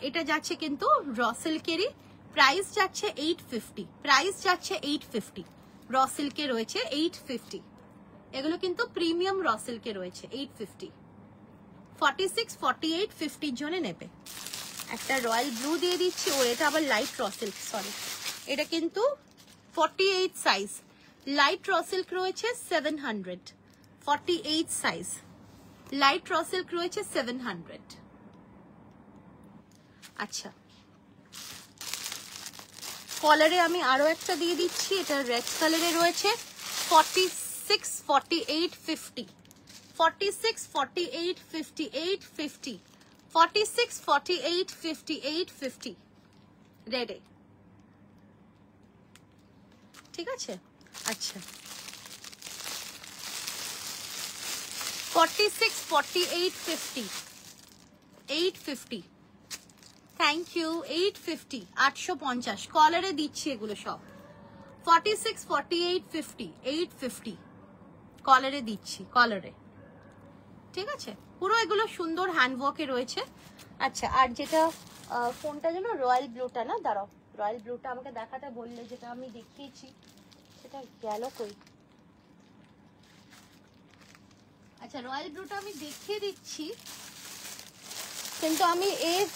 এটা যাচ্ছে কিন্তু র সিল্কেরই, প্রাইস যাচ্ছে 850, প্রাইস যাচ্ছে 850। র সিল্কে রয়েছে 850, এগুলো কিন্তু প্রিমিয়াম র সিল্কে রয়েছে 850। 46, 48, 50 জন্য নেবে। একটা রয়্যাল ব্লু দিয়ে দিচ্ছি, ও এটা আবার লাইট র সিল্ক, সরি, এটা কিন্তু 48 সাইজ, লাইট র সিল্ক রয়েছে 700, 48 সাইজ, লাইট র সিল্ক রয়েছে 700। আচ্ছা কলারে আমি আরো একটা দিয়ে দিচ্ছি, এটা রেড কালারে রয়েছে 46, 48, 50, 46, 48, 58, 50, 46, 48, 58, 50 রেডে, ঠিক আছে। আচ্ছা 46, 48, 50, 850, থ্যাংক ইউ, 850, 850 কলারে দিচ্ছি এগুলো সব। 46, 48, 50, 850 কলারে দিচ্ছি, কলারে, ঠিক আছে। পুরো এগুলো সুন্দর হ্যান্ডওয়ার্কে রয়েছে। আচ্ছা আর যেটা কোনটা যেন, রয়্যাল ব্লুটা না, দাঁড়াও, রয়্যাল ব্লুটা আমাকে দেখাতে বললে, যেটা আমি দেখিয়েছি সেটা গেল কই? আচ্ছা রয়্যাল ব্লুটা আমি দেখিয়ে দিচ্ছি, কিন্তু আমি এর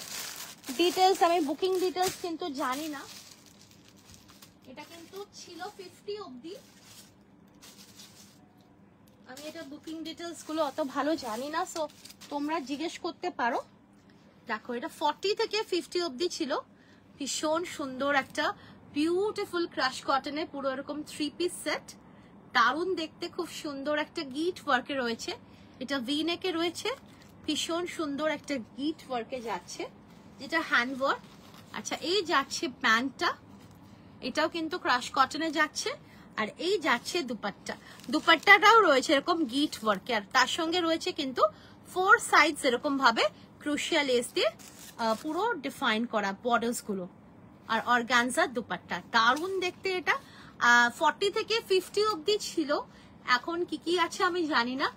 ডিটেলস, আমি বুকিং ডিটেলস কিন্তু জানি না। এটা কিন্তু ছিল 50 অবধি, আমি এটা বুকিং ডিটেলস গুলো অত ভালো জানি না, সো তোমরা জিজ্ঞেস করতে পারো। দেখো এটা 40 থেকে 50 অবধি ছিল, ভীষণ সুন্দর একটা বিউটিফুল ক্রাশ কটনে পুরো এরকম 3 পিস সেট, দারুণ দেখতে, খুব সুন্দর একটা গিট ওয়ার্কে রয়েছে। এটা ভি নেকে রয়েছে, ভীষণ সুন্দর একটা গিট ওয়ার্কে যাচ্ছে, যেটা হ্যান্ড ওয়ার্ক। আচ্ছা এই যাচ্ছে প্যান্টটা, এটাও কিন্তু ক্রাশ কটনে যাচ্ছে। আর এই যাচ্ছে দুপাট্টা, দুপাট্টাটাও রয়েছে এরকম গিট ওয়ার্কে, আর তার সঙ্গে রয়েছে কিন্তু 4 সাইডস এরকম ভাবে ক্রুশিয়াল লেস দিয়ে পুরো ডিফাইন করা বর্ডার্স গুলো। আর অর্গানজার দুপাট্টা, দারুণ দেখতে এটা। 40 থেকে 50 অবধি ছিল, এখন কি কি আছে আমি জানি না।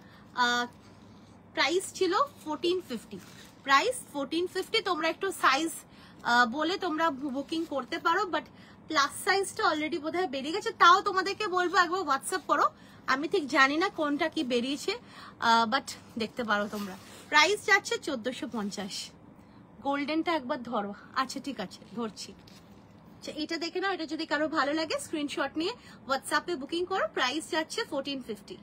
প্রাইস ছিল 1450, প্রাইস 1450। তোমরা একটু সাইজ বলে তোমরা বুকিং করতে পারো, বাট প্লাস সাইজটা অলরেডি বোধহয় বেরিয়ে গেছে। তাও তোমাদেরকে বলবো একবার হোয়াটসঅ্যাপ করো, আমি ঠিক জানি না কোনটা কি বেরিয়েছে, বাট দেখতে পারো তোমরা। প্রাইস যাচ্ছে 1450। গোল্ডেনটা একবার ধরো, আচ্ছা ঠিক আছে ধরছি। আচ্ছা এটা দেখে নাও, এটা যদি কারো ভালো লাগে স্ক্রিনশট নিয়ে হোয়াটসঅ্যাপে বুকিং করো, প্রাইস যাচ্ছে 1450।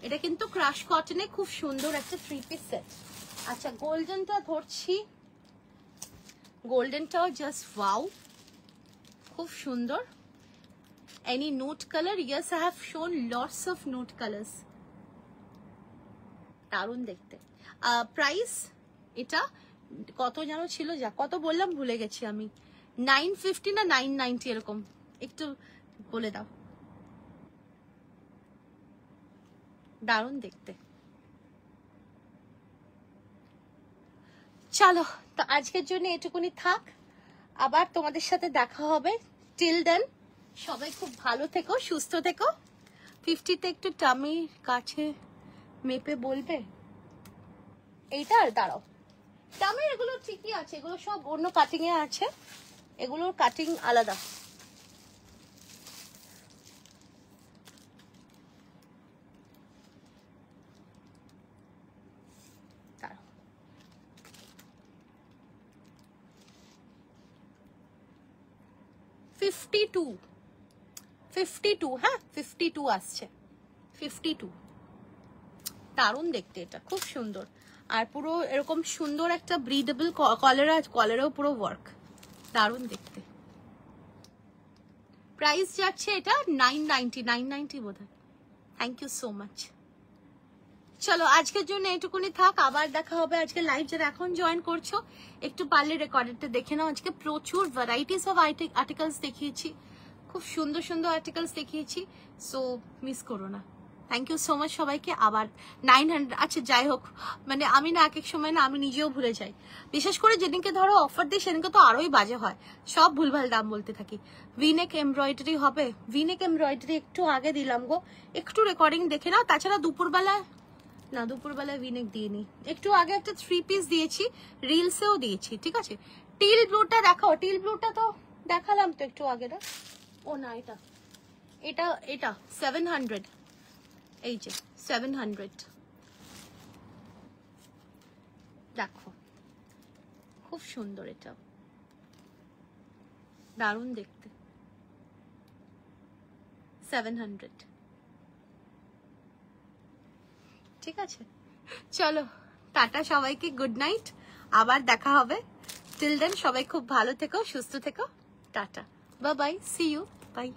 এটা কিন্তু ক্রাশ কটনে খুব সুন্দর একটা 3 পিস সেট। আচ্ছা গোল্ডেনটা ধরছি, গোল্ডেনটাও জাস্ট ওয়াও, খুব সুন্দর। Any nude color? Yes, I have shown lots of nude colors. দারুণ দেখতে। প্রাইস এটা কত যেন ছিল, যা কত বললাম ভুলে গেছি আমি, 950 না 990 এরকম, একটু বলে দাও। দারুণ দেখতে। চলো তো আজকের জন্য এটুকুনি থাক, আবার তোমাদের সাথে দেখা হবে। টিল দেন সবাই খুব ভালো থেকো, সুস্থ থেকো। 50তে একটু টামি কাছে মেপে বলবে এইটা, আর দাঁড়াও টামির এগুলো ঠিকই আছে, এগুলো সব অন্য কাটিং এ আছে, এগুলোর কাটিং আলাদা। দাঁড়াও 52 হ্যাঁ 52 আসছে, 52। দারুণ দেখতে, এটা খুব সুন্দর, আর পুরো এরকম সুন্দর একটা ব্রিদেবল কলারেও পুরো ওয়ার্ক, দারুণ দেখতে। প্রাইস যাচ্ছে এটা 990 বোধহয়। Thank you so much. চলো আজকের জন্য এটুকুনি থাক, আবার দেখা হবে। আজকে লাইভ যারা এখন জয়েন করছো একটু পারলে রেকর্ডেডটা দেখে নাও। আজকে প্রচুর ভ্যারাইটিস অফ আর্টিকেলস দেখিয়েছি, খুব সুন্দর সুন্দর আর্টিকেলস দেখিয়েছি, সো মিস করো না। থ্যাংক ইউ সো মাচ সবাইকে। আবার 900, আচ্ছা যাই হোক, মানে আমি না এক এক সময় না আমি নিজেও ভুলে যাই, বিশেষ করে যেদিনকে ধরো অফার দিই সেদিনকে তো আরোই বাজে হয়, সব ভুলভাল দাম বলতে থাকি। ভিনেক এমব্রয়ডারি হবে, ভিনেক এমব্রয়ডারি একটু আগে দিলাম গো, একটু রেকর্ডিং দেখে নাও। তাছাড়া দুপুরবেলা না, দুপুরবেলায় ভিনেক দিইনি, একটু আগে একটা 3 পিস দিয়েছি, রিলসেও দিয়েছি, ঠিক আছে। টিল ব্লুটা দেখাও, টিল ব্লুটা তো দেখালাম তো একটু আগে না। ও না, এটা এটা এটা 700, এই যে 700, দেখো খুব সুন্দর, এটা দারুণ দেখতে, 700, ঠিক আছে। চলো টাটা সবাইকে, গুড নাইট, আবার দেখা হবে। টিল দেন সবাই খুব ভালো থেকো, সুস্থ থেকো, tata, bye bye, see you, by.